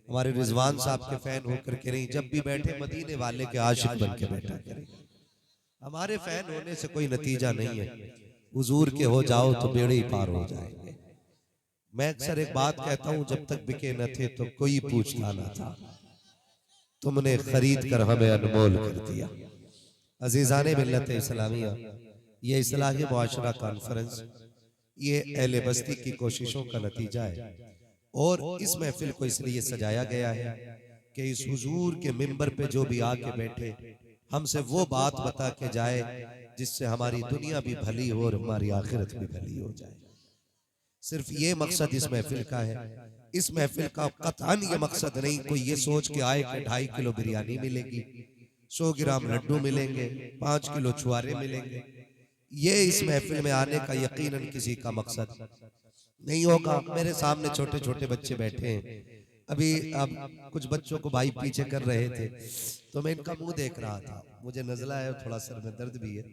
हमारे रिजवान साहब के फैन होकर के नहीं, जब भी बैठे मदीने वाले के आशिक बन के बैठा करें। हमारे फैन होने से कोई नतीजा नहीं है, हुजूर के हो जाओ तो बेड़े ही पार हो जाएंगे। मैं अक्सर एक बात कहता हूं, जब तक बिके न थे तो कोई पूछता ना था, तुमने खरीद कर हमें अनमोल कर दिया। अजीजाने मिल्लत इस्लामिया, ये इस्लाही मुआशरा कॉन्फ्रेंस ये अहले बस्ती की कोशिशों का नतीजा है। और इस महफिल को इसलिए सजाया गया है कि इस हुजूर के मिंबर पे जो भी आके बैठे हमसे वो बात बता के जाए जिससे हमारी दुनिया भी भली हो और हमारी आखिरत भी भली हो जाए। सिर्फ ये मकसद इस महफिल का है। इस महफिल का कतई ये मकसद नहीं कोई ये सोच के आए कि 2.5 किलो बिरयानी मिलेगी, 100 ग्राम लड्डू मिलेंगे, 5 किलो छुआरे मिलेंगे। ये इस महफिल में आने का यकीनन किसी का मकसद नहीं होगा। मेरे सामने छोटे छोटे बच्चे बैठे हैं, अभी अब कुछ बच्चों को भाई पीछे कर रहे थे तो मैं इनका मुंह देख रहा था, मुझे नजला है और थोड़ा सर में दर्द भी है।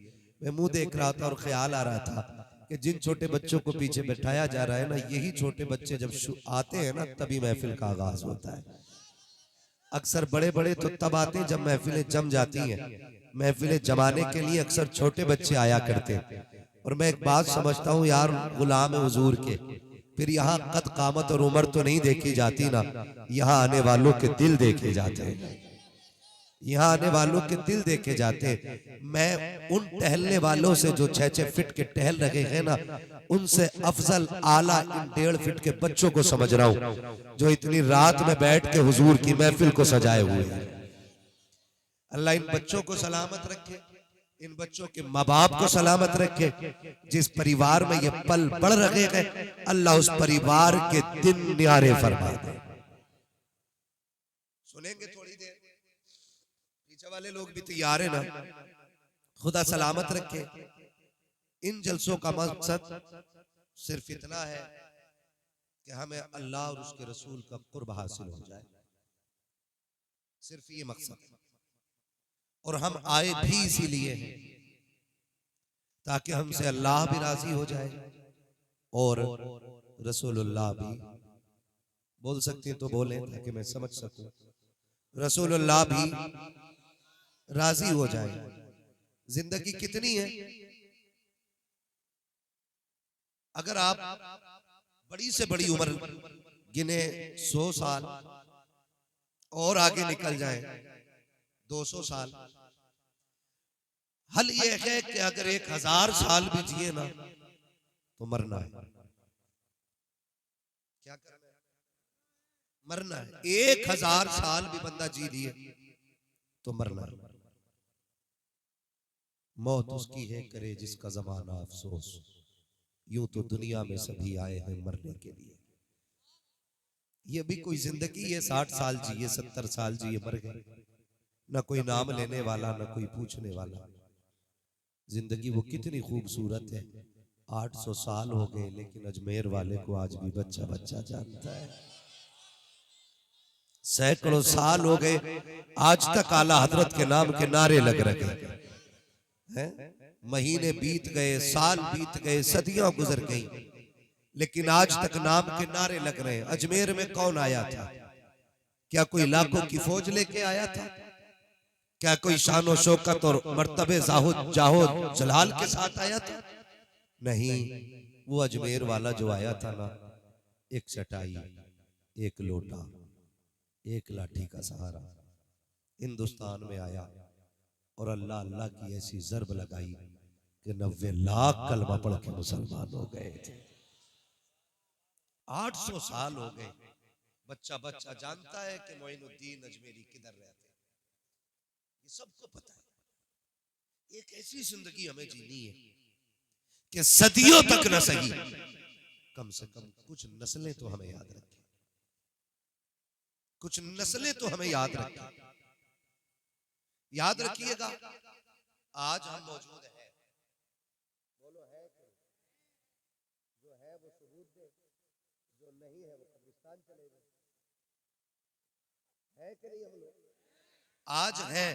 मैं मुंह देख रहा था और ख्याल आ रहा था कि जिन छोटे बच्चों को पीछे बैठाया जा रहा है ना, यही छोटे बच्चे जब आते हैं ना तभी महफिल का आगाज होता है। अक्सर बड़े बड़े तो तब आते हैं जब महफिलें जम जाती हैं। महफिलें जमाने के लिए अक्सर छोटे बच्चे आया करते हैं। और मैं एक बात समझता हूँ यार, गुलाम हुजूर के फिर यहाँ कद कामत और उम्र तो नहीं देखी जाती ना, यहाँ आने वालों के दिल देखे जाते हैं। यहाँ आने वालों के दिल देखे जाते हैं। मैं उन टहलने वालों से जो 6-6 फीट के टहल रहे हैं ना, उनसे अफजल आला इन 1.5 फीट के बच्चों को समझ रहा हूँ जो इतनी रात में बैठ के हुजूर की महफिल को सजाए हुए हैं। अल्लाह इन बच्चों को सलामत रखे, इन बच्चों के माँ बाप को सलामत रखे। जिस परिवार में ये पल बढ़ रहे हैं, अल्लाह उस परिवार के दिन न्यारे फरमा दे। सुनेंगे थोड़ी देर, पीछे वाले लोग भी तैयार है ना। खुदा सलामत रखे। इन जलसों का मकसद सिर्फ इतना है कि हमें अल्लाह और उसके रसूल का कुर्ब हासिल हो जाए, सिर्फ ये मकसद। और हम आए भी इसीलिए हैं ताकि हमसे अल्लाह भी राजी हो जाए और रसूलुल्लाह भी। बोल सकते हैं तो बोलें ताकि मैं समझ सकूं। रसूलुल्लाह भी राजी हो जाए। जिंदगी कितनी है? अगर आप बड़ी से बड़ी उम्र गिने 100 साल और आगे निकल जाए 200 साल, हल ये है कि अगर 1000 साल भी जिए ना तो मरना है। क्या करना है? मरना है। 1000 साल भी बंदा जी लिए तो मरना है। मौत उसकी है करे जिसका जमाना अफसोस, यूं तो दुनिया में सभी आए हैं मरने के लिए। ये भी कोई जिंदगी है? 60 साल जिए, 70 साल जिए, मर गए। ना कोई नाम लेने वाला, ना कोई पूछने वाला। जिंदगी वो कितनी खूबसूरत है। 800 साल हो गए लेकिन अजमेर वाले को आज भी बच्चा बच्चा जानता है। सैकड़ों साल हो गए, आज तक आला हजरत के नाम के नारे लग रहे हैं। महीने बीत गए, साल बीत गए, सदियां गुजर गई, लेकिन आज तक नाम के नारे लग रहे हैं। अजमेर में कौन आया था? क्या कोई लाखों की फौज लेके आया था? क्या कोई शानो शौकत और मर्तबे जाहो जलाल के साथ आया था? नहीं, वो अजमेर वाला जो आया था ना, एक चटाई, एक लोटा, एक लाठी का सहारा हिंदुस्तान में आया और अल्लाह अल्लाह की ऐसी जरब लगाई कि 90 लाख कलमा पढ़ के मुसलमान हो गए थे। 800 साल हो गए, बच्चा बच्चा जानता है कि मोइनुद्दीन अजमेरी किधर रहते हैं। ये सबको पता है। एक ऐसी जिंदगी हमें जीनी है कि सदियों तक न सही, कम से कम कुछ नस्लें तो हमें याद रखें, कुछ नस्लें तो हमें याद रखें। याद रखिएगा, आज हम मौजूद हैं, बोलो है कि जो है वो सबूत दे, जो नहीं है वो कब्रिस्तान चले गए। है कि नहीं? हम लोग आज हैं,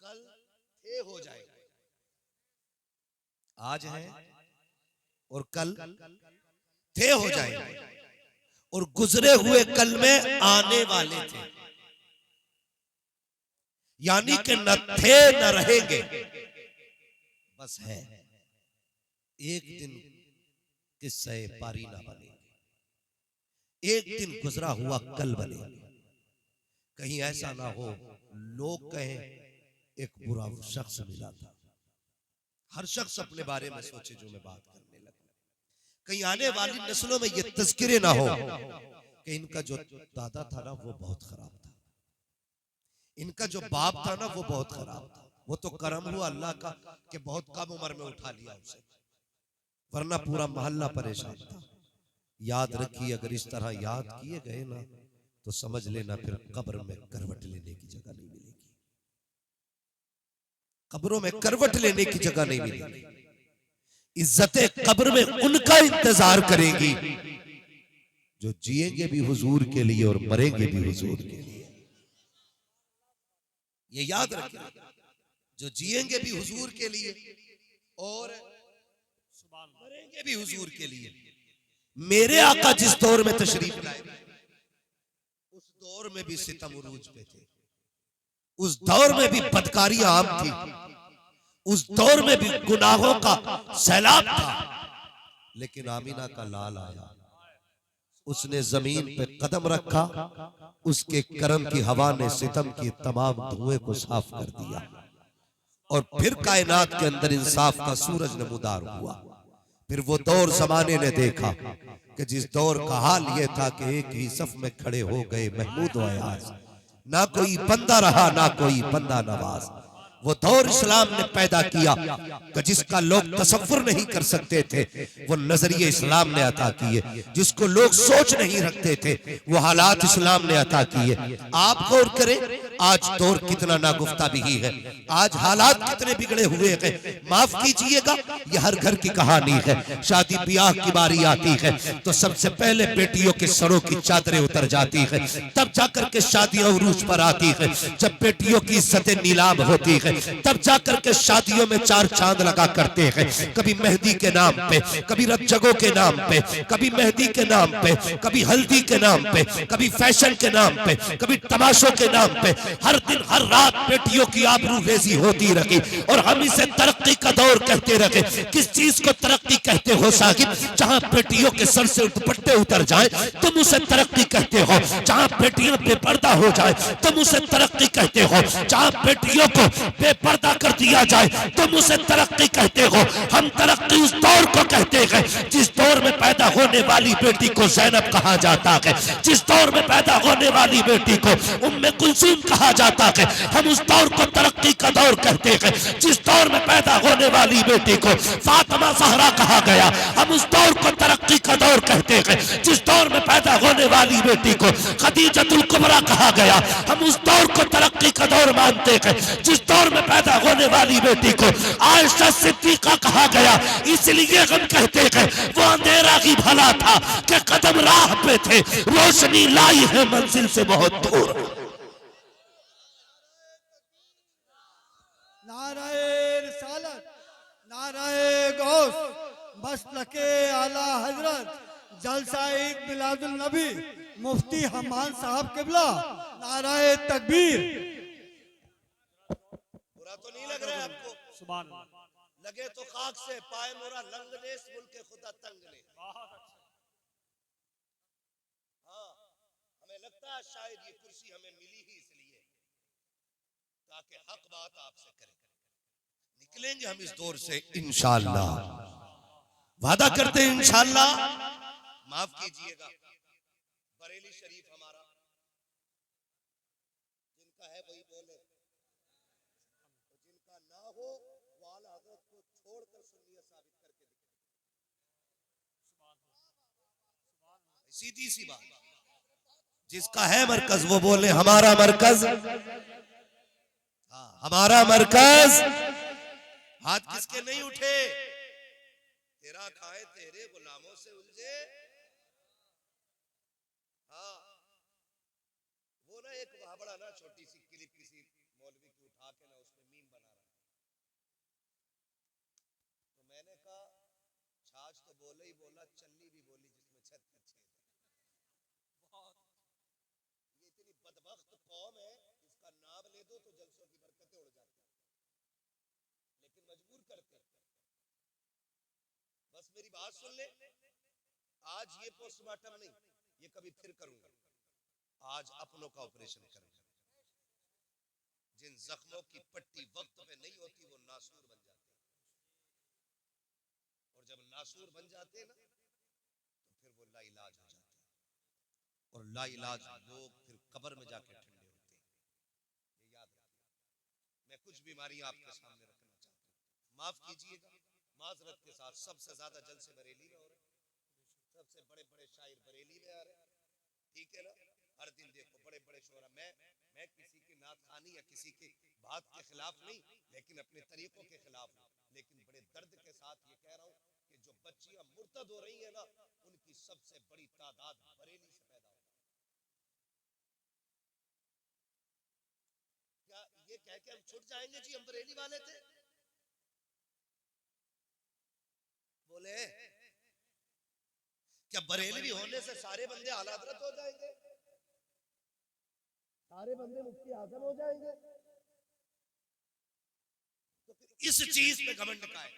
कल थे हो जाएगा। आज हैं और कल थे हो जाएगा। और गुजरे हुए कल में आने वाले थे, यानी कि न थे न रहेंगे, बस है। एक दिन किस्से पारीना बनेंगे, एक दिन गुजरा हुआ कल बनेंगे। कहीं ऐसा ना हो लोग कहें एक बुरा शख्स मिला था। हर शख्स अपने बारे में सोचे जो मैं बात करने लगा। कहीं आने वाली नस्लों में ये तज़किरे ना हो कि इनका जो दादा था ना वो बहुत खराब था, इनका जो बाप था ना वो बहुत खराब था। वो तो करम हुआ अल्लाह का कि बहुत कम उम्र में उठा लिया उसे, वरना पूरा मोहल्ला परेशान था। याद रखिए, अगर इस तरह याद किए गए ना तो समझ लेना फिर कब्र में करवट लेने की जगह नहीं मिलेगी, कब्रों में करवट लेने की जगह नहीं मिलेगी। इज्जतें कब्र में उनका इंतजार करेंगी जो जिएंगे भी हुजूर के लिए और मरेंगे भी हुजूर के लिए। ये याद रखिए, जो जिएंगे भी हुजूर के लिए और मरेंगे भी हुजूर के लिए। मेरे आका जिस दौर में तशरीफ लाए उस दौर में भी सितम उरूज पे थे, उस दौर में भी बदकारियां आम थी, उस दौर में भी गुनाहों का सैलाब था। लेकिन आमीना का लाल आया, उसने जमीन पे कदम रखा, उसके करम की हवा ने सितम की तमाम धुएं को साफ कर दिया और फिर कायनात के अंदर इंसाफ का सूरज नमूदार हुआ। फिर वो दौर जमाने ने देखा कि जिस दौर का हाल ये था कि एक ही सफ में खड़े हो गए महमूद व अयाज, ना कोई बंदा रहा ना कोई बंदा नवाज। वो दौर इस्लाम ने पैदा किया कि जिसका लोग तसव्वुर नहीं कर सकते थे वो नजरिए इस्लाम ने अता किए, जिसको लोग सोच नहीं रखते थे वो हालात इस्लाम ने अता किए। आप गौर करें, आज दौर कितना नागुफ्ता भी है, आज हालात कितने बिगड़े हुए हैं। माफ कीजिएगा, ये हर घर की कहानी है। शादी ब्याह की बारी आती है तो सबसे पहले बेटियों के सरों की चादरें उतर जाती है, तब जाकर के शादियां उरूज पर आती है। जब बेटियों की इज्जतें नीलाम होती है तब जाकर के शादियों में चार चांद लगा करते हैं। कभी मेहंदी के नाम पे, कभी रज्जगों के नाम पे, कभी मेहंदी के नाम पे, कभी हल्दी के नाम पे, कभी फैशन के नाम पे, कभी तमाशों के नाम पे। हर दिन हर रात बेटियों की आबरू रेजी होती रही और हम इसे तरक्की का दौर कहते रहे। किस चीज को तरक्की कहते हो साहिब? जहां बेटियों के सर से दुपट्टे उतर जाए तुम उसे तरक्की कहते हो, जहां बेटियां बेपर्दा हो जाए तुम उसे तरक्की कहते हो, जहां बेटियों को बेपर्दा कर दिया जाए तुम उसे तरक्की कहते हो। हम तरक्की उस दौर को कहते हैं जिस दौर में पैदा होने वाली बेटी को ज़ैनब कहा जाता है, जिस दौर में पैदा होने वाली बेटी को उम्मे कुलसूम कहा जाता है। हम उस दौर को तरक्की का दौर कहते हैं। जिस दौर में पैदा होने वाली बेटी को फातिमा ज़हरा कहा गया, हम उस दौर को तरक्की का दौर कहते हैं। जिस दौर में पैदा होने वाली बेटी को खदीजतुल कुबरा कहा गया, हम उस दौर को तरक्की का दौर मानते हैं। जिस दौर में पैदा होने वाली बेटी को आयशा सिद्दीका कहा गया, इसलिए हम कहते हैं वो अंधेरा ही भला था कि कदम राह पे थे, रोशनी लाई है मंजिल से बहुत दूर। नाराए रिसालत, नाराए गौस, मसलके आला हजरत जलसा-ए मिलादुल नबी मुफ्ती हमान साहब किबला, नाराए तकबीर। बुरा तो नहीं लग रहा है आपको? सुभान अल्लाह। लगे तो खाक से पाए मोरा लंग ने मुल्क खुदा तंग ने। हाँ, हमें लगता है शायद ये कुर्सी हमें मिली ही इसलिए ताकि हक बात आपसे करें। निकलेंगे हम इस दौर से इंशाअल्लाह, वादा करते हैं इंशाअल्लाह। माफ कीजिएगा, बरेली शरीफ हमारा जिनका है वही बोले, जिनका ना हो वो आला हज़रत को छोड़कर सुन्नियत साबित करके दिखाए। सीधी सी बात, जिसका है मरकज वो बोले हमारा मरकज, हाँ हमारा मरकज। हाथ किसके नहीं उठे? तेरा खाए तेरे गुलामों से उलझे। हाँ, वो ना एक वाबड़ा ना छोटी सी क्लिप किसी मौलवी की उठा के ना उसमें मीम बना रहा, तो मैंने कहा छाछ तो बोले ही बोला, चल्ली भी बोली जिसमें छत पे छेद। दो तो जलसों की बरकतें उड़ जाती हैं, लेकिन मजबूर करते हैं। बस मेरी बात सुन ले, आज ये पोस्टमार्टम नहीं, ये कभी फिर करूंगा। आज अपनों का ऑपरेशन करूंगा। जिन जख्मों की पट्टी वक्त पे नहीं होती वो नासूर बन जाते हैं, और जब नासूर बन जाते हैं ना तो फिर वो लाइलाज हो जाते हैं, और लाइलाज लोग फिर कब्र में जाके ठंडे होते हैं। ये याद रखिए। मैं कुछ बीमारियां आपके सामने रखना चाहता हूँ, माफ कीजिएगा माजरत के साथ। सबसे ज्यादा जलसे बरेली में हो रहे, सबसे बड़े बड़े शायर बरेली में आ रहे हैं, ठीक है ना। हर दिन देखो बड़े बड़े शोरा। मैं किसी की नात खानी या किसी की बात के खिलाफ नहीं, लेकिन अपने तरीकों के खिलाफ हूं। लेकिन बड़े दर्द के साथ ये कह रहा हूं कि जो बच्चियां मुर्तद हो रही हैं ना, उनकी सबसे बड़ी तादाद बरेली से पैदा हो। क्या ये कह के हम छुट जाएंगे जी हम बरेली वाले थे? बोले क्या बरेलवी होने से सारे बंदे आला हज़रत हो जाएंगे, सारे बंदे मुफ्ती आजम हो जाएंगे? तो फिर इस चीज पे घमंड का है।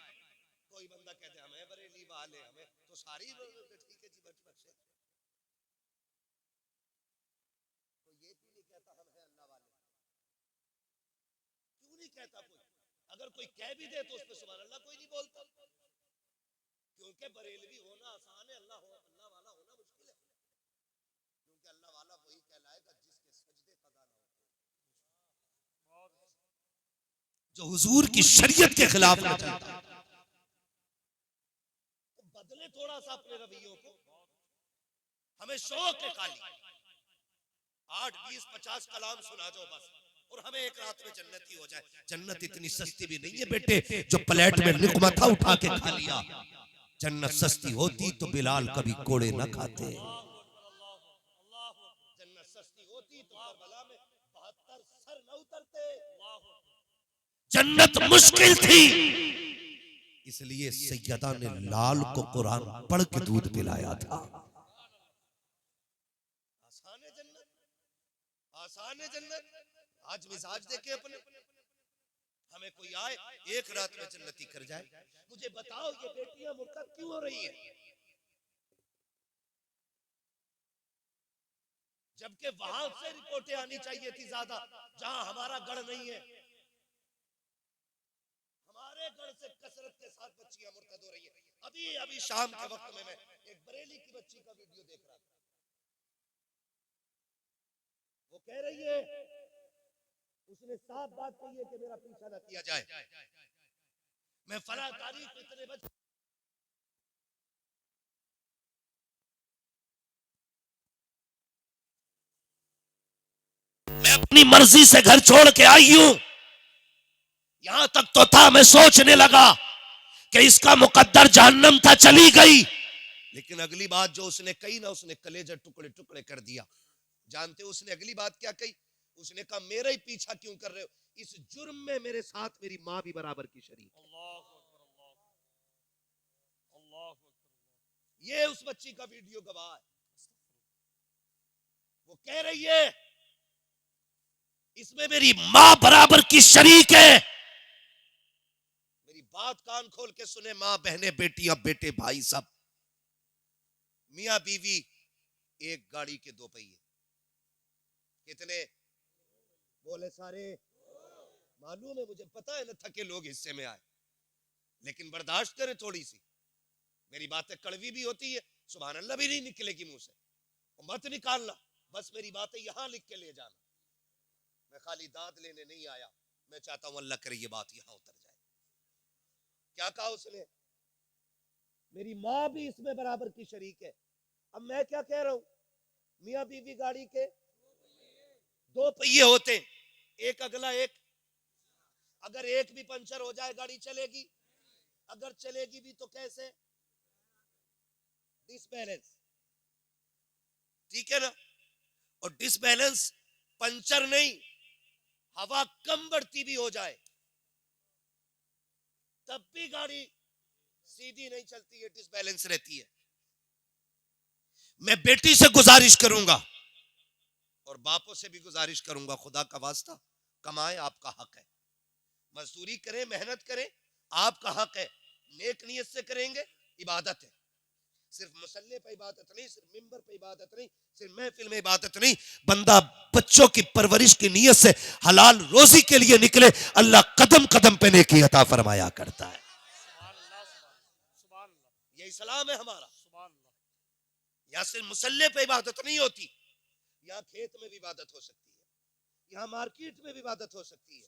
कोई बंदा कहते हमें बरेली वाले, हमें तो सारी ठीक है जी बच्चे। तो ये क्यों नहीं कहता हम हैं अल्लाह वाले? क्यों नहीं कहता कोई? अगर कोई कह भी दे तो उस पर सुभान अल्लाह कोई नहीं बोलता, क्योंकि बरेलवी होना आसान है, अल्लाह वाला होना मुश्किल है। क्योंकि अल्लाह वाला वही कहलाएगा जिसके सजदे कदा ना हो, जो हुजूर की शरीयत के खिलाफ न चलता। तो बदले थोड़ा सा अपने रवैयों को। हमें शौक है खाली 8, 20, 50 कलाम सुना जाओ बस, और हमें एक रात में जन्नती हो जाए। जन्नत इतनी सस्ती भी नहीं है बेटे जो प्लेट में निकमता उठा के खा लिया। जन्नत सस्ती होती तो बिलाल कभी कोड़े न खाते। जन्नत सस्ती होती तो करबला में 72 सर न उतरते। जन्नत मुश्किल थी, इसलिए सैयदा ने लाल को कुरान पढ़ के दूध पिलाया था। आसान है जन्नत, आसान है जन्नत। आज मिजाज देखे अपने। हमें कोई आए एक रात में जन्नती कर जाए। मुझे बताओ ये बेटियां मुर्तद क्यों हो रही हैं? जबकि वहां से रिपोर्टें आनी चाहिए थी ज्यादा, जहां हमारा गढ़ नहीं है। हमारे गढ़ से कसरत के साथ बच्चियां मुर्तद हो रही है। अभी शाम के वक्त में मैं एक बरेली की बच्ची का वीडियो देख रहा था। वो कह रही है, उसने साफ बात कही है कि मेरा पीछा न किया जाए। मैं फला तारीख इतने बजे मैं अपनी मर्जी से घर छोड़ के आई हूं। यहां तक तो था मैं सोचने लगा कि इसका मुकद्दर जहन्नम था, चली गई। लेकिन अगली बात जो उसने कही ना, उसने कलेजा टुकड़े टुकड़े कर दिया। जानते हो उसने अगली बात क्या कही? उसने कहा मेरा ही पीछा क्यों कर रहे हो? इस जुर्म में मेरे साथ मेरी माँ भी बराबर की शरीक है। ये उस बच्ची का वीडियो गवाह है। वो कह रही है इसमें मेरी माँ बराबर की शरीक है। मेरी बात कान खोल के सुने, माँ बहने बेटियां बेटे भाई सब, मियां बीवी, एक गाड़ी के 2 पहिए। कितने? बोले सारे। मालूम है, मुझे पता है ना थके लोग हिस्से में आए, लेकिन बर्दाश्त करे थोड़ी सी। मेरी बातें कड़वी भी होती है, सुभान अल्लाह भी नहीं निकलेगी मुंह से, मत निकालना। बस मेरी बातें यहां लिख के ले जाना। मैं खाली दाद लेने नहीं आया, मैं चाहता हूं अल्लाह करे ये बात यहां उतर जाए। क्या कहा उसने? मेरी माँ भी इसमें बराबर की शरीक है। अब मैं क्या कह रहा हूं? मियां बीवी गाड़ी के 2 पहिए होते, एक अगला एक। अगर एक भी पंचर हो जाए गाड़ी चलेगी? अगर चलेगी भी तो कैसे? डिसबैलेंस, ठीक है ना। और डिसबैलेंस पंचर नहीं, हवा कम बढ़ती भी हो जाए तब भी गाड़ी सीधी नहीं चलती है, डिसबैलेंस रहती है। मैं बेटी से गुजारिश करूंगा और बापों से भी गुजारिश करूंगा, खुदा का वास्ता कमाएं, आपका हक है। मजदूरी करें, मेहनत करें, आपका हक है। नेक नियत से करेंगे, इबादत है। सिर्फ मुसल्ले पे इबादत नहीं, सिर्फ मिंबर पे इबादत नहीं, सिर्फ महफिल में इबादत नहीं। बंदा बच्चों की परवरिश की नियत से हलाल रोजी के लिए निकले, अल्लाह कदम कदम पे नेकी अता फरमाया करता है। ये इस्लाम है हमारा। यहाँ सिर्फ मुसल्ले पे इबादत नहीं होती, यहाँ खेत में भी इबादत हो सकती है, यहाँ मार्केट में भी इबादत हो सकती है,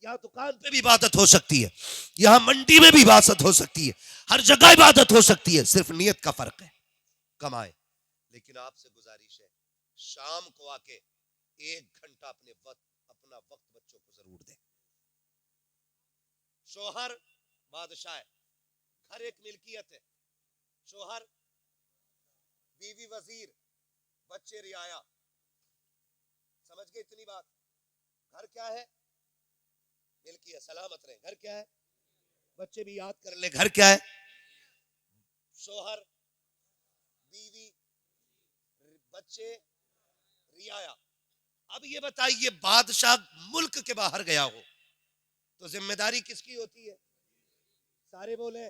यहाँ दुकान पे भी इबादत हो सकती है, यहाँ मंडी में भी इबादत हो सकती है, हर जगह इबादत हो सकती है। सिर्फ नियत का फर्क है। कमाए, लेकिन आपसे गुजारिश है, शाम को आके 1 घंटा अपना वक्त बच्चों को जरूर दें। शोहर बादशाह है, घर एक मिल्कियत है। शोहर, बीवी वजीर, बच्चे रियाया। समझ गए इतनी बात? घर क्या है? मिल्कियत। सलामत रहे। घर क्या है? बच्चे भी याद कर ले, घर क्या है? शोहर, बीवी, बच्चे, रियाया। अब ये बताइए, बादशाह मुल्क के बाहर गया हो तो जिम्मेदारी किसकी होती है? सारे बोले।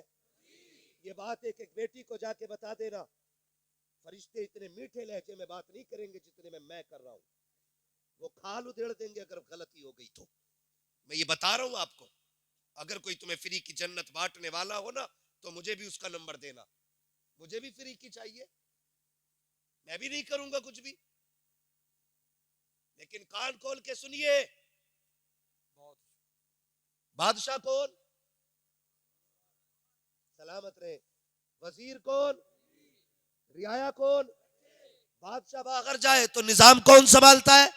ये बात एक एक बेटी को जाके बता देना, फरिश्ते इतने मीठे लहजे में बात नहीं करेंगे जितने में मैं कर रहा हूं। वो खाल उधेड़ देंगे अगर गलती हो गई तो। मैं ये बता रहा हूं आपको, अगर कोई तुम्हें फ्री की जन्नत बांटने वाला हो ना, तो मुझे भी उसका नंबर देना। मुझे भी फ्री की चाहिए, मैं भी नहीं करूंगा कुछ भी। लेकिन कान खोल के सुनिए, बादशाह कौन? सलामत रहे। वजीर कौन? रियाया कौन? बादशाह बाहर जाए तो निजाम कौन संभालता है?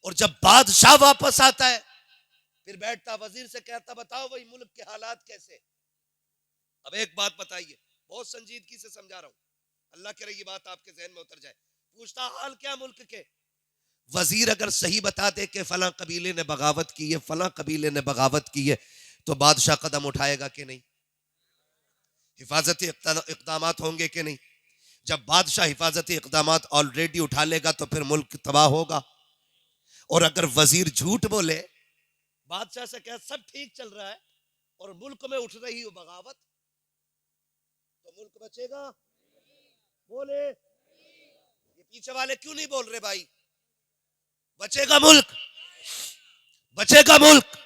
और जब बादशाह वापस आता है, फिर बैठता वजीर से कहता, बताओ भाई मुल्क के हालात कैसे? अब एक बात बताइए, बहुत संजीदगी से समझा रहा हूं, अल्लाह करे ये बात आपके जहन में उतर जाए। पूछता, हाल क्या मुल्क के? वजीर अगर सही बता दे कि फलां कबीले ने बगावत की है, फलां कबीले ने बगावत की है, तो बादशाह कदम उठाएगा कि नहीं? हिफाजती इक़दामात होंगे कि नहीं? जब बादशाह हिफाजती इक़दामात ऑलरेडी उठा लेगा तो फिर मुल्क तबाह होगा। और अगर वजीर झूठ बोले, बादशाह से कहे सब ठीक चल रहा है और मुल्क में उठ रही हो बगावत, तो मुल्क बचेगा? बोले। ये पीछे वाले क्यों नहीं बोल रहे भाई? बचेगा मुल्क, बचेगा मुल्क।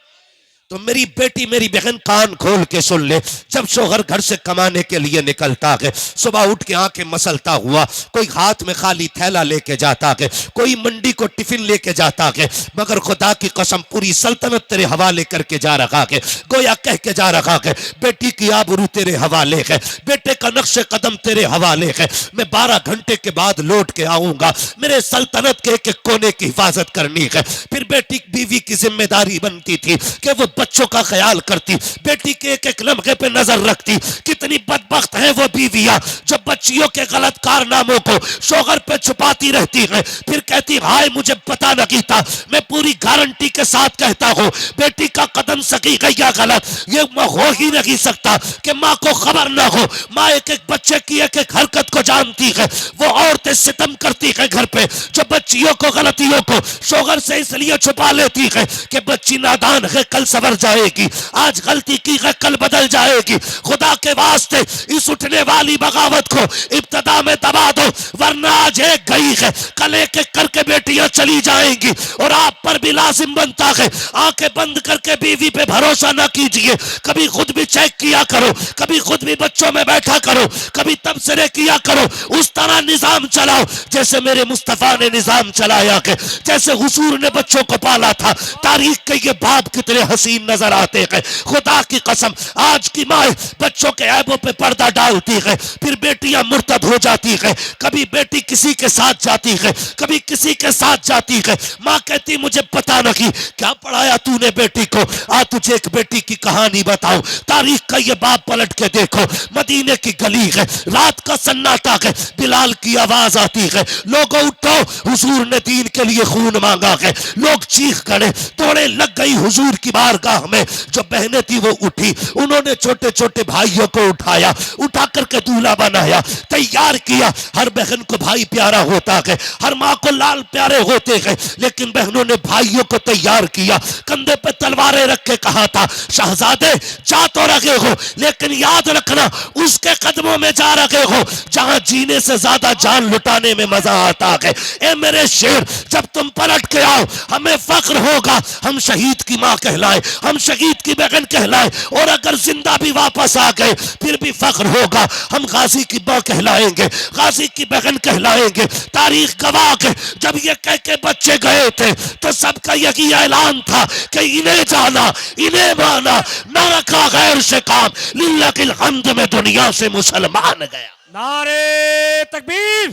तो मेरी बेटी, मेरी बहन, कान खोल के सुन ले। जब शोहर घर से कमाने के लिए निकलता है, सुबह उठ के आंखें मसलता हुआ, कोई हाथ में खाली थैला लेके जाता है, कोई मंडी को टिफिन लेके जाता है, मगर खुदा की कसम पूरी सल्तनत तेरे हवाले करके जा रहा है। गोया कह के जा रहा है, बेटी की आबरू तेरे हवाले है, बेटे का नक्शे कदम तेरे हवाले है। मैं 12 घंटे के बाद लौट के आऊंगा, मेरे सल्तनत के एक एक कोने की हिफाजत करनी है। फिर बेटी बीवी की जिम्मेदारी बनती थी कि वो बच्चों का ख्याल करती, बेटी के एक एक लम्हे पे नजर रखती। कितनी बदबख्त है वो बीवियां जो बच्चियों के गलत कारनामों को शोहर पे छुपाती रहती है, फिर कहती हाय मुझे पता नहीं था। मैं पूरी गारंटी के साथ कहता हूं, बेटी का कदम सही गया गलत ये हो ही नहीं सकता कि माँ को खबर ना हो। माँ एक एक बच्चे की एक एक हरकत को जानती है। वो औरतें सितम करती है घर पे, जो बच्चियों को, गलतियों को शोहर से इसलिए छुपा लेती है कि बच्ची नादान है, कल सवर जाएगी, आज गलती की है कल बदल जाएगी। खुदा के वास्ते इस उठने वाली बगावत को इब्तदा में दबा दो, वरना आज एक गई है, कल एक एक करके बेटियां चली जाएंगी। और आप पर भी लाजिम बनता है, आंखें बंद करके बीवी पे भरोसा ना कीजिए। कभी खुद भी चेक किया करो, कभी खुद भी बच्चों में बैठा करो, कभी तबसरे किया करो। उस तरह निजाम चलाओ जैसे मेरे मुस्तफा ने निजाम चलाया है, जैसे हुजूर ने बच्चों को पाला था। तारीख के ये बाप कितने हसीन नजर आते हैं। खुदा की कसम, आज की माँ बच्चों के ऐबों पे पर्दा डालती है, फिर बेटियां मुर्तद हो जाती है। कभी बेटी किसी के साथ जाती है, कभी किसी के साथ जाती है। माँ कहती मुझे पता नहीं क्या पढ़ाया तूने बेटी को, आ तुझे एक बेटी की कहानी बताऊं। तारीख का ये बाप पलट के देखो, मदीने की गली है, रात का सन्नाटा है, बिलाल की आवाज आती है, लोगों उठो, हुजूर ने दीन के लिए खून मांगा है। लोग चीख खड़े, दौड़े लग गई हुजूर की बारगाह बारगाह में जो बहनें थी वो उठी, उन्होंने छोटे छोटे भाइयों को उठाया, उठा करके दूल्हा बनाया, तैयार किया। हर बहन को भाई प्यारा होता है, हर माँ को लाल प्यारे होते हैं, लेकिन बहनों ने भाइयों को तैयार किया। कंधे पे तलवारें रख के कहा था, शहजादे जा तो रहे हो, लेकिन याद रखना उसके कदमों में जा रहे हो जहां जीने से ज्यादा जान लुटाने में मजा आता है। ए मेरे शेर, जब तुम पलट के आओ हमें फख्र होगा, हम शहीद की माँ कहलाए, हम शहीद की बहन कहलाए, और अगर जिंदा भी वापस आ गए फिर भी फख्र होगा, हम गाजी की माँ कहलाएंगे, गाजी की बहन कहलाएंगे। तारीख गवाह है, जब ये कह के बच्चे गए थे तो सबका यही ऐलान था कि इन्हें जाना, इन्हें माना, न रखा गैर से काम, लिल्लाहिल हम्द में दुनिया से मुसलमान गया। नारे तकबीर,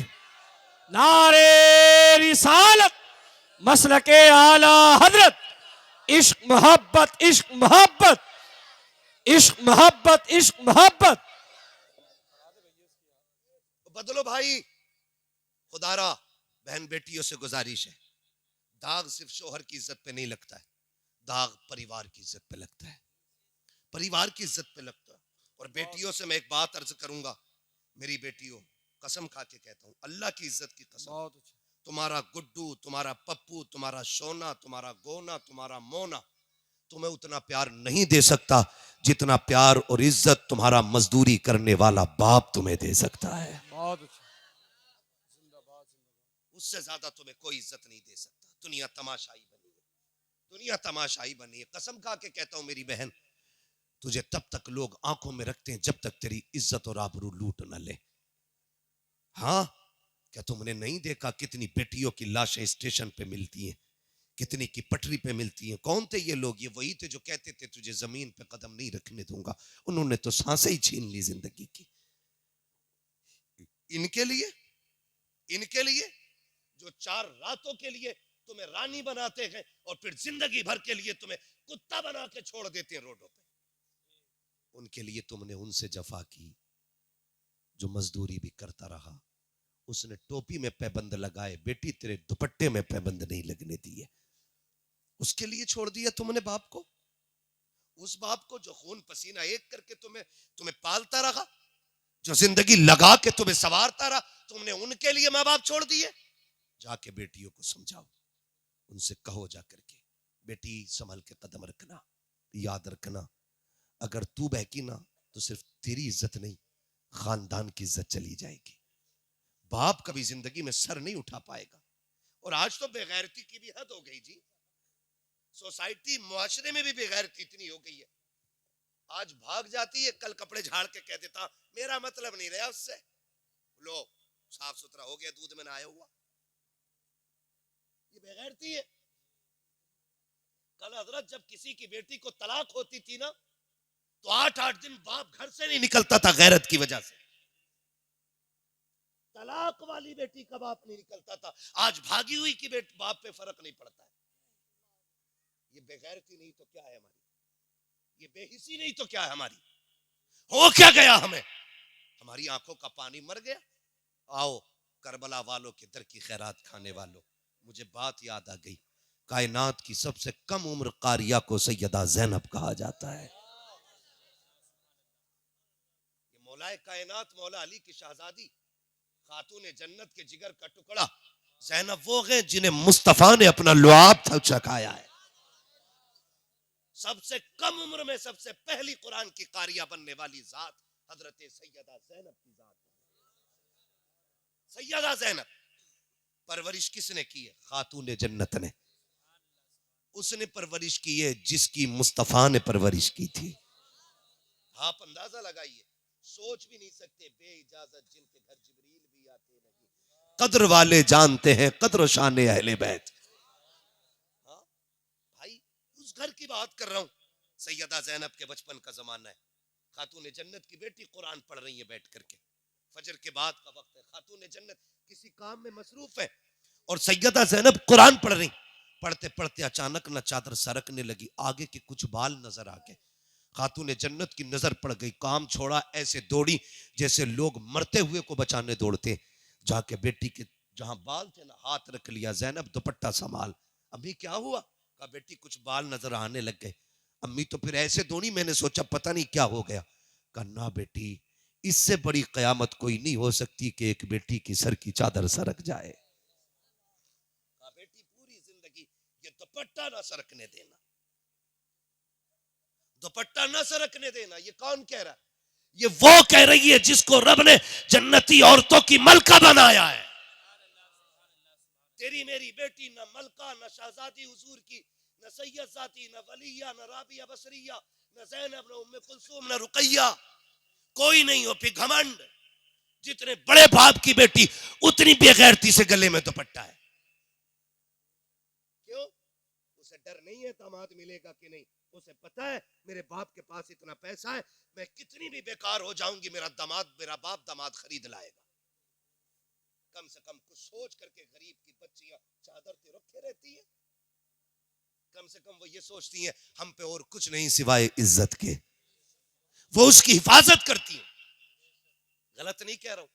नारे रिसालत, मसलके आला हजरत, इश्क मोहब्बत, इश्क मोहब्बत, इश्क मोहब्बत, इश्क मोहब्बत। बदलो भाई, खुदारा बहन बेटियों से गुजारिश है, दाग सिर्फ शोहर की इज्जत पे नहीं लगता है, दाग परिवार की इज्जत पे लगता है, परिवार की इज्जत पे लगता है। और बेटियों से मैं एक बात अर्ज करूंगा, मेरी बेटियों, कसम खा के कहता हूं, अल्लाह की इज्जत की कसम, तुम्हारा गुड्डू, तुम्हारा पप्पू, तुम्हारा सोना, तुम्हारा गोना, तुम्हारा मोना तुम्हें उतना प्यार नहीं दे सकता जितना प्यार और इज्जत तुम्हारा मजदूरी करने वाला बाप तुम्हें दे सकता है। उससे ज्यादा तुम्हें कोई इज्जत नहीं दे सकता। दुनिया तमाशाई बनी है, दुनिया तमाशाई बनी है। कसम खा के कहता हूं मेरी बहन, तुझे तब तक लोग आंखों में रखते हैं जब तक तेरी इज्जत और आबरू लूट न ले। हाँ, क्या तुमने नहीं देखा कितनी बेटियों की लाशें स्टेशन पे मिलती हैं, कितनी की पटरी पे मिलती हैं? कौन थे ये लोग? ये वही थे जो कहते थे तुझे जमीन पे कदम नहीं रखने दूंगा। उन्होंने तो सांसें ही छीन ली जिंदगी की। इनके लिए, इनके लिए जो 4 रातों के लिए तुम्हें रानी बनाते हैं और फिर जिंदगी भर के लिए तुम्हें कुत्ता बना के छोड़ देते हैं रोडों पे, उनके लिए तुमने उनसे जफा की। जो मजदूरी भी करता रहा, उसने टोपी में पैबंद लगाए, बेटी तेरे दुपट्टे में पैबंद नहीं लगने दिए, उसके लिए छोड़ दिया तुमने बाप को। उस बाप को जो खून पसीना एक करके तुम्हें पालता रहा, जो जिंदगी लगा के तुम्हें संवारता रहा, तुमने उनके लिए माँ बाप छोड़ दिए। जाके बेटियों को समझाओ, उनसे कहो जाकर के, बेटी संभल के कदम रखना, याद रखना अगर तू बहकी ना तो सिर्फ तेरी इज्जत नहीं, खानदान की इज्जत चली जाएगी। बाप कभी जिंदगी में सर नहीं उठा पाएगा। और आज तो बेगैरती की भी हद हो गई जी। सोसाइटी, मुआशरे में भी बेगैरती इतनी हो गई है, आज भाग जाती है, कल कपड़े झाड़ के कह देता मेरा मतलब नहीं रहा उससे, लो साफ सुथरा हो गया, दूध में ना आया हुआ। ये बेगैरती है। कल हजरत जब किसी की बेटी को तलाक होती थी ना, तो 8-8 दिन बाप घर से नहीं निकलता था गैरत की वजह से। तलाक वाली बेटी का बाप नहीं निकलता था। आज भागी हुई की बेटी बाप पे फर्क नहीं पड़ता है। ये बेगैरती नहीं तो क्या है हमारी? ये बेहिसी नहीं तो क्या है हमारी? हो क्या गया हमें? हमारी आंखों का पानी मर गया। आओ करबला वालों के दर की खैरात खाने वालों, मुझे बात याद आ गई, कायनात की सबसे कम उम्र कारिया को सैयदा ज़ैनब कहा जाता है। ये मौलाए कायनात मौला अली की शहजादी, खातून जन्नत के जिगर का टुकड़ा ज़ैनब वो हैं जिन्हें मुस्तफा ने अपना लुआब चखाया है। सबसे कम उम्र में सबसे पहली कुरान की कारिया बनने वाली जात हजरत सैयदा ज़ैनब की जात। सैयदा ज़ैनब परवरिश किसने की है? खातून जन्नत ने। उसने परवरिश की है जिसकी मुस्तफा ने परवरिश की थी। आप अंदाजा लगाइए, सोच भी नहीं सकते, बेइजाजत जिनके घर जिब्रील भी आते नहीं। कद्र वाले जानते हैं कद्र शान अहले बैत। हाँ भाई, उस घर की बात कर रहा हूं। सैयदा ज़ैनब के बचपन का जमाना है। खातून जन्नत की बेटी कुरान पढ़ रही है बैठ करके, फजर के बाद का वक्त है, खातून जन्नत किसी काम में मसरूफ है और सैयदा ज़ैनब कुरान पढ़ रही। पढ़ते पढ़ते अचानक न चादर सरकने लगी, आगे के कुछ बाल नजर आ गए। खातून जन्नत की नजर पड़ गई, काम छोड़ा, ऐसे दौड़ी जैसे लोग मरते हुए को बचाने दौड़ते। जाके बेटी के जहां बाल थे ना, हाथ रख लिया, ज़ैनब दुपट्टा संभाल। अभी क्या हुआ? कहा बेटी कुछ बाल नजर आने लग गए। अम्मी तो फिर ऐसे दोनी, मैंने सोचा पता नहीं क्या हो गया। कहा ना बेटी, इससे बड़ी कयामत कोई नहीं हो सकती कि एक बेटी की सर की चादर सरक जाए। कहा बेटी पूरी जिंदगी ये दुपट्टा ना सरकने देना, दुपट्टा ना सरकने देना। ये कौन कह रहा है? ये वो कह रही है जिसको रब ने जन्नती औरतों की मलका बनाया है। तेरी मेरी बेटी न मलका, न शहजादी हुजूर की, न सैयद जाती, न वलिया, न राबिया बसरिया, न ज़ैनब, न उम्मे कुलसूम, न रुकैया, कोई नहीं हो। फिर घमंड, जितने बड़े बाप की बेटी उतनी बेगैरती से गले में दुपट्टा है। क्यों? उसे डर नहीं है दामाद मिलेगा कि नहीं। उसे पता है मेरे बाप के पास इतना पैसा है, मैं कितनी भी बेकार हो जाऊंगी, मेरा बाप दामाद खरीद लाएगा। कम से कम कुछ सोच करके गरीब की बच्चियां चादर ते रखे रहती है। कम से कम वो ये सोचती हैं हम पे और कुछ नहीं सिवाय इज्जत के, वो उसकी हिफाजत करती है। गलत नहीं कह रहा हूं,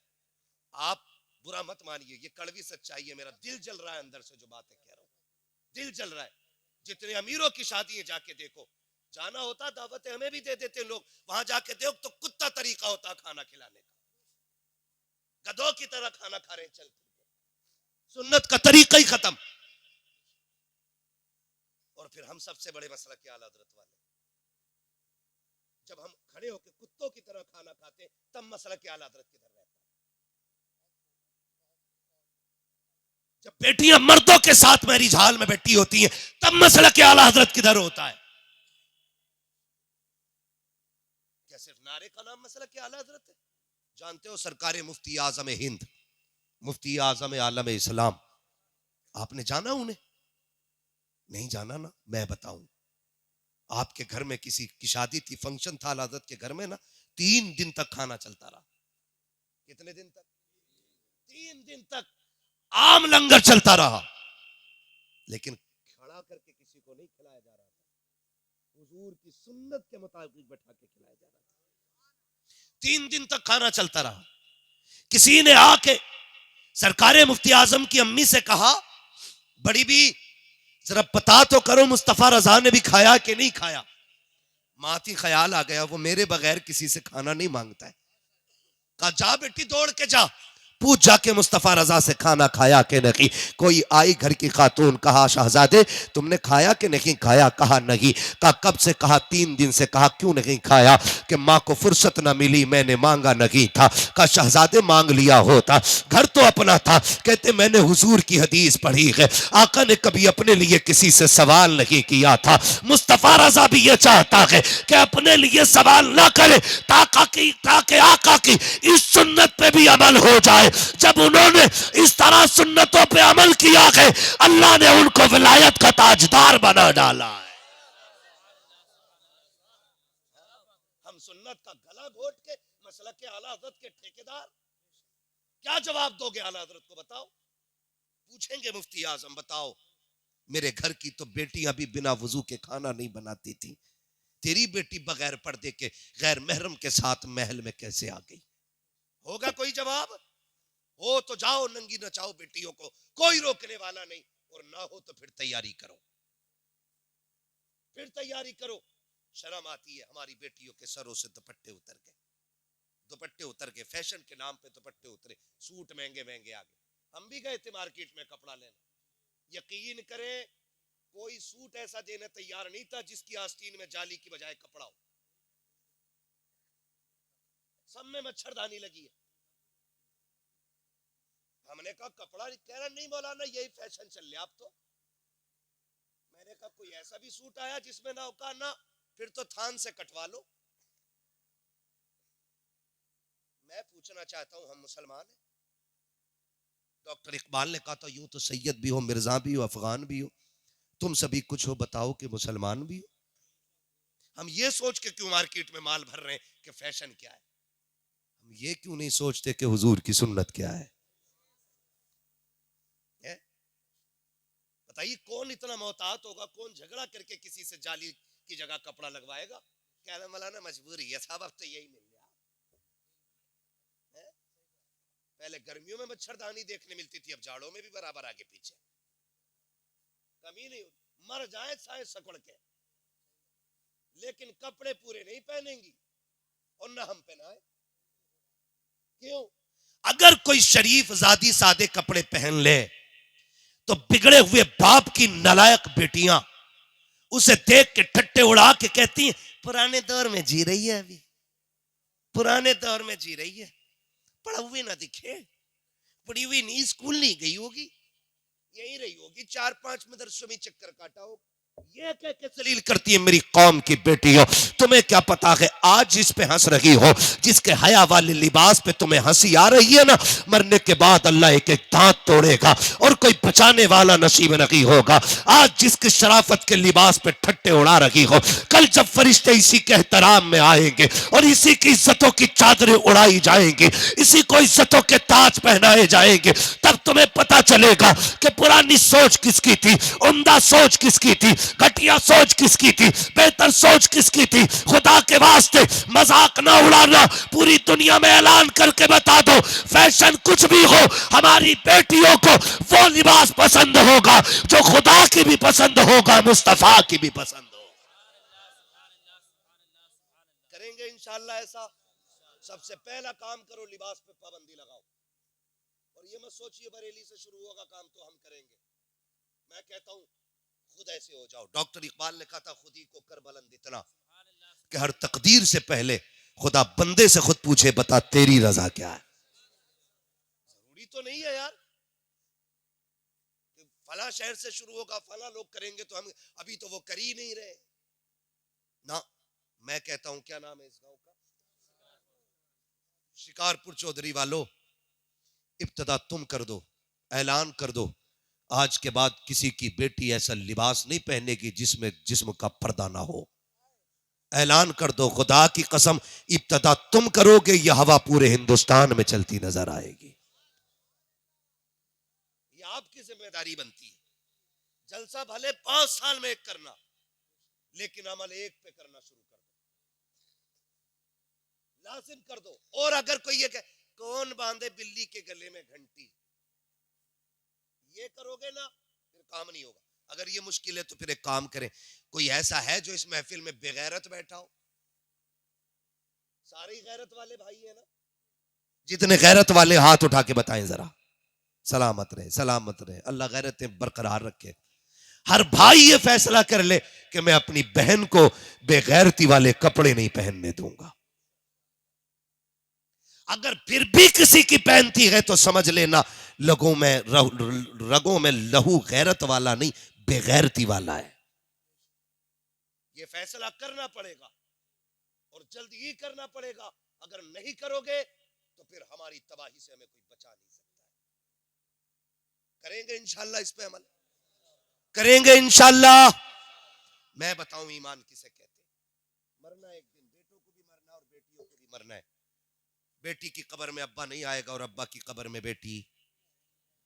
आप बुरा मत मानिए, ये कड़वी सच्चाई है। मेरा दिल जल रहा है अंदर से जो बातें कह रहा हूं, दिल जल रहा है। जितने अमीरों की शादी है जाके देखो, जाना होता दावतें हमें भी दे देते लोग, वहां जाके देखो तो कुत्ता तरीका होता खाना खिलाने का, गधों की तरह खाना खा रहे चल, सुन्नत का तरीका ही खत्म। और फिर हम सबसे बड़े मसला के आला हज़रत वाले, जब हम खड़े होकर कुत्तों की तरह खाना खाते तब मसला के आला हज़रत किधर रहता है? जब बेटियां मर्दों के साथ मैरिज हाल में बैठी होती हैं तब मसला के आला हज़रत किधर होता है? क्या सिर्फ नारे का नाम मसला के आला हज़रत है? जानते हो सरकार मुफ्ती आजम हिंद, मुफ्ती आजम आलम इस्लाम, आपने जाना उन्हें? नहीं जाना ना, मैं बताऊं। आपके घर में किसी की शादी थी, फंक्शन था हज़रत के घर में ना, 3 दिन तक खाना चलता रहा। कितने दिन तक? 3 दिन तक आम लंगर चलता रहा, लेकिन खड़ा करके किसी को नहीं खिलाया जा रहा था, हुजूर की सुन्नत के मुताबिक बैठा के खिलाया जा रहा था। 3 दिन तक खाना चलता रहा। किसी ने आके सरकार मुफ्ती आजम की अम्मी से कहा, बड़ी भी जरा पता तो करो मुस्तफा रजा ने भी खाया कि नहीं खाया। माती ख्याल आ गया वो मेरे बगैर किसी से खाना नहीं मांगता है। कहा जा बेटी दौड़ के जा, पूछ जाके मुस्तफा रजा से खाना खाया कि नहीं। कोई आई घर की खातून, कहा शहजादे तुमने खाया कि नहीं खाया? कहा नहीं। कहा कब से? कहा 3 दिन से। कहा क्यों नहीं खाया? कि माँ को फुर्सत ना मिली, मैंने मांगा नहीं था। कहा शहजादे मांग लिया होता, घर तो अपना था। कहते मैंने हुजूर की हदीस पढ़ी है, आका ने कभी अपने लिए किसी से सवाल नहीं किया था। मुस्तफा रजा भी ये चाहता है कि अपने लिए सवाल ना करे, ताकि आका की इस सुन्नत पे भी अमल हो जाए। जब उन्होंने इस तरह सुन्नतों पे अमल किया है, अल्लाह ने उनको विलायत का ताजदार बना डाला है। हम सुन्नत का गला घोट के मसलक के आला हज़रत के ठेकेदार, क्या जवाब दोगे आला हज़रत को? बताओ। पूछेंगे मुफ्ती आजम बताओ, मेरे घर की तो बेटियां भी बिना वजू के खाना नहीं बनाती थी, तेरी बेटी बगैर पर्दे के गैर महरम के साथ महल में कैसे आ गई? होगा कोई जवाब? हो तो जाओ नंगी नचाओ बेटियों को, कोई रोकने वाला नहीं। और ना हो तो फिर तैयारी करो, फिर तैयारी करो। शर्म आती है हमारी बेटियों के सरों से दुपट्टे उतर गए, दुपट्टे उतर गए, फैशन के नाम पे दुपट्टे उतरे, सूट महंगे महंगे आ गए। हम भी गए थे मार्केट में कपड़ा लेने, यकीन करें कोई सूट ऐसा देने तैयार नहीं था जिसकी आस्तीन में जाली की बजाय कपड़ा हो। सब में मच्छरदानी लगी है। हमने कहा कपड़ा, कह रहा नहीं मौलाना यही फैशन चल रहा अब तो। मैंने कहा कोई ऐसा भी सूट आया जिसमें ना होगा ना, फिर तो थान से कटवा लो। मैं पूछना चाहता हूं, हम मुसलमान हैं? डॉक्टर इकबाल ने कहा था यूं तो सैयद भी हो, मिर्जा भी हो, अफगान भी हो, तुम सभी कुछ हो, बताओ कि मुसलमान भी हो। हम ये सोच के क्यों मार्केट में माल भर रहे हैं कि फैशन क्या है? हम ये क्यों नहीं सोचते कि हुजूर की सुन्नत क्या है? बताइए कौन इतना मोहतात होगा, कौन झगड़ा करके किसी से जाली की जगह कपड़ा लगवाएगा? क्या ना मौलाना मजबूरी है साहब, अब तो यही मिल गया। पहले गर्मियों में मच्छरदानी देखने मिलती थी, अब जाड़ों में भी बराबर आगे पीछे, कमी नहीं होती। मर जाए साए सकड़ के। लेकिन कपड़े पूरे नहीं पहनेंगी और ना हम पहनाए। क्यों? अगर कोई शरीफ जादी सादे कपड़े पहन ले तो बिगड़े हुए बाप की नालायक बेटियां उसे देख के ठट्टे उड़ा के कहती हैं पुराने दौर में जी रही है, अभी पुराने दौर में जी रही है, पढ़ा हुए ना दिखे, पढ़ी हुई नहीं, स्कूल नहीं गई होगी, यही रही होगी, 4-5 मदरसों में चक्कर काटा हो। ये कह के जलील करती है मेरी कौम की बेटी हो। तुम्हें क्या पता है आज जिस पे हंस रही हो, जिसके हया वाले लिबास पे तुम्हें हंसी आ रही है ना, मरने के बाद अल्लाह एक एक दांत तोड़ेगा और कोई बचाने वाला नसीब नहीं होगा। आज जिसके शराफत के लिबास पे ठट्टे उड़ा रही हो, कल जब फरिश्ते इसी के एहतराम में आएंगे और इसी की इज्जतों की चादरें उड़ाई जाएंगी, इसी को इज्जतों के ताज पहनाए जाएंगे, तब तुम्हें पता चलेगा कि पुरानी सोच किसकी थी, उम्दा सोच किसकी थी, घटिया सोच किसकी थी, बेहतर सोच किसकी थी। खुदा के वास्ते मजाक ना उड़ाना, पूरी दुनिया में ऐलान करके बता दो फैशन कुछ भी हो, हमारी बेटियों को वो लिबास पसंद होगा जो खुदा की भी पसंद होगा, मुस्तफा की भी पसंद होगा। करेंगे इंशाअल्लाह ऐसा। सबसे पहला काम करो, लिबास पे पाबंदी लगाओ। और ये मत सोचिए बरेली से शुरू होगा काम तो हम करेंगे। मैं कहता हूं खुद ऐसे हो जाओ। डॉक्टर इकबाल ने कहा था खुद ही को कर बुलंद इतना कि हर तकदीर से पहले खुदा बंदे से खुद पूछे बता तेरी रजा क्या है। जरूरी तो नहीं है यार कि फला शहर से शुरू होगा, फला लोग करेंगे तो हम, अभी तो वो कर ही नहीं रहे ना। मैं कहता हूं क्या नाम है इस गांव का, शिकारपुर चौधरी वालों, इब्तदा तुम कर दो, ऐलान कर दो आज के बाद किसी की बेटी ऐसा लिबास नहीं पहनेगी जिसमें जिस्म का पर्दा ना हो। ऐलान कर दो, खुदा की कसम इब्तदा तुम करोगे, यह हवा पूरे हिंदुस्तान में चलती नजर आएगी। यह आपकी जिम्मेदारी बनती है। जलसा भले 5 साल में एक करना, लेकिन अमल एक पे करना शुरू कर दो, लाजिम कर दो। और अगर कोई ये कहे कौन बांधे बिल्ली के गले में घंटी, ये करोगे ना फिर काम नहीं होगा। अगर ये मुश्किल है तो फिर एक काम करें, कोई ऐसा है जो इस महफिल में बेगैरत बैठा हो? सारे गैरत वाले भाई है ना, जितने गैरत वाले हाथ उठा के बताएं जरा। सलामत रहे, सलामत रहे, अल्लाह गैरतें बरकरार रखे। हर भाई ये फैसला कर ले कि मैं अपनी बहन को बेगैरती वाले कपड़े नहीं पहनने दूंगा। अगर फिर भी किसी की पहनती है तो समझ लेना रगों में लहू गैरत वाला नहीं, बेगैरती वाला है। ये फैसला करना पड़ेगा और जल्दी ही करना पड़ेगा। अगर नहीं करोगे तो फिर हमारी तबाही से हमें कोई बचा नहीं सकता है। करेंगे इंशाल्लाह, इस पे अमल करेंगे इंशाल्लाह। मैं बताऊं ईमान किसे कहते हैं? मरना एक दिन, बेटों को भी मरना और बेटियों को भी मरना है। बेटी की कब्र में अब्बा नहीं आएगा और अब्बा की कब्र में बेटी।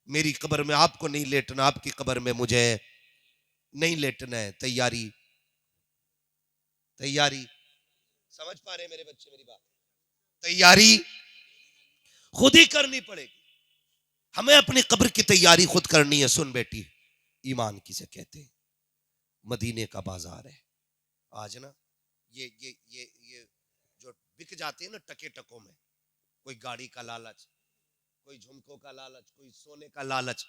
मेरी कब्र में आपको नहीं लेटना, आपकी कब्र में मुझे नहीं लेटना है। तैयारी तैयारी, समझ पा रहे मेरे बच्चे मेरी बात? तैयारी खुद ही करनी पड़ेगी। हमें अपनी कब्र की तैयारी खुद करनी है। सुन बेटी, ईमान किसे कहते हैं? मदीने का बाजार है आज ना। ये जो बिक जाते हैं ना टके टकों में, कोई गाड़ी का लालच, कोई झुमकों का लालच, कोई सोने का लालच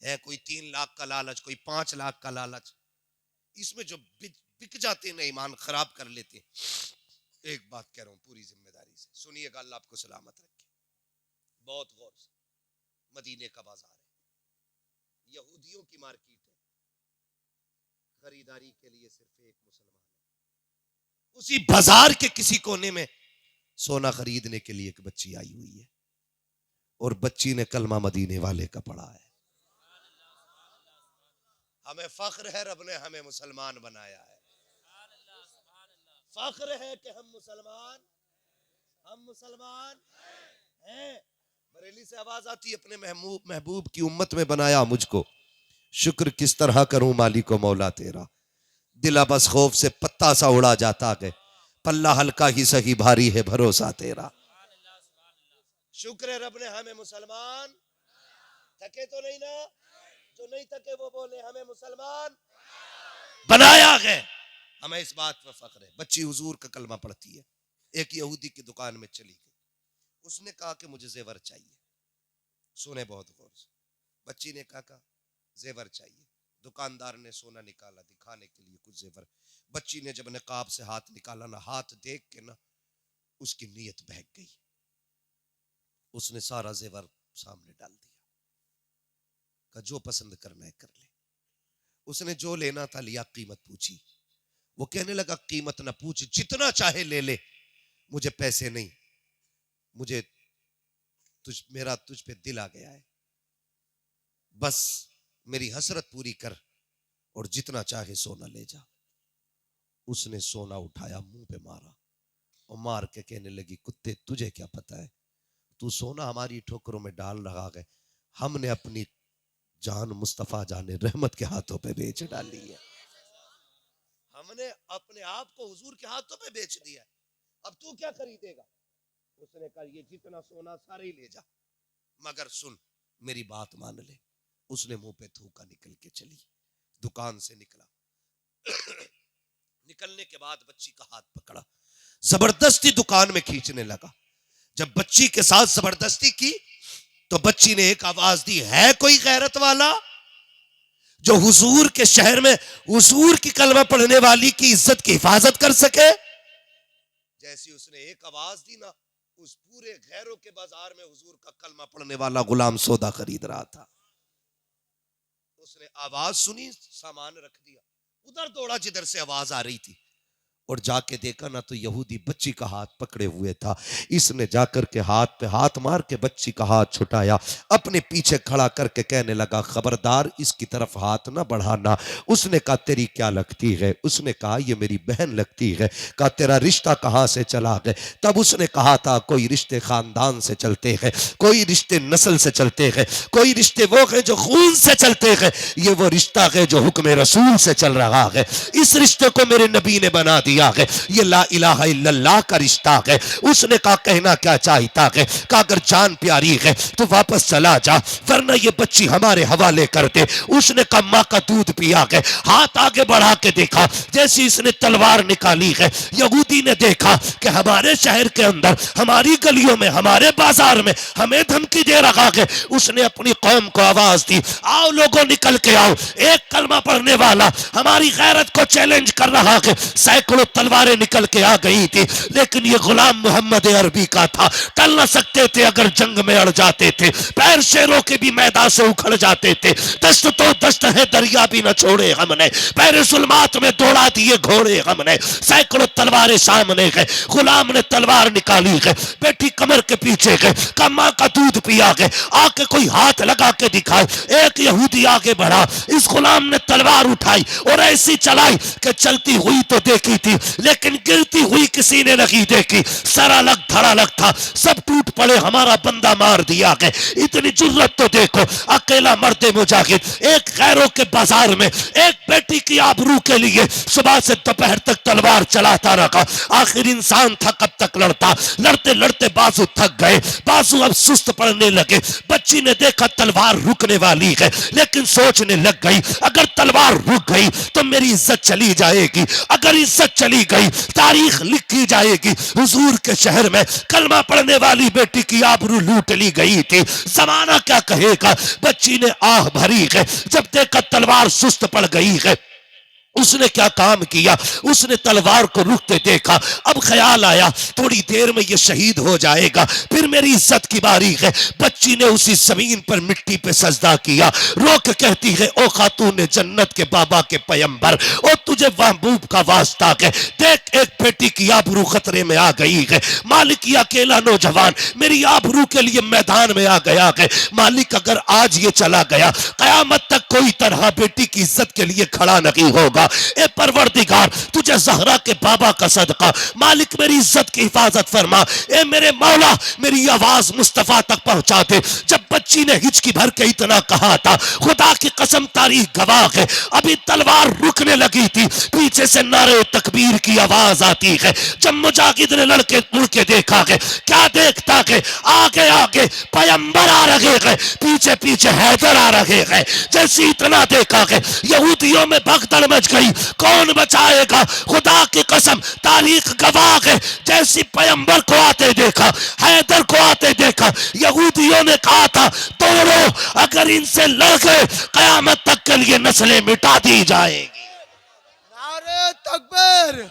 है, कोई 3 लाख का लालच, कोई 5 लाख का लालच। इसमें जो बिक जाते हैं ना, ईमान खराब कर लेते हैं। एक बात कह रहा हूं पूरी जिम्मेदारी से, सुनिएगा, अल्लाह आपको सलामत रखे। बहुत गौर से, मदीने का बाजार है, यहूदियों की मार्केट है। खरीदारी के लिए सिर्फ एक मुसलमान है। उसी बाजार के किसी कोने में सोना खरीदने के लिए एक बच्ची आई हुई है और बच्ची ने कलमा मदीने वाले का पढ़ा है। हमें फख्र है, रब ने हमें मुसलमान बनाया है। फख्र है कि हम मुसलमान हैं। बरेली से आवाज आती है, अपने महबूब की उम्मत में बनाया मुझको, शुक्र किस तरह करूं मालिको मौला तेरा। दिला बस खौफ से पत्ता सा उड़ा जाता है, पल्ला हल्का ही सही भारी है भरोसा तेरा। शुक्र है रब ने हमें मुसलमान, थके तो नहीं ना, जो नहीं थके वो बोले हमें मुसलमान बनाया है। हमें इस बात पर फख्र है। बच्ची हुजूर का कलमा पढ़ती है। एक यहूदी की दुकान में चली गई, उसने कहा कि मुझे जेवर चाहिए। सुने बहुत गौर से, बच्ची ने कहा जेवर चाहिए। दुकानदार ने सोना निकाला दिखाने के लिए कुछ जेवर। बच्ची ने जब नकाब से हाथ निकाला ना, हाथ देख के ना उसकी नीयत बहक गई। उसने सारा जेवर सामने डाल दिया, कहा जो पसंद करना है कर ले। उसने जो लेना था लिया, कीमत पूछी। वो कहने लगा कीमत ना पूछ, जितना चाहे ले ले, मुझे पैसे नहीं, मुझे मेरा तुझ पे दिल आ गया है, बस मेरी हसरत पूरी कर और जितना चाहे सोना ले जा। उसने सोना उठाया, मुंह पे मारा और मार के कहने लगी कुत्ते तुझे क्या पता है, तू सोना हमारी ठोकरों में डाल रहा है, हमने अपनी जान मुस्तफा जाने रहमत के हाथों पे बेच डाली है। हमने अपने आप को हुजूर के हाथों पे बेच दिया है, अब तू क्या खरीदेगा। उसने कहा ये जितना सोना सारे ही ले जा, मगर सुन मेरी बात मान ले। उसने मुंह पे थूका, निकल के चली, दुकान से निकला। निकलने के बाद बच्ची का हाथ पकड़ा, जबरदस्ती दुकान में खींचने लगा। जब बच्ची के साथ जबरदस्ती की तो बच्ची ने एक आवाज दी, है कोई गैरत वाला जो हुजूर के शहर में हुजूर की कलमा पढ़ने वाली की इज्जत की हिफाजत कर सके। जैसी उसने एक आवाज दी ना, उस पूरे गैरों के बाजार में हुजूर का कलमा पढ़ने वाला गुलाम सौदा खरीद रहा था। उसने आवाज सुनी, सामान रख दिया, उधर दौड़ा जिधर से आवाज आ रही थी और जाके देखा ना तो यहूदी बच्ची का हाथ पकड़े हुए था। इसने जाकर के हाथ पे हाथ मार के बच्ची का हाथ छुटाया, अपने पीछे खड़ा करके कहने लगा खबरदार इसकी तरफ हाथ ना बढ़ाना। उसने कहा तेरी क्या लगती है। उसने कहा ये मेरी बहन लगती है। कहा तेरा रिश्ता कहाँ से चला है। तब उसने कहा था कोई रिश्ते खानदान से चलते हैं, कोई रिश्ते नस्ल से चलते हैं, कोई रिश्ते वो हैं जो खून से चलते हैं, ये वो रिश्ता है जो हुक्म रसूल से चल रहा है। इस रिश्ते को मेरे नबी ने बना दिया है, ये ला इलाहा इल्लल्लाह का रिश्ता है। उसने कहा कहना क्या चाहता है। कहा अगर जान प्यारी है तो वापस चला जा, वरना ये बच्ची हमारे हवाले कर दे। उसने कहा माँ का दूध पिया है। हाथ आगे बढ़ा के देखा, जैसी इसने तलवार निकाली है, यहूदी ने देखा कि हमारे शहर के अंदर, हमारी गलियों में, हमारे बाजार में हमें धमकी दे रहा है। उसने अपनी कौम को आवाज दी, आओ लोगों निकल के आओ, एक कलमा पढ़ने वाला हमारी गैरत को चैलेंज कर रहा है। सैकड़ों तलवारें निकल के आ गई थी, लेकिन ये गुलाम मोहम्मद अरबी का था, टल न सकते थे अगर जंग में अड़ जाते थे, पैर शेरों के भी मैदान से उखड़ जाते थे। दस्त तो दस्त है दरिया भी न छोड़े हमने, पैर जुल्मात में दौड़ा दिए घोड़े हमने। सैकड़ों तलवारें सामने गए, गुलाम ने तलवार निकाली है, बेटी कमर के पीछे गए, कम्मा का दूध पिया गए, आके कोई हाथ लगा के दिखाए। एक यहूदी आगे बढ़ा, इस गुलाम ने तलवार उठाई और ऐसी चलाई कि चलती हुई तो देखी थी लेकिन गिरती हुई किसी ने नहीं देखी। सर अलग धड़ अलग था, सब टूट पड़े, हमारा बंदा मार दिया गया। इतनी जुर्रत तो देखो, अकेला मर्दे मुजाहिद एक गैरों के बाजार में एक बेटी की आबरू के लिए सुबह से दोपहर तक तलवार चलाता रहा। आखिर इंसान था कब तक लड़ता, लड़ते लड़ते बाजू थक गए, बाजू अब सुस्त पड़ने लगे। बच्ची ने देखा तलवार रुकने वाली है, लेकिन सोचने लग गई अगर तलवार रुक गई तो मेरी इज्जत चली जाएगी, अगर इज्जत चली गई तारीख लिखी जाएगी। हुजूर के शहर में कलमा पढ़ने वाली बेटी की आबरू लूट ली गई थी, जमाना क्या कहेगा। बच्ची ने आह भरी है, जब देखा तलवार सुस्त पड़ गई है। उसने क्या काम किया, उसने तलवार को रुकते देखा, अब ख्याल आया थोड़ी देर में ये शहीद हो जाएगा, फिर मेरी इज्जत की बारी है। बच्ची ने उसी जमीन पर मिट्टी पे सजदा किया, रोक कहती है ओ खातून जन्नत के बाबा के पैगंबर, ओ तुझे महबूब का वास्ता है, देख एक बेटी की आबरू खतरे में आ गई है। मालिक ये अकेला नौजवान मेरी आबरू के लिए मैदान में आ गया है। मालिक अगर आज ये चला गया, कयामत तक कोई तरह बेटी की इज्जत के लिए खड़ा नहीं होगा। ए परवरदिगार तुझे जहरा के बाबा का सदका, मालिक मेरी इज्जत की हिफाजत फरमा। ए मेरे मौला मेरी आवाज मुस्तफा तक पहुंचा दे। जब बच्ची ने हिचकी भर के इतना कहा था, खुदा की कसम तारीख गवाह है, अभी तलवार रुकने लगी थी, पीछे से नारे तकबीर की आवाज आती है। जब मुजाहिद ने लड़के मुड़ के देखा है, क्या देखता है, आगे आगे पैगंबर आ रहे हैं, पीछे पीछे हैदर आ रहे हैं। जैसे इतना देखा है, यहूदियों में भगदड़ मच गई, कौन बचाएगा? खुदा की कसम, तारीख गवाह है, जैसी पैगंबर को आते देखा, हैदर को आते देखा, यहूदियों ने कहा था दोनों अगर इनसे लड़ गए कयामत तक के लिए नस्लें मिटा दी जाएंगी। नारे तकबीर,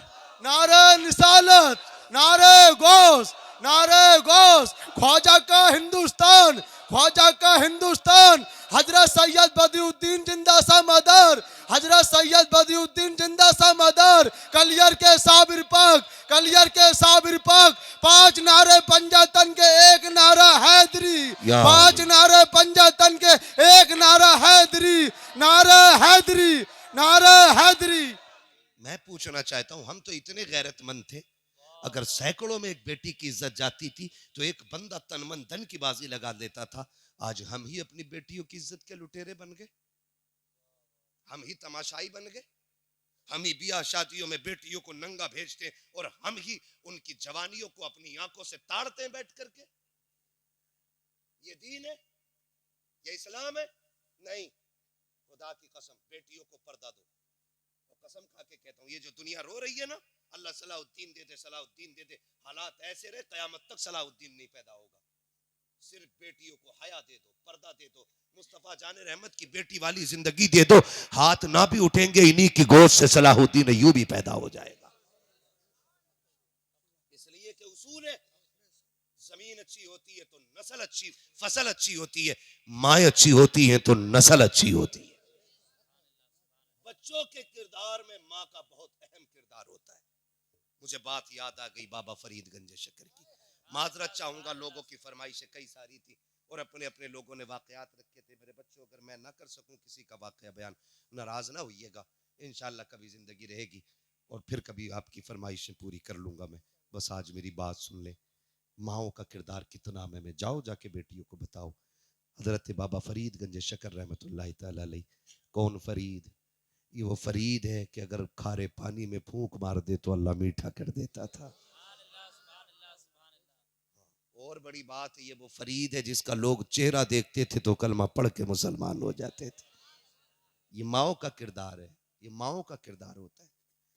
नारे निसालत, नारे गौस, नारे गौस। ख्वाजा का हिंदुस्तान, ख्वाजा का हिंदुस्तान। हजरत सैयद बदियुद्दीन जिंदा सा मदर, हजरत सैयद बदियुद्दीन जिंदा सा मदर। कलियर के साबिर पाक, कलियर के साबिर पाक। 5 नारे पंजातन के, एक नारा हैदरी। 5 नारे पंजातन के, एक नारा हैदरी। नारा हैदरी, नारा हैदरी। मैं पूछना चाहता हूं, हम तो इतने गैरतमंद थे, अगर सैकड़ों में एक बेटी की इज्जत जाती थी तो एक बंदा तन मन धन की बाजी लगा देता था। आज हम ही अपनी बेटियों की इज्जत के लुटेरे बन गए, हम ही तमाशाई बन गए, हम ही ब्याह शादियों में बेटियों को नंगा भेजते और हम ही उनकी जवानियों को अपनी आंखों से ताड़ते हैं बैठ करके। ये दीन है? ये इस्लाम है? नहीं। खुदा की कसम, बेटियों को पर्दा दो। कसम खा के कहता हूं, ये जो दुनिया रो रही है ना, अल्लाह सलाहुद्दीन दे दे, सलाहुद्दीन दे दे, हालात ऐसे रहे कयामत तक सलाहुद्दीन नहीं पैदा होगा। सिर्फ बेटियों को हया दे दो, पर्दा दे दो, मुस्तफा जाने रहमत की बेटी वाली जिंदगी दे दो, हाथ ना भी उठेंगे इन्हीं की गोद से सलाहुद्दीन अय्यूबी भी पैदा हो जाएगा। इसलिए कि उसूल है, जमीन अच्छी होती है तो नस्ल अच्छी, फसल अच्छी होती है, माँ अच्छी होती है तो नस्ल अच्छी होती है। बच्चों के किरदार में माँ का बहुत अहम किरदार होता है। मुझे बात याद आ गई बाबा फरीद गंज शक्कर की। माजरत चाहूंगा, लोगों की फरमाइशें कई सारी थी और अपने अपने लोगों ने वाकयात रखे थे। मेरे बच्चों, अगर मैं ना कर सकूं किसी का वाकया बयान, नाराज ना होइएगा, इंशाल्लाह कभी जिंदगी रहेगी और फिर कभी आपकी फरमाइशें पूरी कर लूंगा मैं। बस आज मेरी बात सुन ले, माओ का किरदार कितना में जाओ जाके बेटियों को बताओ। हजरत बाबा फरीद गंज शक्कर रहमतुल्लाह तआला अलैह, कौन फरीद? ये वो फरीद है कि अगर खारे पानी में फूंक मार दे तो अल्लाह मीठा कर देता था। और बड़ी बात, ये वो फरीद है जिसका लोग चेहरा देखते थे तो कलमा पढ़ के मुसलमान हो जाते थे। ये माओ का किरदार है, ये माओ का किरदार होता है।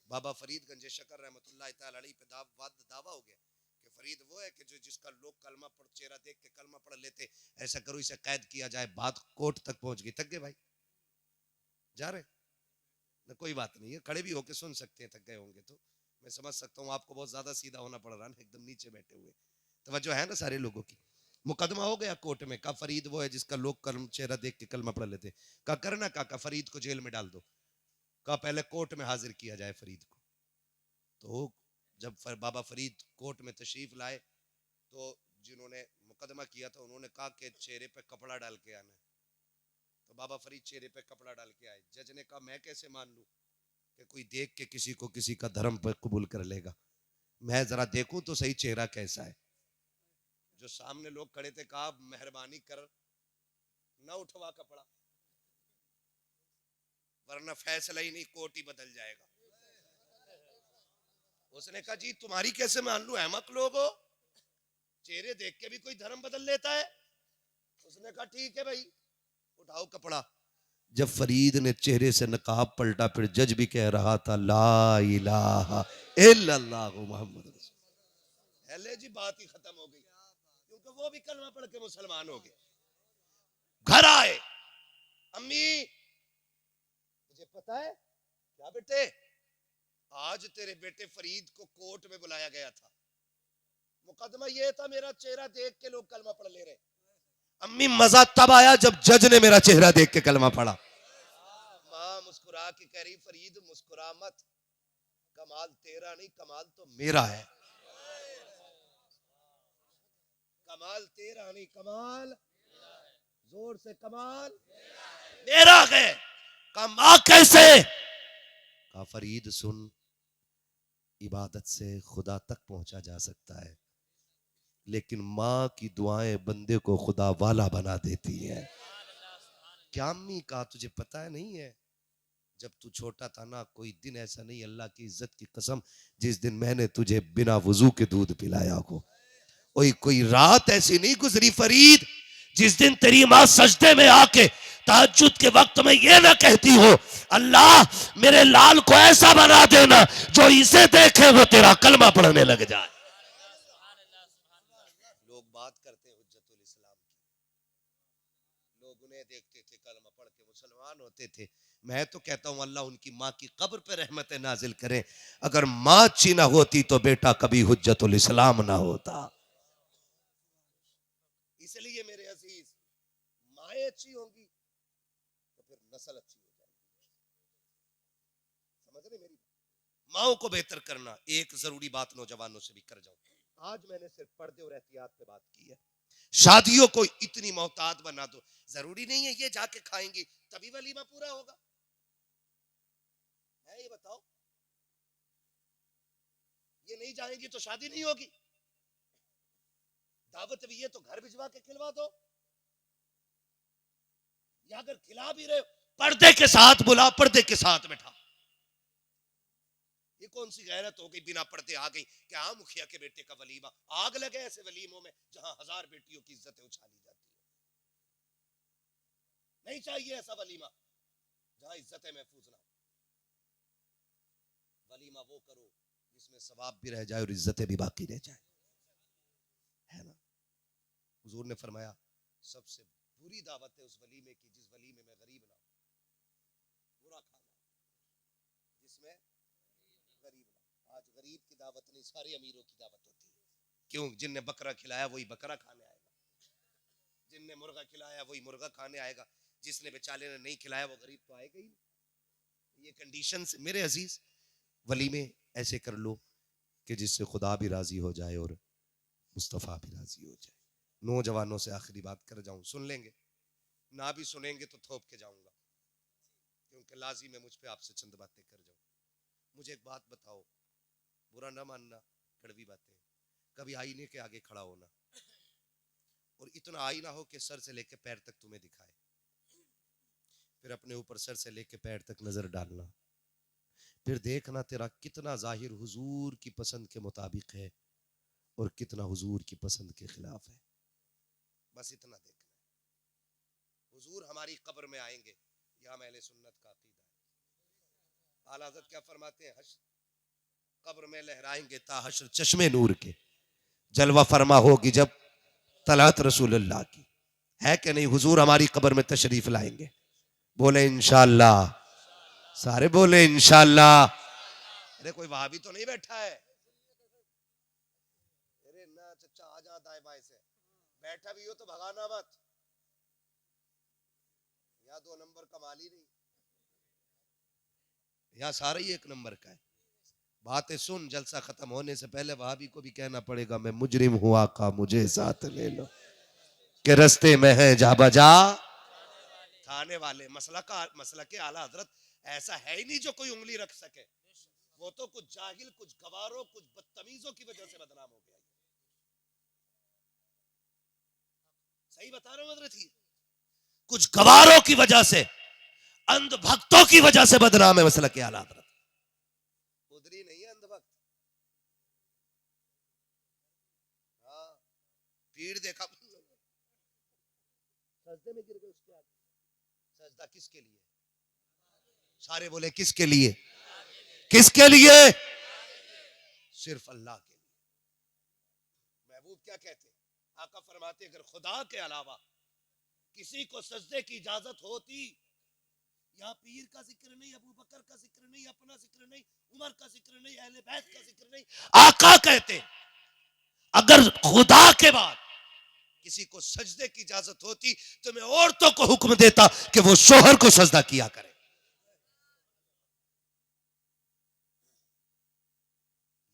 बाबा फरीद गंज शक्कर रहमतुल्लाह तआला अलैह पे दावा हो गया कि फरीद वो है कि जो जिसका लोग कलमा पढ़, चेहरा देख के कलमा पढ़ लेते। ऐसा करो इसे कैद किया जाए। बात कोर्ट तक पहुंच गई। थक गए भाई? जा रहे ना? कोई बात नहीं है, खड़े भी होके सुन सकते हैं, थक गए होंगे तो मैं समझ सकता हूँ। आपको बहुत ज्यादा सीधा होना पड़ रहा है, एकदम नीचे बैठे हुए। तवज्जो है ना सारे लोगों की? मुकदमा हो गया कोर्ट में, का फरीद वो है जिसका लोग कलम चेहरा देख के कलमा पढ़ लेते। का करना का फरीद को जेल में डाल दो। का पहले कोर्ट में हाजिर किया जाए फरीद को। तो जब बाबा फरीद कोर्ट में तशरीफ लाए तो जिन्होंने मुकदमा किया था उन्होंने कहा कि चेहरे पे कपड़ा डाल के आना है। तो बाबा फरीद चेहरे पे कपड़ा डाल के आए। जज ने कहा मैं कैसे मान लूं कि कोई देख के किसी को किसी का धर्म पर कबूल कर लेगा? मैं जरा देखूं तो सही चेहरा कैसा है। जो सामने लोग खड़े थे कहा मेहरबानी कर ना उठवा कपड़ा, वरना फैसला ही नहीं, कोर्ट ही बदल जाएगा। उसने कहा जी तुम्हारी कैसे मान लूं, अहमक लोग हो, चेहरे देख के भी कोई धर्म बदल लेता है। उसने कहा ठीक है भाई उठाओ कपड़ा। जब फरीद ने चेहरे से नकाब पलटा, फिर जज भी कह रहा था ला इलाहा इल्लल्लाह मुहम्मद रसूलुल्लाह। अल्लाह जी बात ही खत्म हो गई, क्योंकि वो भी कलमा पढ़ के मुसलमान हो गए। घर आए, अम्मी मुझे पता है क्या बेटे, आज तेरे बेटे फरीद को कोर्ट में बुलाया गया था। मुकदमा ये था मेरा चेहरा देख के लोग कलमा पढ़ ले रहे। अम्मी मजा तब आया जब जज ने मेरा चेहरा देख के कलमा पढ़ा। मां मुस्कुरा के कह रही फरीद मुस्कुरा मत, कमाल तेरा नहीं कमाल तो मेरा है। कमाल तेरा नहीं कमाल, जोर से कमाल मेरा है। कमा कैसे? का फरीद सुन, इबादत से खुदा तक पहुंचा जा सकता है, लेकिन माँ की दुआएं बंदे को खुदा वाला बना देती हैं। क्या अम्मी का तुझे पता है नहीं है, जब तू छोटा था ना, कोई दिन ऐसा नहीं अल्लाह की इज्जत की कसम जिस दिन मैंने तुझे बिना वजू के दूध पिलाया हो। कोई रात ऐसी नहीं गुजरी फरीद जिस दिन तेरी माँ सजदे में आके तहज्जुद के वक्त में ये ना कहती हो अल्लाह मेरे लाल को ऐसा बना देना जो इसे देखे वो तेरा कलमा पढ़ने लग जाए। लोग बात करते हैं हुज्जतुल इस्लाम की, लोग उन्हें देखते थे कलमा पढ़ के मुसलमान होते थे। मैं तो कहता हूं अल्लाह उनकी माँ की कब्र पे रहमत नाजिल करे। अगर माँ अच्छी ना होती तो बेटा कभी हुज्जतुल इस्लाम ना होता। इसलिए मेरे अजीज, माएँ अच्छी होंगी तो फिर नस्ल अच्छी हो जाएगी। समझ रहे मेरी? माओ को बेहतर करना। एक जरूरी बात नौजवानों से भी कर जाऊं। आज मैंने सिर्फ पर्दे और एहतियात पे बात की है। शादियों को इतनी मोहतात बना दो, जरूरी नहीं है ये जाके खाएंगी तभी वलीमा पूरा होगा। है ये बताओ, ये नहीं जाएंगी तो शादी नहीं होगी। दावत भी है तो घर भिजवा के खिलवा दो, या अगर खिला भी रहे हो पर्दे के साथ बुला, पर्दे के साथ बैठा। ये कौन सी गैरत हो गई, बिना पर्दे आ गई कि हाँ मुखिया के बेटे का वलीमा। आग लगे ऐसे वलीमों में जहां 1000 बेटियों की इज्जतें उछाली जाती है। नहीं चाहिए ऐसा वलीमा जहां इज्जतें महफूज ना हो। वलीमा वो करो जिसमें सवाब भी रह जाए और इज्जतें भी बाकी रह जाए, है ना? हुजूर ने फरमाया सबसे बुरी दावत है उस वलीमे की जिस वलीमे में गरीब ना हो। बुरा खाना जिसमें गरीब ना। आज गरीब की दावत नहीं, सारे अमीरों की दावत होती है। क्यों? जिनने बकरा खिलाया वही बकरा खाने आएगा, जिनने मुर्गा खिलाया वही मुर्गा खाने आएगा, जिसने बेचारे ने नहीं खिलाया वो गरीब तो आएगा ही नहीं। ये कंडीशन से मेरे अजीज वलीमे ऐसे कर लो कि जिससे खुदा भी राजी हो जाए और मुस्तफ़ा भी राजी हो जाए। नौजवानों से आखिरी बात कर जाऊं, सुन लेंगे ना भी सुनेंगे तो थोप के जाऊंगा, क्योंकि लाजिम है मुझ पे आपसे चंद बातें कर जाऊं। मुझे एक बात बताओ, बुरा ना मानना, कड़वी बातें, कभी आईने के आगे खड़ा होना और इतना आईना हो कि सर से लेके पैर तक तुम्हें दिखाए, फिर अपने ऊपर सर से लेके पैर तक नजर डालना, फिर देखना तेरा कितना जाहिर हुजूर की पसंद के मुताबिक है और कितना हुजूर की पसंद के खिलाफ है। बस इतना देखना है। हुजूर हमारी कब्र में आएंगे, यह हम अहले सुन्नत का अकीदा है। आला हज़रत क्या फरमाते हैं, कब्र में लहराएंगे ता हश्र चश्मे नूर के, जलवा फरमा होगी जब तलात रसूलुल्लाह की। है कि नहीं? हुजूर हमारी कब्र में तशरीफ लाएंगे। बोले इंशाअल्लाह, सारे बोले इंशाअल्लाह। अरे कोई वहां भी तो नहीं बैठा है? अरे ना चचा आ जा दाएं बाएं से, बैठा भी हो तो भगाना मत, या 2 नंबर का माली नहीं, यहाँ सारा ही 1 नंबर का है। बातें सुन, जलसा खत्म होने से पहले वहाबी को भी कहना पड़ेगा मैं मुजरिम हुआ का मुझे साथ ले लो, के रस्ते में है जा बजा थाने वाले। मसला के आला हजरत ऐसा है ही नहीं जो कोई उंगली रख सके। वो तो कुछ जाहिल, कुछ गवारों, कुछ बदतमीजों की वजह से बदनाम हो गया। सही बता रहा हूं हजरत ही, कुछ गवारों की वजह से, अंधभक्तों की वजह से बदनाम है मसला के आला हजरत। उधरी नहीं है अंधभक्त। हाँ, भीड़ देखा, सजदे में गिर गए उसके आगे। सजदा किसके लिए? सारे बोले किसके लिए? किसके लिए? सिर्फ अल्लाह के लिए। महबूब क्या कहते? आका फरमाते अगर खुदा के अलावा किसी को सजदे की इजाजत होती, यहाँ पीर का जिक्र नहीं, अबू बकर का जिक्र नहीं, अपना जिक्र नहीं, उमर का जिक्र नहीं, अहले बैत का जिक्र नहीं, आका कहते अगर खुदा के बाद किसी को सजदे की इजाजत होती तो मैं औरतों को हुक्म देता कि वो शोहर को सजदा किया करे।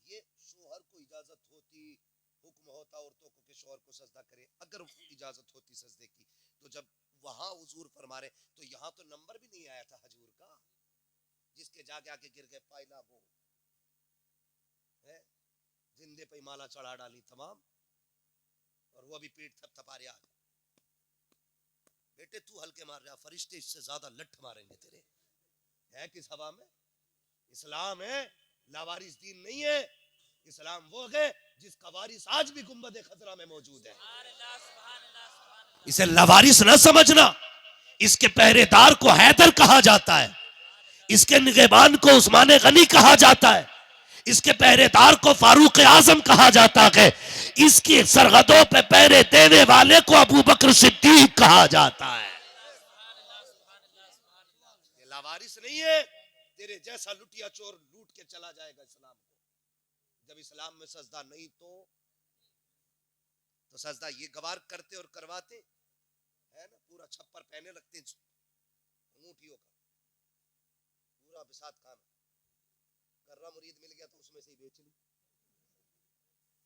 ये शोहर को इजाजत होती, हुक्म होता औरतों को कि शोहर को सजदा करे। अगर इजाजत होती सजदे की तो जब वहां हुजूर फरमा रहे तो यहां तो नंबर भी नहीं आया था हजूर का, जिसके जाके आके गिर गए पायला वो है, जिंदे पे माला चढ़ा डाली तमाम, और वो भी पीठ थपथपा रहा। बेटे तू हल्के मार रहा, फरिश्ते इससे ज्यादा लठ मारेंगे तेरे। है किस हवा में? इस्लाम है, लावारिस दीन नहीं है। इस्लाम वो है जिसका वारिस आज भी गुंबद खजरा में मौजूद है। इसे लावारिस न समझना, इसके पहरेदार को हैदर कहा जाता है, इसके निगहबान को उस्मान गनी कहा जाता है, इसके पहरेदार को फारूक आजम कहा जाता है, इसकी सरहदों पे पहरे देने वाले को अबू बकर सिद्दीक कहा जाता है। ये लावारिस नहीं है, तेरे जैसा लुटिया चोर लूट के चला जाएगा इस्लाम को। जब इस्लाम में सजदा नहीं तो सजदा ये गवार करते और करवाते है ना, पूरा छप्पर पहने लगते अंगूठियों का, पूरा बिसात खाना, कर्रा मुरीद मिल गया तो उसमें से ही बेच ली।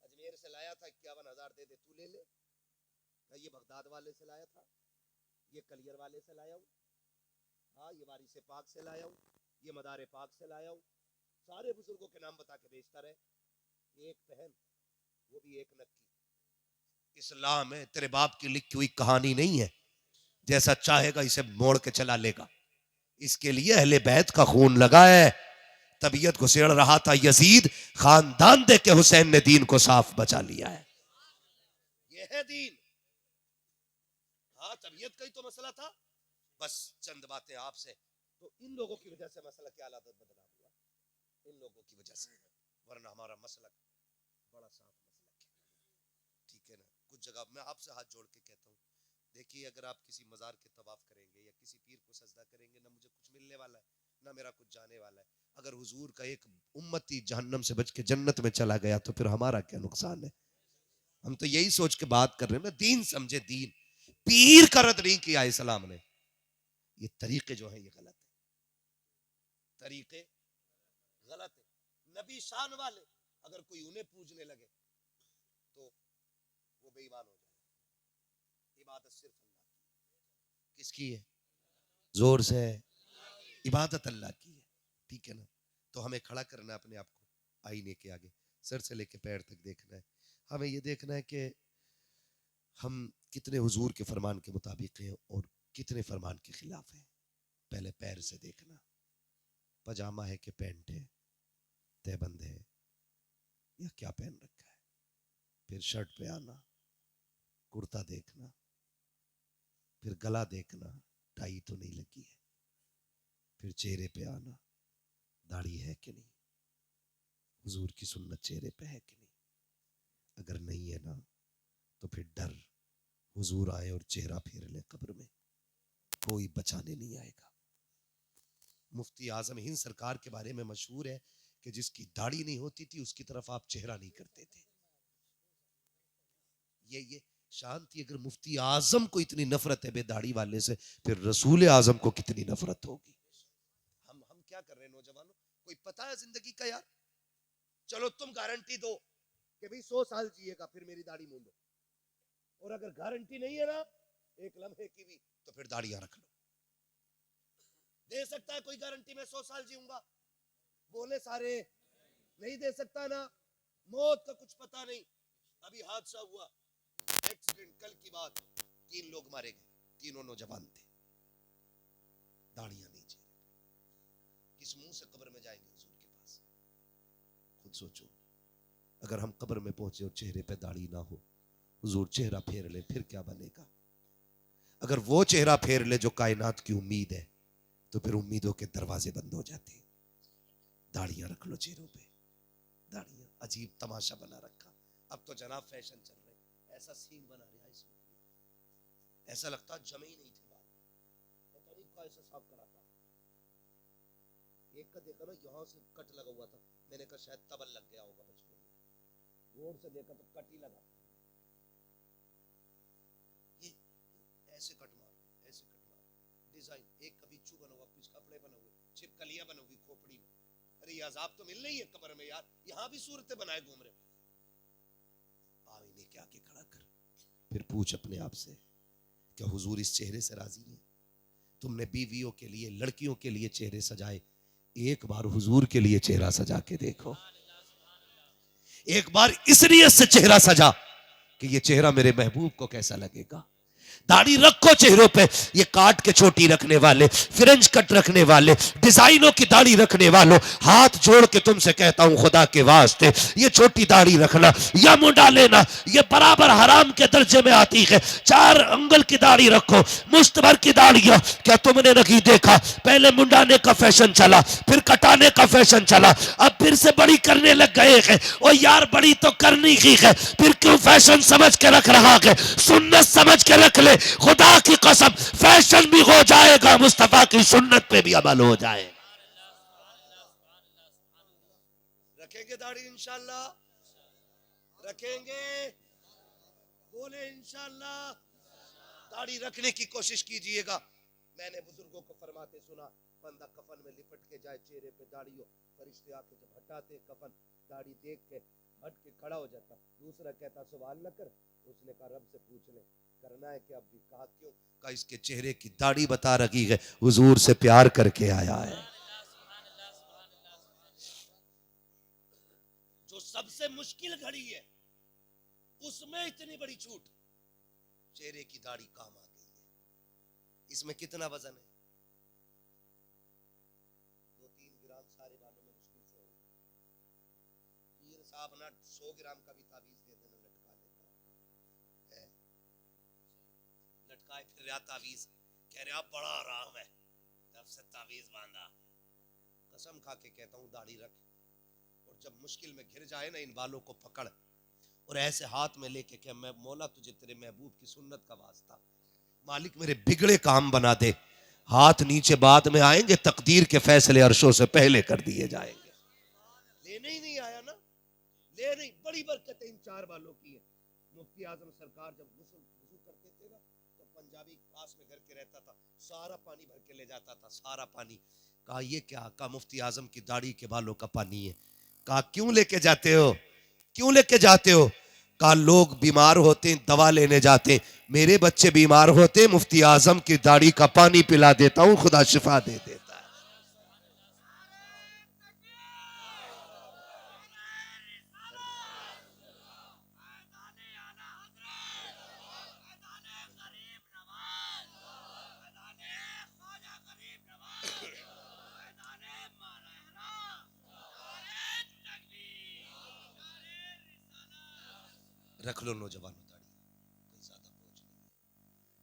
अजमेर से लाया था 51,000 दे दे, तू ले ले। ये बगदाद वाले से लाया था, ये कलियर वाले से लाया हूँ, हाँ ये वारिस पाक से लाया हूँ, ये मदार पाक से लाया हूँ। सारे बुजुर्गों के नाम बता के बेचता रहे। एक पहन, वो भी एक नक्की। इस्लाम है, तेरे बाप की लिखी हुई कहानी नहीं है, जैसा चाहेगा इसे मोड़ के चला लेगा। इसके लिए अहले बैत का खून लगा है। तबीयत घुसेड़ रहा था यजीद, खानदान दे के हुसैन ने दीन को साफ बचा लिया है। ये है दीन। हाँ तबीयत का ही तो मसला था, बस चंद बातें आपसे। तो इन लोगों की वजह से मसला क्या हालत बदनाम हुआ, इन लोगों की वजह से, वरना हमारा मसलक बड़ा साफ मसलक है, ठीक है ना। कुछ जगह मैं आपसे हाथ जोड़ के कहता हूँ, देखिए अगर आप किसी मजार के तवाफ करेंगे या किसी पीर को सजदा करेंगे, ना मुझे कुछ मिलने वाला है ना मेरा कुछ जाने वाला है। अगर हुजूर का एक उम्मती जहन्नम से बच के जन्नत में चला गया तो फिर हमारा क्या नुकसान है। हम तो यही सोच के बात कर रहे हैं ना, दीन समझे दीन। पीर का रद्द नहीं किया इस्लाम ने। ये तरीके जो है ये गलत है, तरीके गलत है। नबी शान वाले अगर कोई उन्हें पूजने लगे तो वो बेईमान हो जाए। इबादत सिर्फ अल्लाह की। किसकी है? जोर से, इबादत अल्लाह की है, ठीक है ना। तो हमें खड़ा करना है अपने आप को आईने के आगे, सर से लेके पैर तक देखना है। हमें ये देखना है कि हम कितने हुजूर के फरमान के मुताबिक हैं और कितने फरमान के खिलाफ हैं। पहले पैर से देखना, पजामा है कि पैंट है, तहबंद है या क्या पहन रखा है। फिर शर्ट पे आना, कुर्ता देखना, फिर गला देखना, टाई तो नहीं लगी है। फिर चेहरे पे आना, दाढ़ी है कि नहीं, हुजूर की सुन्नत चेहरे पे है कि नहीं। अगर नहीं है ना तो फिर डर, हुजूर आए और चेहरा फेर ले कब्र में, कोई बचाने नहीं आएगा। मुफ्ती आजम हिंद सरकार के बारे में मशहूर है कि जिसकी दाढ़ी नहीं होती थी उसकी तरफ आप चेहरा नहीं करते थे। ये शांति। अगर मुफ्ती आजम को इतनी नफरत है बेदाढ़ी वाले से, फिर रसूल आजम को कितनी नफरत होगी। हम क्या कर रहे हैं नौजवानों, कोई पता है जिंदगी का यार? चलो तुम गारंटी दो कि भाई 100 साल जिएगा फिर मेरी दाढ़ी मूंदो, और अगर गारंटी नहीं है ना एक लम्हे की भी, तो फिर दाढ़ियां रख लो। दे सकता है कोई गारंटी मैं 100 साल जीऊंगा? बोले सारे नहीं दे सकता ना। मौत का कुछ पता नहीं। अभी हादसा हुआ, एक्सीडेंट, कल की बात, 3 लोग मारे गए, तीनों नौजवान थे, दाढ़ियां नीचे। किस मुंह से कब्र में जाएंगे हुजूर के पास? खुद सोचो, अगर हम कब्र में पहुंचे और चेहरे पे दाढ़ी ना हो, हुजूर चेहरा फेर ले, फिर क्या बनेगा? अगर वो चेहरा फेर ले जो कायनात की उम्मीद है, तो फिर उम्मीदों के दरवाजे बंद हो जाते हैं। दाढ़ियां रख लो चेहरों पे, दाढ़ियां। अजीब तमाशा बना रखा। अब तो जनाब फैशन चल रहा है, ऐसा सीन बना रहा है इसमें, ऐसा लगता जमे ही नहीं थे बाल, पता नहीं कैसे साफ कराता। एक का देखा ना, यहाँ से कट लगा हुआ था, मैंने कहा शायद तबल लग गया होगा बचपन में, गौर से देखा तो कट ही लगा। ये ऐसे कट मार, ऐसे कट मार, डिजाइन एक कभी चू बना हुआ, कुछ कपड़े बने हुए, छिपकलियां बनी हुई खोपड़ी में। अरे ये अजाब तो मिल रही है कब्र में यार, यहाँ भी सूरतें बनाए घूम रहे। आईने के आगे खड़ा कर, फिर पूछ अपने आप से, क्या हुजूर इस चेहरे से राजी नहीं? तुमने बीवियों के लिए, लड़कियों के लिए चेहरे सजाए, एक बार हुजूर के लिए चेहरा सजा के देखो। एक बार इस नियत से चेहरा सजा कि ये चेहरा मेरे महबूब को कैसा लगेगा। दाढ़ी रखो चेहरों पे। ये काट के छोटी रखने वाले, फ्रेंच कट रखने वाले, डिजाइनों की दाढ़ी रखने वालों, हाथ जोड़ के तुमसे कहता हूं खुदा के वास्ते, ये छोटी दाढ़ी रखना या मुंडा लेना ये बराबर हराम के दर्जे में आती है। 4 अंगल की दाढ़ी रखो, मुश्त भर की दाढ़ियां। क्या तुमने नहीं देखा, पहले मुंडाने का फैशन चला, फिर कटाने का फैशन चला, अब फिर से बड़ी करने लग गए हैं। और यार बड़ी तो करनी ही है, फिर क्यों फैशन समझ के रख रहा है? सुन्नत समझ के रख ले, खुदा की कसम फैशन भी हो जाएगा, मुस्तफा की सुन्नत पे भी अमल हो जाए। रखेंगे दाढ़ी इंशाल्लाह, रखेंगे, बोले इंशाल्लाह। दाढ़ी रखने की कोशिश कीजिएगा। मैंने बुजुर्गों को फरमाते सुना, बंदा कफन में लिपट के जाए, चेहरे पे दाढ़ी हो, फरिश्ते आके जब हटाते कफन, दाढ़ी देख के हट के खड़ा हो जाता। दूसरा कहता सवाल न कर, उसने कहा रब से पूछ ले करना है कि अब भी। कहा क्यों? कहा इसके चेहरे की दाढ़ी बता रही है हुजूर से प्यार करके आया है। जो सबसे मुश्किल घड़ी है उसमें इतनी बड़ी छूट, चेहरे की दाढ़ी काम आ गई है। इसमें कितना वजन है? 2-3 ग्राम सारे बालों में मुश्किल से होगा। पीर साहब ना 100 ग्राम का भी तावीज दे देना, लटका देता है। लटकाए फिर रहा तावीज, कह रहे आप बड़ा आराम है, तब से तावीज बांधा। कसम खा के कहता हूँ दाढ़ी रख, और जब मुश्किल में घिर जाए ना इन बालों को पकड़ और ऐसे हाथ में लेके कि मैं मौला तुझे तेरे महबूब की सुन्नत का वास्ता, मालिक मेरे बिगड़े काम बना दे। हाथ नीचे बाद में आएंगे, तकदीर के फैसले अर्शों से पहले कर दिए जाएंगे। लेने ही नहीं आया ना, ले नहीं। बड़ी बरकत इन 4 बालों की है। मुफ्ती आजम सरकार जब वुजू करते थे ना, तो पंजाबी पास में घर के रहता था, सारा पानी भर के ले जाता था, सारा पानी। कहा ये क्या? कहा मुफ्ती आजम की दाढ़ी के बालों का पानी है। कहा क्यों लेके जाते हो, क्यों लेके जाते हो? कहा लोग बीमार होते दवा लेने जाते, मेरे बच्चे बीमार होते मुफ्ती आजम की दाढ़ी का पानी पिला देता हूं, खुदा शिफा दे देता है। रख लो नौजवानों दाढ़ी, कोई ज्यादा बोझ नहीं है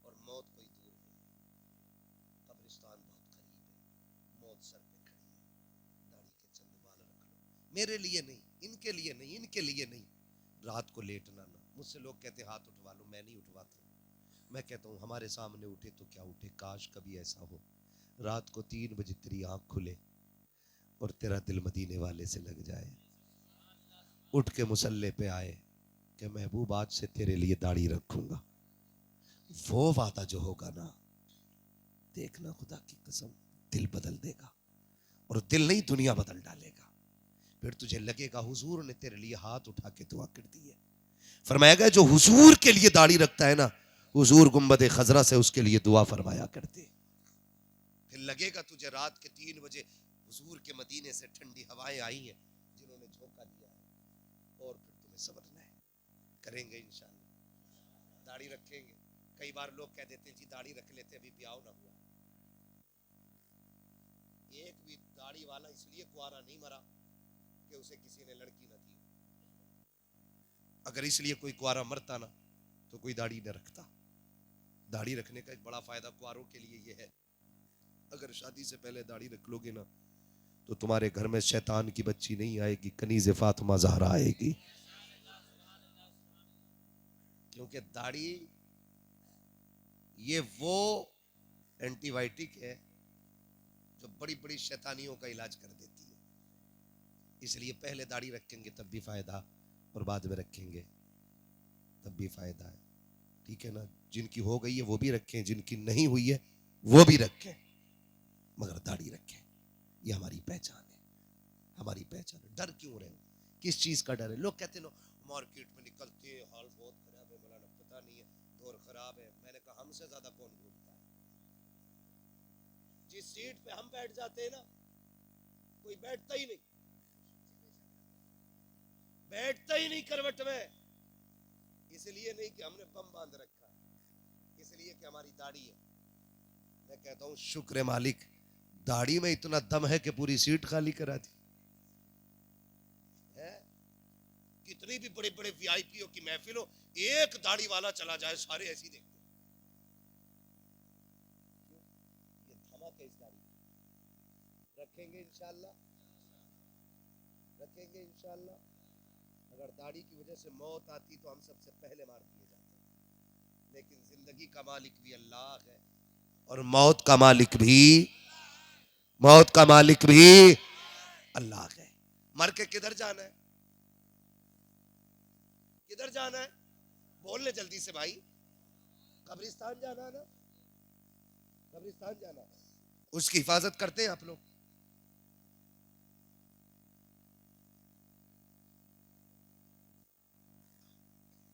और मौत कोई दूर नहीं, कब्रिस्तान बहुत करीब है, मौत सर पे खड़ी है। दाढ़ी के चंद बाल रख लो, मेरे लिए नहीं, इनके लिए नहीं, इनके लिए नहीं। रात को लेटना ना, मुझसे लोग कहते हाथ उठवा लो, मैं नहीं उठवाता। मैं कहता हूँ हमारे सामने उठे तो क्या उठे, काश कभी ऐसा हो रात को 3 बजे तेरी आंख खुले और तेरा दिल मदीने वाले से लग जाए, उठ के मुसल्ले पे आए कि महबूब आज से तेरे लिए दाढ़ी रखूंगा। वो वादा जो होगा ना, देखना खुदा की कसम दिल बदल देगा, और दिल नहीं दुनिया बदल डालेगा। फिर तुझे लगेगा हुजूर ने तेरे लिए हाथ उठा के दुआ कर दी है। फरमाया गया जो हुजूर के लिए दाढ़ी रखता है ना, हुजूर गुंबद खजरा से उसके लिए दुआ फरमाया करते। फिर लगेगा तुझे रात के 3 बजे हुजूर के मदीने से ठंडी हवाएं आई हैं जिन्होंने झोंका दिया है, और फिर तुम्हें समझना है। करेंगे इंशाअल्लाह, दाढ़ी रखेंगे। कई बार लोग कह देते हैं जी दाढ़ी रख लेते अभी ब्याह ना हुआ। एक भी दाढ़ी वाला इसलिए कुआरा नहीं मरा कि उसे किसी ने लड़की न दी। अगर इसलिए कोई कुआरा मरता ना तो कोई दाढ़ी न रखता। दाढ़ी रखने का एक बड़ा फायदा कुआरों के लिए ये है, अगर शादी से पहले दाढ़ी रख लोगे ना तो तुम्हारे घर में शैतान की बच्ची नहीं आएगी, कनीज़े फातिमा ज़हरा आएगी। क्योंकि दाढ़ी ये वो एंटीबायोटिक है जो बड़ी बड़ी शैतानियों का इलाज कर देती है। इसलिए पहले दाढ़ी रखेंगे तब भी फायदा, और बाद में रखेंगे तब भी फायदा है। ठीक है ना? जिनकी हो गई है वो भी रखें, जिनकी नहीं हुई है वो भी रखें, मगर दाढ़ी रखें। ये हमारी पहचान है, हमारी पहचान है। डर क्यों रहे हो? किस चीज का डर है? लोग कहते हैं मार्केट में निकलते हैं हाल बहुत खराब है, मौलाना पता नहीं है दौर खराब है। मैंने कहा हमसे ज्यादा कौन घूमता है? जिस सीट पे हम बैठ जाते हैं ना कोई बैठता ही नहीं, बैठता ही नहीं करवट में। इसलिए नहीं कि हमने बम बांध रखा है, इसलिए इसलिए कि हमारी दाढ़ी है। मैं कहता हूं शुक्र है मालिक, दाढ़ी में इतना दम है कि पूरी सीट खाली करा दी है। कितनी भी बड़े बड़े वीआईपी की महफिल हो, एक दाढ़ी वाला चला जाए सारे ऐसी देखते हैं। ये धमक है इस दाढ़ी। रखेंगे इंशाल्लाह, रखेंगे इंशाल्लाह। अगर दाढ़ी की वजह से मौत आती तो हम सबसे पहले मार दिए जाते, लेकिन जिंदगी का मालिक भी अल्लाह है और मौत का मालिक भी अल्लाह है। मर के किधर जाना है? किधर जाना है? बोल ले जल्दी से भाई। कब्रिस्तान जाना है ना, कब्रिस्तान जाना है। उसकी हिफाजत करते हैं आप लोग।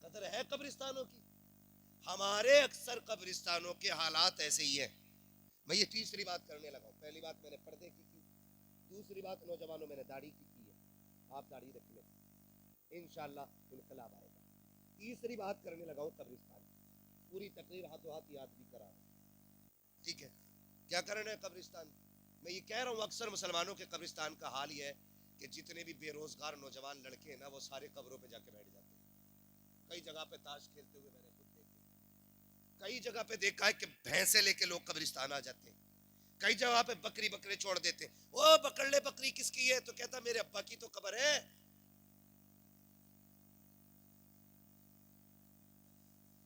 कदर है कब्रिस्तानों की। हमारे अक्सर कब्रिस्तानों के हालात ऐसे ही है। मैं ये तीसरी बात करने लगा हूं। पहली बात मैंने पर्दे की, दूसरी बात नौजवानों मैंने दाढ़ी की है। आप दाढ़ी रख लें, इंशाल्लाह इनकलाब आएगा। तीसरी बात करने लगा हूं कब्रिस्तान। पूरी तकरीर हाथों हाथ याद भी करा, ठीक है? क्या करना है कब्रिस्तान? मैं ये कह रहा हूं अक्सर मुसलमानों के कब्रिस्तान का हाल ये है कि जितने भी बेरोजगार नौजवान लड़के हैं ना, वो सारे कब्रों पे जाके बैठ जाते हैं। कई जगह पे ताश खेलते हुए मैंने खुद देखे। कई जगह पे देखा है कि भैंसे लेके लोग कब्रिस्तान आ जाते हैं। कई जगह पे बकरी बकरे छोड़ देते हैं। ओ पकड़ ले, बकरी किसकी है? तो कहता मेरे अब्बा की तो कब्र है।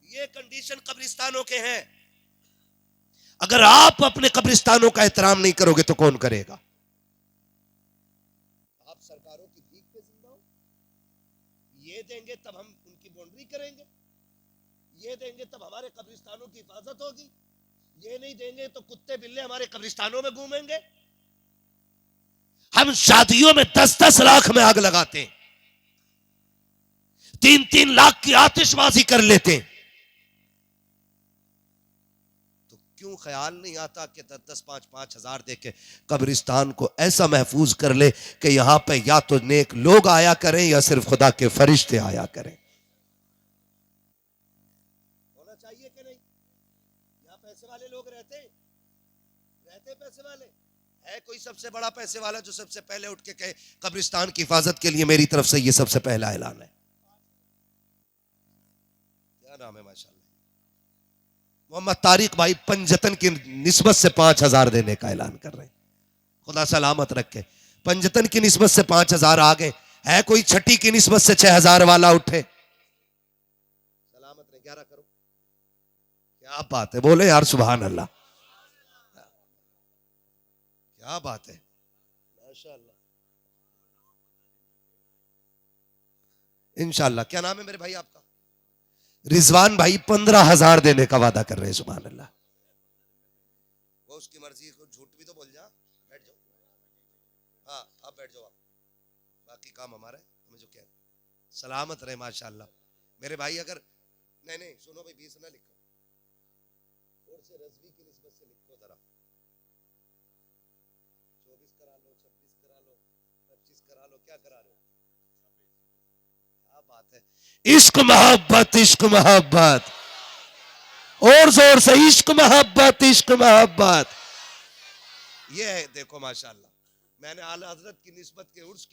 ये कंडीशन कब्रिस्तानों के हैं। अगर आप अपने कब्रिस्तानों का एहतराम नहीं करोगे तो कौन करेगा? आप सरकारों की भीख पे जिंदा हो। ये देंगे तब हम उनकी बाउंड्री करेंगे, ये देंगे तब हमारे कब्रिस्तानों की हिफाजत होगी। ये नहीं देंगे तो कुत्ते बिल्ले हमारे कब्रिस्तानों में घूमेंगे। हम शादियों में 10-10 लाख में आग लगाते हैं, 3-3 लाख की आतिशबाजी कर लेते हैं। तो क्यों ख्याल नहीं आता कि 10-10, 5-5 हजार दे के कब्रिस्तान को ऐसा महफूज कर ले कि यहां पे या तो नेक लोग आया करें या सिर्फ खुदा के फरिश्ते आया करें। होना चाहिए कि नहीं? यहां पैसे वाले लोग रहते पैसे वाले है। कोई सबसे बड़ा पैसे वाला जो सबसे पहले उठ के कहे कब्रिस्तान की हिफाजत के लिए मेरी तरफ से ये सबसे पहला ऐलान है? क्या नाम है? माशाल्लाह मोहम्मद तारिक भाई पंजतन की निस्बत से 5,000 देने का ऐलान कर रहे हैं। खुदा सलामत रखे। पंजतन की निस्बत से 5,000 आ गए। है कोई छठी की निस्बत से 6,000 वाला उठे? सलामत रहे। 11 करो। क्या बात है, बोले यार सुभान अल्लाह। क्या बात है, माशाअल्लाह। इंशाअल्लाह। क्या नाम है मेरे भाई आपका? रिजवान भाई 15,000 देने का वादा कर रहे हैं। सुभान अल्लाह। वो उसकी मर्जी, को झूठ भी तो बोल जा। बैठ जाओ। हाँ अब बैठ जाओ आप, बाकी काम हमारा है। हमें जो कह सलामत रहे माशाअल्लाह। मेरे भाई अगर नहीं सुनो भाई, 20 ना लिखो और से रजवी की निस्बत से लिखो जरा। 24 करा लो, 26 करा लो, 25 करा लो। क्या करा रहे हो? क्या बात है। इश्क मोहब्बत, इश्क मोहब्बत, और जोर से इश्क मोहब्बत, इश्क मोहब्बत। ये है देखो माशाअल्लाह। मैंने आला हजरत की निस्बत के उर्स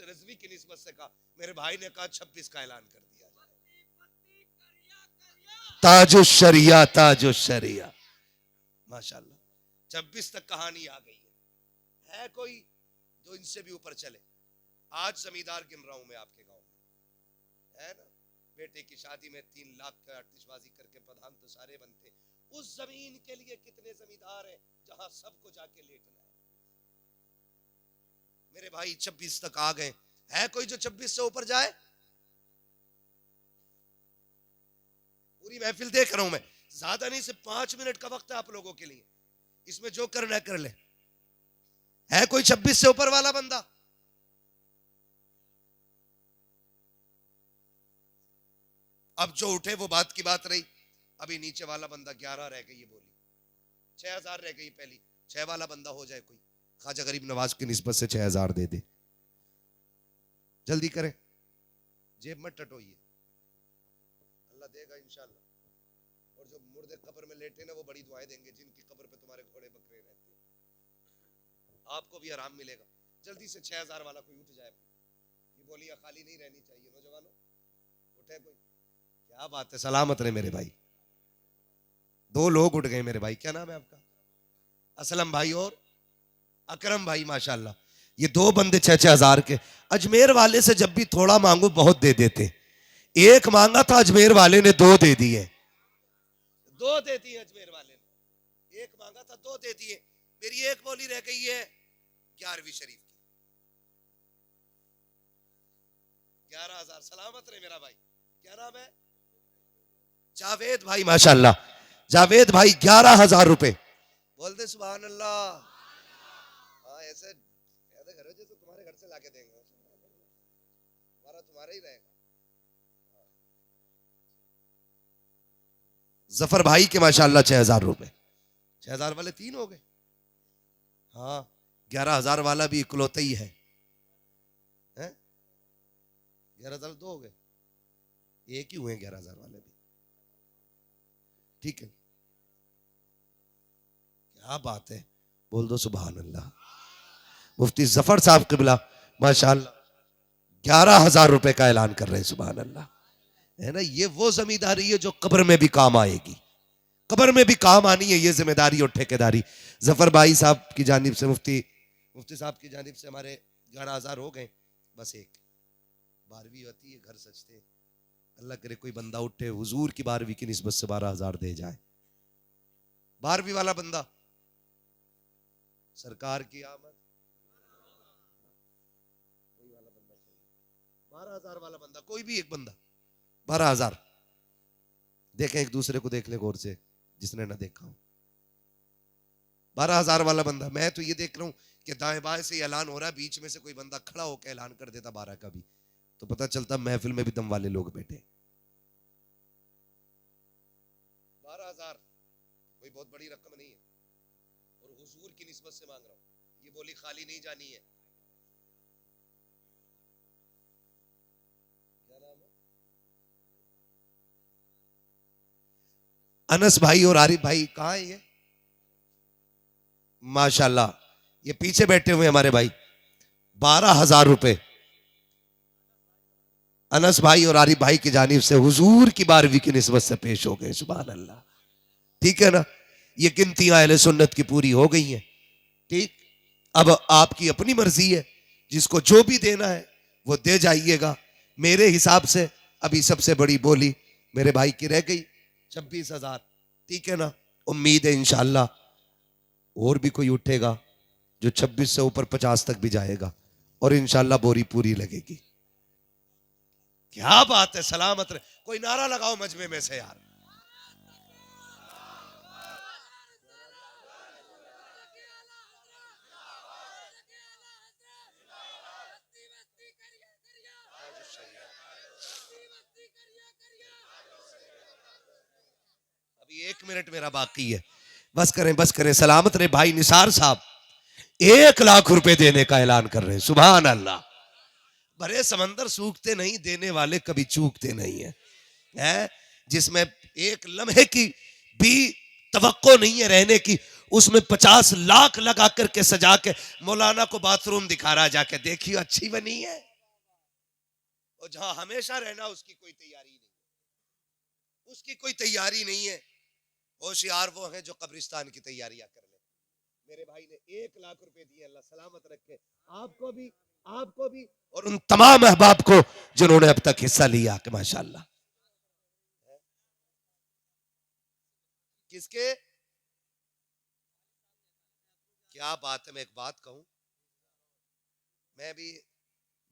रजवी की निस्बत से कहा, मेरे भाई ने कहा 26 का ऐलान कर दिया। ताजुश शरिया, ताजुश शरिया माशाअल्लाह। 26 तक कहानी आ गई है कोई जो इनसे भी ऊपर चले? आज जमींदार गिन रहा हूं मैं आपके गांव में, है ना? बेटे की शादी में 3 लाख का आतिशबाजी करके प्रधान तो सारे बनते। उस जमीन के लिए कितने जमींदार हैं जहां सबको जाके लेटना है। मेरे भाई 26 तक आ गए। है कोई जो 26 से ऊपर जाए? पूरी महफिल देख रहा हूं मैं, ज्यादा नहीं, सिर्फ 5 मिनट का वक्त है आप लोगों के लिए। इसमें जो करना है कर ले। है कोई 26 से ऊपर वाला बंदा? अब जो उठे वो बात की बात रही। अभी नीचे वाला बंदा 11 रह गई, ये बोली 6,000 रह गई। पहली 6 वाला बंदा हो जाए कोई, ख्वाजा गरीब नवाज की निस्बत से 6,000 दे दे। जल्दी करें, जेब में टटोइए, अल्लाह देगा इंशाल्लाह। और जो मुर्दे कब्र में लेटे ना वो बड़ी दुआएं देंगे, जिनकी कब्र पे तुम्हारे घोड़े बकरे रहते हैं। आपको भी आराम मिलेगा। जल्दी से 6000 वाला कोई उठ जाए, ये बोलियां खाली नहीं रहनी चाहिए। नौजवानों उठे कोई, क्या बात है, सलामत रहे मेरे भाई। 2 लोग उठ गए मेरे भाई। क्या नाम है आपका? असलम भाई और अकरम भाई, माशाल्लाह। ये 2 बंदे 6-6 हजार के। अजमेर वाले से जब भी थोड़ा मांगो बहुत दे देते। एक मांगा था अजमेर वाले ने 2 दे दिए। 2 दे दिए अजमेर वाले ने, एक मांगा था 2 दे दिए। मेरी एक बोली रह गई है 11वीं शरीफ की, 11,000। सलामत रहे मेरा भाई। क्या नाम है? जावेद भाई, माशाल्लाह। जावेद भाई 11,000 रुपए। बोल दे सुभान अल्लाह। हाँ, ऐसे घर हो जैसे तुम्हारे घर से लाके देंगे, हमारा तुम्हारा ही रहेगा। जफर भाई के माशाल्लाह 6,000 रुपए। 6,000 वाले 3 हो गए। हाँ, 11,000 वाला भी इकलौता ही है, 11,000 2 हो गए, एक ही हुए 11,000 वाले भी। ठीक है, क्या बात है, बोल दो सुभान अल्लाह। मुफ्ती जफर साहब क़िबला माशाल्लाह 11,000 रुपए का ऐलान कर रहे हैं। सुभान अल्लाह, है ना। ये वो जमींदारी है जो कब्र में भी काम आएगी, कब्र में भी काम आनी है ये जिम्मेदारी और ठेकेदारी। जफर भाई साहब की जानिब से, मुफ्ती साहब की जानिब से हमारे 11,000 हो गए। बस एक 12वीं होती है, घर सजते। अल्लाह करे कोई बंदा उठे हुजूर की 12वीं की निस्बत से 12,000 दे जाए। 12वीं वाला बंदा, सरकार की आमद, 12,000 वाला बंदा, कोई भी एक बंदा 12,000। देखें एक दूसरे को, देख ले गौर से जिसने ना देखा हो। 12,000 वाला बंदा। मैं तो ये देख रहा हूं कि दाएं बाएं से ऐलान हो रहा है, बीच में से कोई बंदा खड़ा होकर ऐलान कर देता 12 का भी, तो पता चलता महफिल में भी दम वाले लोग बैठे। 12,000 कोई बहुत बड़ी रकम नहीं है, और हुजूर की निस्बत से मांग रहा हूं। ये बोली खाली नहीं जानी है। क्या नाम है? अनस भाई और आरिफ भाई। कहां है ये? माशाल्लाह, ये पीछे बैठे हुए हमारे भाई। 12,000 रुपए अनस भाई और आरिफ भाई की जानिब से हुजूर की 12वीं की निस्बत से पेश हो गए। सुभान अल्लाह। ठीक है ना, ये गिनतियां अहले सुन्नत की पूरी हो गई हैं। ठीक, अब आपकी अपनी मर्जी है, जिसको जो भी देना है वो दे जाइएगा। मेरे हिसाब से अभी सबसे बड़ी बोली मेरे भाई की रह गई 26,000। ठीक है ना, उम्मीद है इंशाअल्लाह और भी कोई उठेगा जो 26 से ऊपर 50 तक भी जाएगा, और इंशाअल्लाह बोरी पूरी लगेगी। क्या बात है, सलामत रहे। कोई नारा लगाओ मजमे में से यार। अभी 1 मिनट मेरा बाकी है, बस करें बस करें। सलामत रहे। भाई निसार साहब 1 लाख रुपए देने का ऐलान कर रहे हैं। सुभान अल्लाह। भरे समंदर सूखते नहीं, देने वाले कभी चूकते नहीं है। जिसमें एक लम्हे की भी तवक्को नहीं है रहने की, उसमें 50 लाख लगा करके सजा के मौलाना को बाथरूम दिखा रहा, जाके देखियो अच्छी बनी है। और जहां हमेशा रहना उसकी कोई तैयारी नहीं, उसकी कोई तैयारी नहीं है। होशियार वो है जो कब्रिस्तान की तैयारियां कर ले। मेरे भाई ने 1 लाख रुपए दिए, अल्लाह सलामत रखे आपको भी और उन तमाम अहबाब को जिन्होंने अब तक हिस्सा लिया कि माशाअल्लाह। किसके? क्या बात है। मैं एक बात कहूं, मैं भी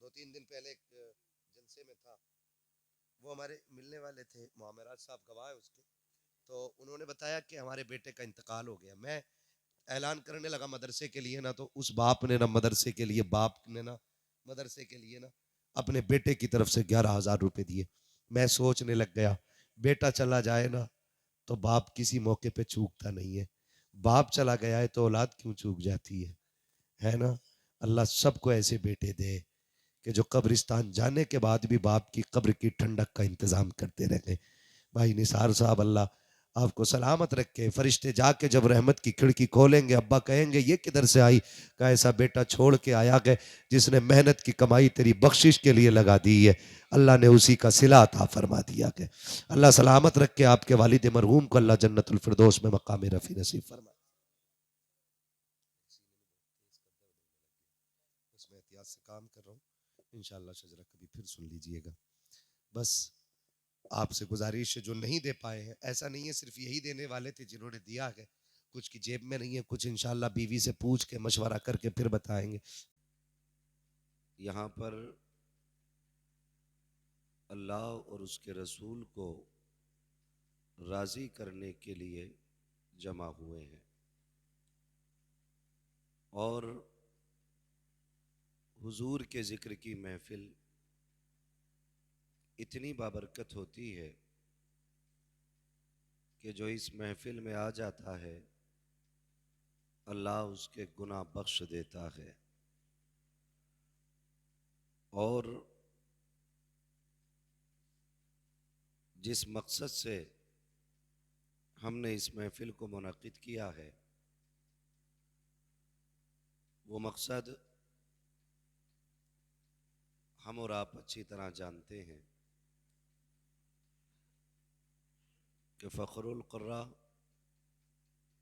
2-3 दिन पहले एक जलसे में था, वो हमारे मिलने वाले थे, मोहम्मद साहब गवाह है उसके। तो उन्होंने बताया कि हमारे बेटे का इंतकाल हो गया। मैं ऐलान करने लगा मदरसे के लिए ना, तो उस बाप ने ना मदरसे के लिए, बाप ने ना मदरसे के लिए ना अपने बेटे की तरफ से 11,000 रुपए दिए। मैं सोचने लग गया, बेटा चला जाए ना तो बाप किसी मौके पे चूकता नहीं है, बाप चला गया है तो औलाद क्यों चूक जाती है ना। अल्लाह सबको ऐसे बेटे दे कि जो कब्रिस्तान जाने के बाद भी बाप की कब्र की ठंडक का इंतजाम करते रहे। भाई निसार साहब, अल्लाह आपको सलामत रखे। फरिश्ते जाके जब रहमत की खिड़की खोलेंगे, अब्बा कहेंगे ये किधर से आई? कहा ऐसा बेटा छोड़ के आया है जिसने मेहनत की कमाई तेरी बख्शिश के लिए लगा दी है, अल्लाह ने उसी का सिला अता फरमा दिया है। अल्लाह सलामत रखे आपके वालिद मरहूम को, अल्लाह जन्नतुल फिरदौस में मकाम रफ़ी नसीब फरमा। उसमें एहतियात से काम कर रहा हूँ, इंशाअल्लाह शजरा कभी फिर सुन लीजिएगा। बस आपसे गुजारिश है, जो नहीं दे पाए हैं, ऐसा नहीं है सिर्फ यही देने वाले थे जिन्होंने दिया है, कुछ की जेब में नहीं है, कुछ इंशाअल्लाह बीवी से पूछ के मशवरा करके फिर बताएंगे। यहाँ पर अल्लाह और उसके रसूल को राजी करने के लिए जमा हुए हैं और हुजूर के जिक्र की महफिल इतनी बाबरकत होती है कि जो इस महफिल में आ जाता है अल्लाह उसके गुनाह बख्श देता है। और जिस मकसद से हमने इस महफिल को मुनक़िद किया है वो मकसद हम और आप अच्छी तरह जानते हैं कि फ़ख्रुल क़ुर्रा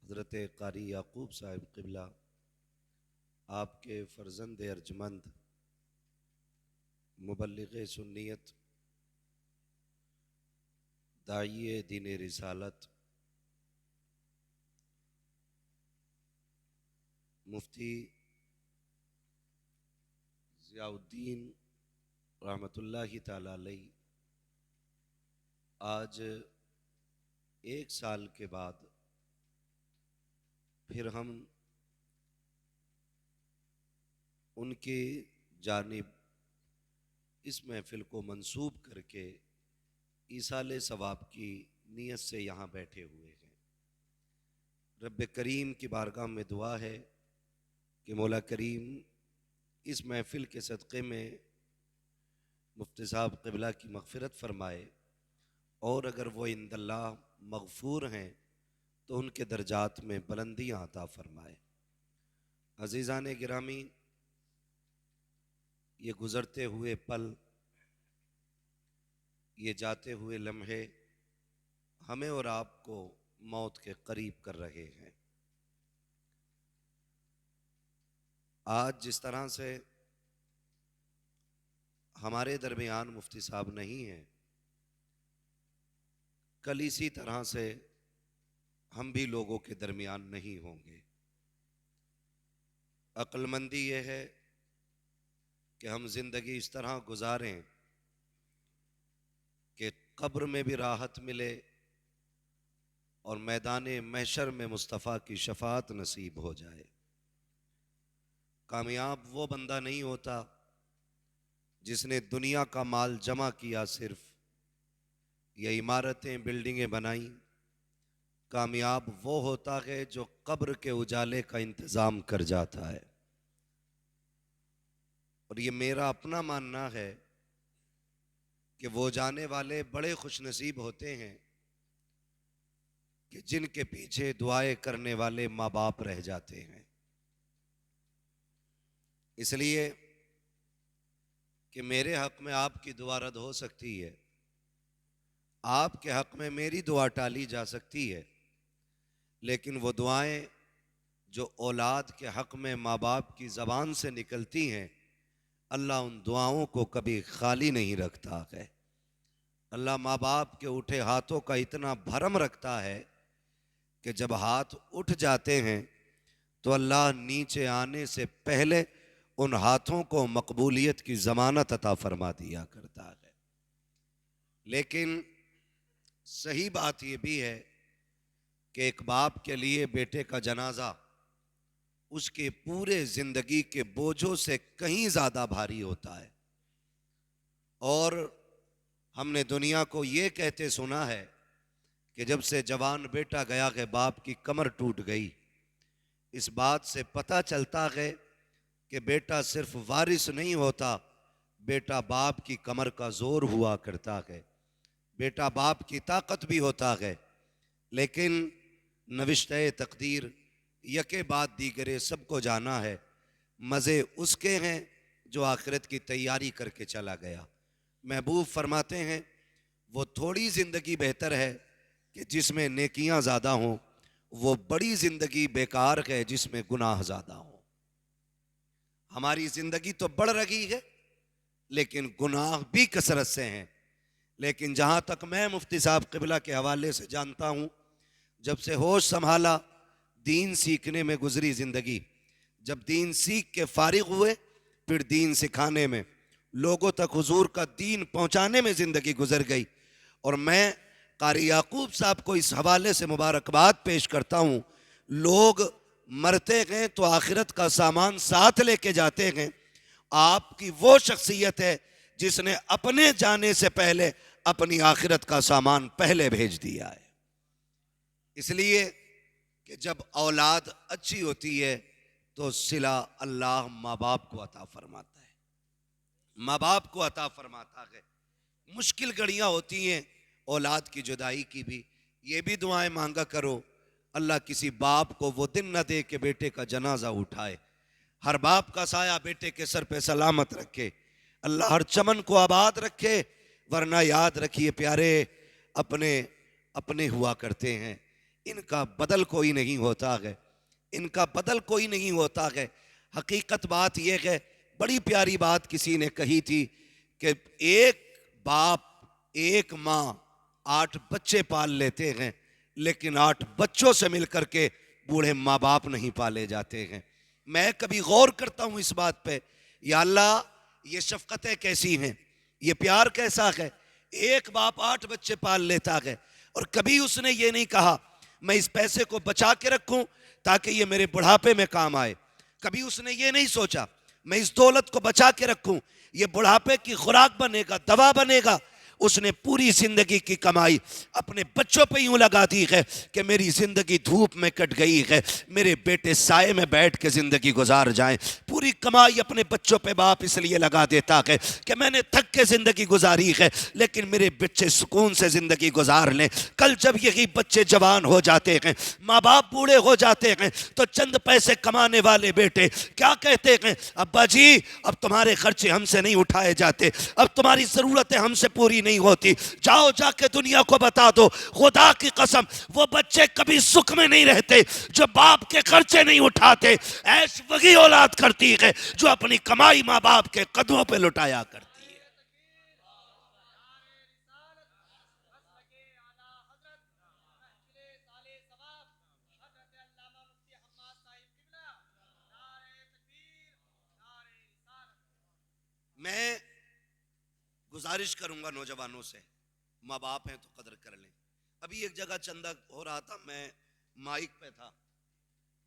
हज़रत क़ारी याक़ूब साहिब क़िबला आपके फ़र्ज़ंद अर्जमंद मुबल्लिग़ सुन्नियत दाइए दीन रिसालत मुफ्ती ज़ियाउद्दीन रहमतुल्लाहि ताला अलैह आज 1 साल के बाद फिर हम उनकी जानिब इस महफिल को मंसूब करके ईसाले सवाब की नीयत से यहाँ बैठे हुए हैं। रब करीम की बारगाह में दुआ है कि मौला करीम इस महफिल के सदक़े में मुफ्ती साहब क़िबला की मग़फ़िरत फ़रमाए और अगर वो इंदल्लाह मग़फ़ूर हैं तो उनके दर्जात में बुलंदियाँ अता फ़रमाए। अज़ीज़ान गिरामी, ये गुज़रते हुए पल, ये जाते हुए लम्हे हमें और आपको मौत के करीब कर रहे हैं। आज जिस तरह से हमारे दरमियान मुफ्ती साहब नहीं हैं, कल इसी तरह से हम भी लोगों के दरमियान नहीं होंगे। अक्लमंदी ये है कि हम जिंदगी इस तरह गुजारें कि कब्र में भी राहत मिले और मैदान महशर में मुस्तफ़ा की शफाअत नसीब हो जाए। कामयाब वो बंदा नहीं होता जिसने दुनिया का माल जमा किया, सिर्फ ये इमारतें बिल्डिंगें बनाई। कामयाब वो होता है जो कब्र के उजाले का इंतज़ाम कर जाता है। और ये मेरा अपना मानना है कि वो जाने वाले बड़े खुशनसीब होते हैं कि जिनके पीछे दुआएं करने वाले माँ बाप रह जाते हैं। इसलिए कि मेरे हक में आपकी दुआ रद्द हो सकती है, आपके हक में मेरी दुआ टाली जा सकती है, लेकिन वो दुआएं जो औलाद के हक में माँ बाप की ज़बान से निकलती हैं, अल्लाह उन दुआओं को कभी खाली नहीं रखता है। अल्लाह माँ बाप के उठे हाथों का इतना भरम रखता है कि जब हाथ उठ जाते हैं तो अल्लाह नीचे आने से पहले उन हाथों को मकबूलियत की ज़मानत अता फरमा दिया करता है। लेकिन सही बात यह भी है कि एक बाप के लिए बेटे का जनाजा उसके पूरे जिंदगी के बोझों से कहीं ज़्यादा भारी होता है। और हमने दुनिया को ये कहते सुना है कि जब से जवान बेटा गया है बाप की कमर टूट गई। इस बात से पता चलता है कि बेटा सिर्फ वारिस नहीं होता, बेटा बाप की कमर का जोर हुआ करता है, बेटा बाप की ताकत भी होता है। लेकिन नविश्ते तकदीर यके बाद दीगरे सबको जाना है। मज़े उसके हैं जो आखिरत की तैयारी करके चला गया। महबूब फरमाते हैं वो थोड़ी ज़िंदगी बेहतर है कि जिसमें नेकियां ज़्यादा हों, वो बड़ी ज़िंदगी बेकार है जिसमें गुनाह ज़्यादा हों। हमारी ज़िंदगी तो बढ़ रही है लेकिन गुनाह भी कसरत से हैं। लेकिन जहाँ तक मैं मुफ्ती साहब क़िबला के हवाले से जानता हूँ, जब से होश संभाला दीन सीखने में गुजरी ज़िंदगी, जब दीन सीख के फारिग हुए फिर दीन सिखाने में, लोगों तक हुजूर का दीन पहुँचाने में ज़िंदगी गुजर गई। और मैं कारी याकूब साहब को इस हवाले से मुबारकबाद पेश करता हूँ। लोग मरते गए तो आखिरत का सामान साथ लेके जाते गए। आपकी वो शख्सियत है जिसने अपने जाने से पहले अपनी आखिरत का सामान पहले भेज दिया है। इसलिए कि जब औलाद अच्छी होती है तो सिला अल्लाह माँ बाप को अता फरमाता है, माँ बाप को अता फरमाता है। मुश्किल घड़ियाँ होती हैं औलाद की जुदाई की भी, ये भी दुआएं मांगा करो अल्लाह किसी बाप को वो दिन न दे कि बेटे का जनाजा उठाए। हर बाप का साया बेटे के सर पे सलामत रखे, अल्लाह हर चमन को आबाद रखे। वरना याद रखिए प्यारे, अपने अपने हुआ करते हैं, इनका बदल कोई नहीं होता है, इनका बदल कोई नहीं होता है। हकीकत बात यह है, बड़ी प्यारी बात किसी ने कही थी कि एक बाप एक माँ 8 बच्चे पाल लेते हैं, लेकिन 8 बच्चों से मिलकर के बूढ़े माँ बाप नहीं पाले जाते हैं। मैं कभी गौर करता हूँ इस बात पे, या अल्लाह ये शफकतें कैसी हैं, ये प्यार कैसा है। एक बाप 8 बच्चे पाल लेता है और कभी उसने ये नहीं कहा मैं इस पैसे को बचा के रखूं ताकि ये मेरे बुढ़ापे में काम आए। कभी उसने ये नहीं सोचा मैं इस दौलत को बचा के रखूं, ये बुढ़ापे की खुराक बनेगा, दवा बनेगा। उसने पूरी जिंदगी की कमाई अपने बच्चों पे यूं लगा दी है कि मेरी जिंदगी धूप में कट गई है, मेरे बेटे साए में बैठ के जिंदगी गुजार जाएं। पूरी कमाई अपने बच्चों पे बाप इसलिए लगा देता है कि मैंने थक के जिंदगी गुजारी है, लेकिन मेरे बच्चे सुकून से जिंदगी गुजार लें। कल जब यही बच्चे जवान हो जाते हैं, माँ बाप बूढ़े हो जाते हैं, तो चंद पैसे कमाने वाले बेटे क्या कहते हैं, अब्बा जी अब तुम्हारे खर्चे हमसे नहीं उठाए जाते, अब तुम्हारी जरूरतें हमसे पूरी नहीं होती, जाओ जाके दुनिया को बता दो। खुदा की कसम वो बच्चे कभी सुख में नहीं रहते जो बाप के खर्चे नहीं उठाते। ऐश वही औलाद करती है जो अपनी कमाई माँ बाप के कदमों पे लुटाया करती है। मैं गुजारिश करूंगा नौजवानों से, माँ बाप हैं तो कदर कर लें। अभी एक जगह चंदा हो रहा था, मैं माइक पे था,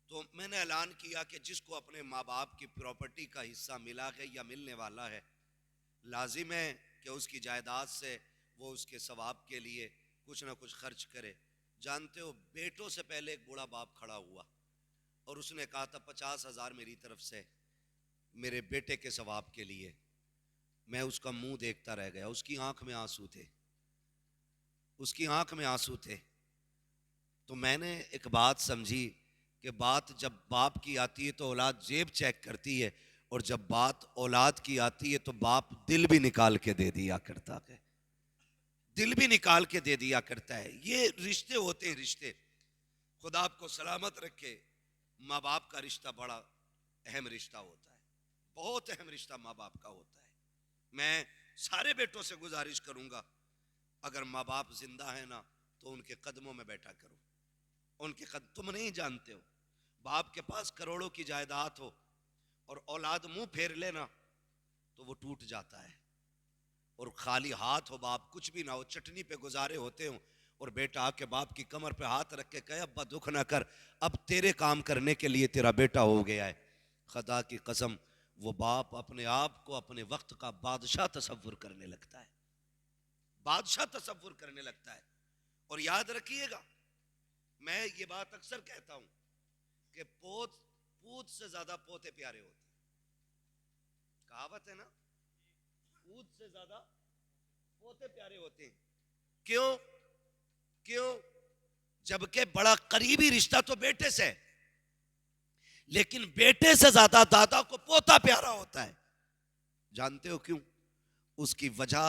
तो मैंने ऐलान किया कि जिसको अपने माँ बाप की प्रॉपर्टी का हिस्सा मिला है या मिलने वाला है, लाजिम है कि उसकी जायदाद से वो उसके सवाब के लिए कुछ ना कुछ खर्च करे। जानते हो, बेटों से पहले एक बूढ़ा बाप खड़ा हुआ और उसने कहा था 50,000 मेरी तरफ से मेरे बेटे के सवाब के लिए। मैं उसका मुंह देखता रह गया, उसकी आंख में आंसू थे, उसकी आंख में आंसू थे। तो मैंने एक बात समझी कि बात जब बाप की आती है तो औलाद जेब चेक करती है, और जब बात औलाद की आती है तो बाप दिल भी निकाल के दे दिया करता है, दिल भी निकाल के दे दिया करता है। ये रिश्ते होते हैं, रिश्ते। खुदा आपको सलामत रखे। माँ बाप का रिश्ता बड़ा अहम रिश्ता होता है, बहुत अहम रिश्ता माँ बाप का होता है। मैं सारे बेटों से गुजारिश करूंगा, अगर माँ बाप जिंदा है ना तो उनके कदमों में बैठा करो, उनके तुम नहीं जानते हो, बाप के पास करोड़ों की जायदाद हो और औलाद मुंह फेर लेना तो वो टूट जाता है। और खाली हाथ हो, बाप कुछ भी ना हो, चटनी पे गुजारे होते हो, और बेटा आके बाप की कमर पे हाथ रख के कहे अब्बा दुख ना कर, अब तेरे काम करने के लिए तेरा बेटा हो गया है। खुदा की कसम वो बाप अपने आप को अपने वक्त का बादशाह तसव्वुर करने लगता है, बादशाह तसव्वुर करने लगता है। और याद रखिएगा, मैं ये बात अक्सर कहता हूं कि पूत से ज्यादा पोते प्यारे होते हैं। कहावत है ना, पूत से ज्यादा पोते प्यारे होते हैं। क्यों? क्यों? जबकि बड़ा करीबी रिश्ता तो बेटे से है, लेकिन बेटे से ज्यादा दादा को पोता प्यारा होता है। जानते हो क्यों? उसकी वजह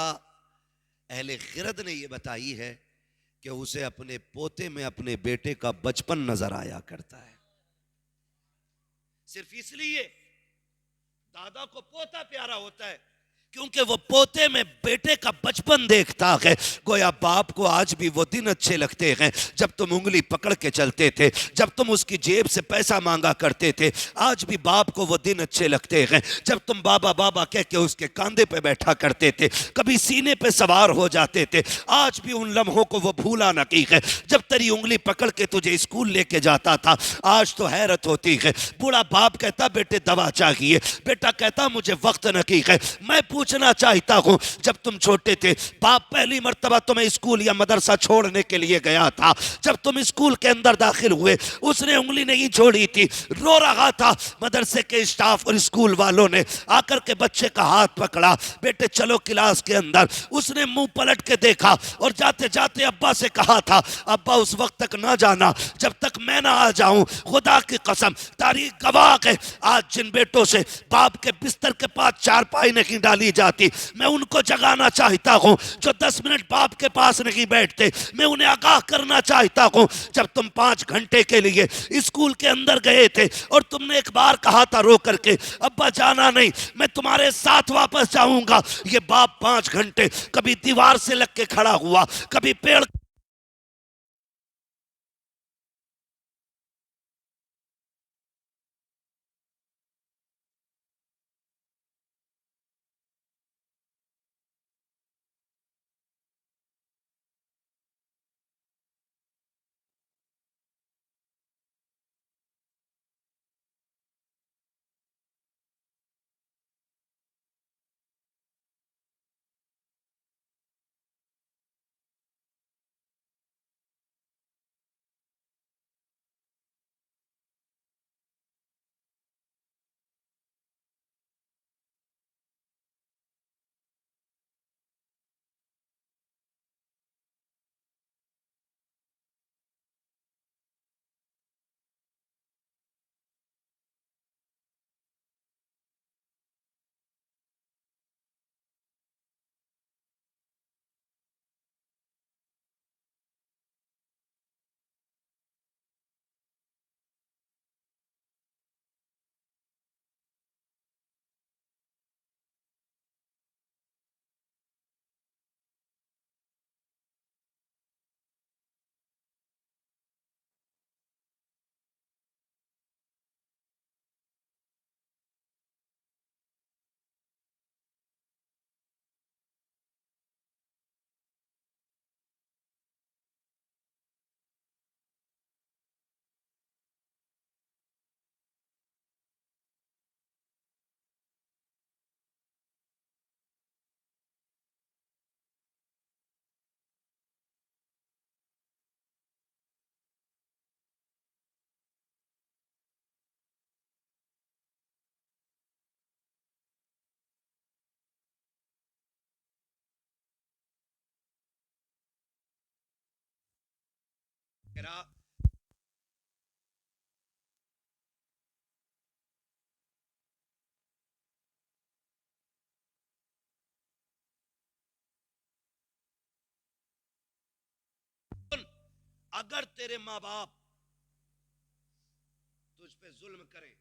अहले गिरद ने यह बताई है कि उसे अपने पोते में अपने बेटे का बचपन नजर आया करता है। सिर्फ इसलिए दादा को पोता प्यारा होता है क्योंकि वो पोते में बेटे का बचपन देखता है। गोया बाप को आज भी वो दिन अच्छे लगते हैं जब तुम उंगली पकड़ के चलते थे, जब तुम उसकी जेब से पैसा मांगा करते थे। आज भी बाप को वो दिन अच्छे लगते हैं जब तुम बाबा बाबा कह के उसके कंधे पे बैठा करते थे, कभी सीने पे सवार हो जाते थे। आज भी उन लम्हों को वो भूला नहीं है जब तेरी उंगली पकड़ के तुझे स्कूल लेके जाता था। आज तो हैरत होती है, बूढ़ा बाप कहता बेटे दवा चाहिए, बेटा कहता मुझे वक्त नहीं है। मैं पूछना चाहता हूं, जब तुम छोटे थे बाप पहली मर्तबा तुम्हें स्कूल या मदरसा छोड़ने के लिए गया था, जब तुम स्कूल के अंदर दाखिल हुए उसने उंगली नहीं छोड़ी थी, रो रहा था। मदरसे के स्टाफ और स्कूल वालों ने आकर के बच्चे का हाथ पकड़ा, बेटे चलो क्लास के अंदर। उसने मुंह पलट के देखा और जाते जाते अब्बा से कहा था अब्बा उस वक्त तक ना जाना जब तक मैं ना आ जाऊं। खुदा की कसम तारीख गवाह है, आज जिन बेटों से बाप के बिस्तर के पास चारपाई नहीं डाली जाती, मैं उनको जगाना चाहता हूं। जो 10 मिनट बाप के पास नहीं बैठते, मैं उन्हें आगाह करना चाहता हूं। जब तुम 5 घंटे के लिए स्कूल के अंदर गए थे और तुमने एक बार कहा था रो करके अब्बा जाना नहीं, मैं तुम्हारे साथ वापस जाऊंगा, ये बाप 5 घंटे कभी दीवार से लग के खड़ा हुआ, कभी पेड़ गिरा। अगर तेरे माँ बाप तुझ पे जुल्म करें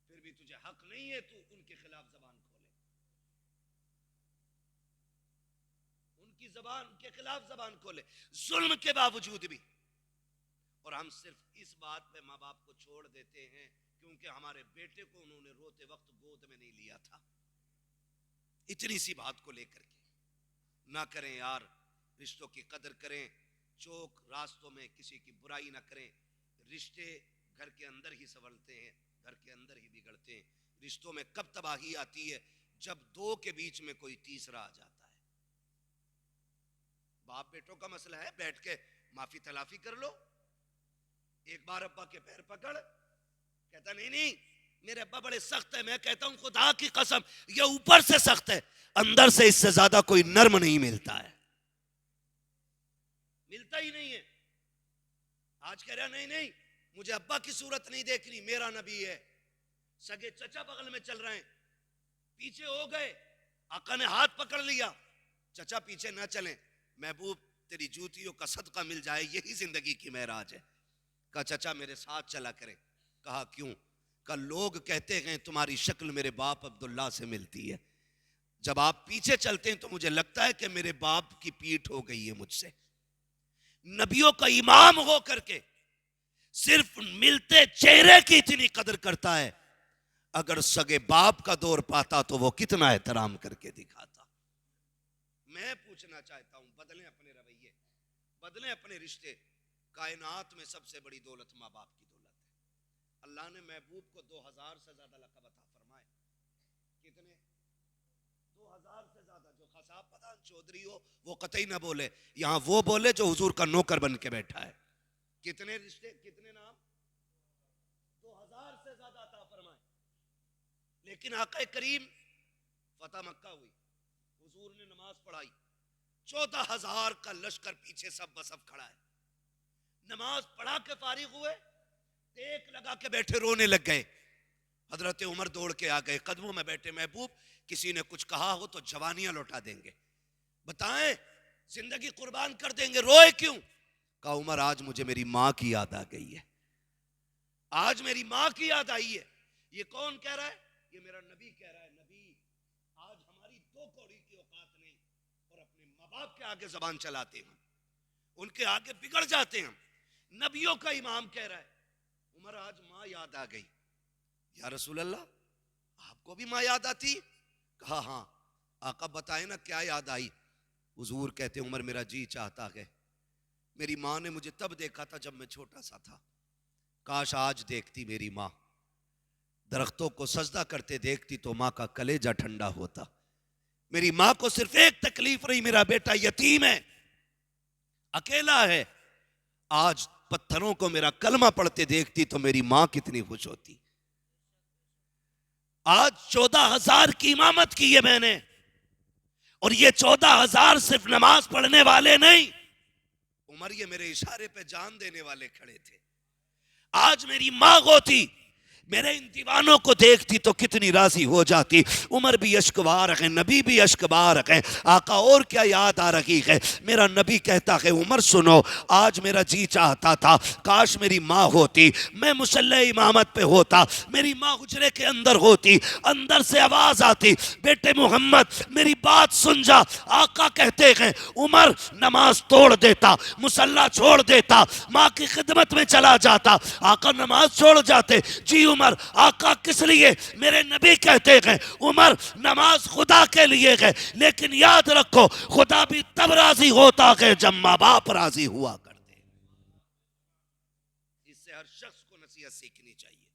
फिर भी तुझे हक नहीं है तू उनके खिलाफ जबान खोले, उनकी जबान के खिलाफ जबान खोले जुल्म के बावजूद भी। और हम सिर्फ इस बात पे माँ बाप को छोड़ देते हैं क्योंकि हमारे बेटे को उन्होंने रोते वक्त गोद में नहीं लिया था। इतनी सी बात को लेकर के ना करें यार, रिश्तों की कदर करें, चौक रास्तों में किसी की बुराई ना करें। रिश्ते घर के अंदर ही संभलते हैं, घर के अंदर ही बिगड़ते हैं। रिश्तों में कब तबाही आती है? जब दो के बीच में कोई तीसरा आ जाता है। बाप बेटों का मसला है, बैठ के माफी तलाफी कर लो। एक बार अब्बा के पैर पकड़, कहता नहीं नहीं मेरे अब्बा बड़े सख्त है। मैं कहता हूं खुदा की कसम ये ऊपर से सख्त है, अंदर से इससे ज्यादा कोई नर्म नहीं मिलता है, मिलता ही नहीं है। आज कह रहा नहीं नहीं, मुझे अब्बा की सूरत नहीं देखनी, मेरा नबी है। सगे चचा बगल में चल रहे हैं, पीछे हो गए, आका ने हाथ पकड़ लिया, चचा पीछे ना चलें, महबूब तेरी जूतियों का सदका मिल जाए, यही जिंदगी की महराज है। कहा चचा मेरे साथ चला करें। कहा क्यों? कहा लोग कहते हैं तुम्हारी शक्ल मेरे बाप अब्दुल्ला से मिलती है, जब आप पीछे चलते हैं तो मुझे लगता है कि मेरे बाप की पीठ हो गई है मुझसे। नबियों का इमाम हो करके सिर्फ मिलते चेहरे की इतनी कदर करता है, अगर सगे बाप का दौर पाता तो वो कितना एहतराम करके दिखाता। मैं पूछना चाहता हूं, बदलें अपने रवैये, बदलें अपने रिश्ते। कायनात में सबसे बड़ी दौलत माँ बाप की दौलत है। अल्लाह ने महबूब को 2000 से ज्यादा लक़ब अता फरमाए। कितने? 2000 से ज्यादा। जो खसाब पठान चौधरी हो वो कतई ना बोले, यहां वो बोले जो हुजूर का नौकर बन के बैठा है। कितने रिश्ते, कितने नाम? 2000 से ज्यादा अता फरमाए। लेकिन आका करीम फतह मक्का हुई, हुजूर ने नमाज पढ़ाई, 14,000 का लश्कर पीछे सब बसब खड़ा है। नमाज पढ़ा के फारिग हुए, टेक लगा के बैठे रोने लग गए। हजरत उमर दौड़ के आ गए, कदमों में बैठे, महबूब किसी ने कुछ कहा हो तो जवानियां लौटा देंगे, बताएं जिंदगी कुर्बान कर देंगे, रोए क्यों? कहा उमर आज मुझे मेरी माँ की याद आ गई है, आज मेरी माँ की याद आई है। ये कौन कह रहा है? ये मेरा नबी कह रहा है। नबी आज हमारी 2 कौड़ी की औकात नहीं और अपने माँ बाप के आगे जबान चलाते हैं, उनके आगे बिगड़ जाते हैं। नबियों का इमाम कह रहा है उमर आज माँ याद आ गई। या रसूल अल्लाह आपको भी माँ याद आती? कहा हाँ। आका बताए ना क्या याद आई? हुजूर कहते उमर मेरा जी चाहता है, मेरी माँ ने मुझे तब देखा था जब मैं छोटा सा था, काश आज देखती मेरी माँ, दरख्तों को सजदा करते देखती तो माँ का कलेजा ठंडा होता। मेरी माँ को सिर्फ एक तकलीफ रही, मेरा बेटा यतीम है, अकेला है, आज पत्थरों को मेरा कलमा पढ़ते देखती तो मेरी माँ कितनी खुश होती। आज 14,000 की इमामत की है मैंने, और ये 14,000 सिर्फ नमाज पढ़ने वाले नहीं, उमर ये मेरे इशारे पे जान देने वाले खड़े थे। आज मेरी माँ होती, मेरे इन दीवानों को देखती तो कितनी राजी हो जाती। उमर भी अश्कबार है, नबी भी अश्कबार है। आका और क्या याद आ रही है? मेरा नबी कहता है उमर सुनो, आज मेरा जी चाहता था काश मेरी माँ होती, मैं मुसल्ले इमामत पे होता, मेरी माँ हुजरे के अंदर होती, अंदर से आवाज आती बेटे मोहम्मद मेरी बात सुन जा। आका कहते हैं उमर नमाज तोड़ देता, मुसल्ला छोड़ देता, माँ की खिदमत में चला जाता। आका नमाज छोड़ जाते, जी उमर आका किस लिए? मेरे नबी कहते हैं उमर नमाज खुदा के लिए है, लेकिन याद रखो खुदा भी तब राजी होता है जब माँ बाप राजी हुआ करते। इससे हर शख्स को नसीहत सीखनी चाहिए।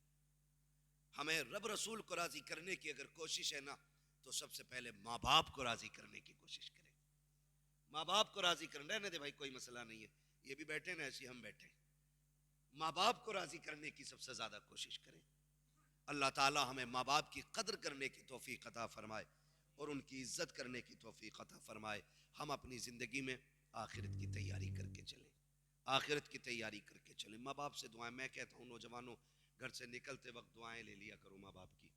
हमें रब रसूल को राजी करने की अगर कोशिश है ना, तो सबसे पहले माँ बाप को राजी करने की कोशिश करें। माँ बाप को राजी करना है दे भाई, कोई मसला नहीं है, ये भी बैठे ना ऐसे हम बैठे। माँ बाप को राजी करने की सबसे ज्यादा कोशिश करें। अल्लाह ताला हमें माँ बाप की कदर करने की तौफीक अता फरमाए और उनकी इज्जत करने की तौफीक अता फरमाए। हम अपनी ज़िंदगी में आखिरत की तैयारी करके चलें, आखिरत की तैयारी करके चलें। माँ बाप से दुआएं, मैं कहता हूँ नौजवानों घर से निकलते वक्त दुआएं ले लिया करो माँ बाप की,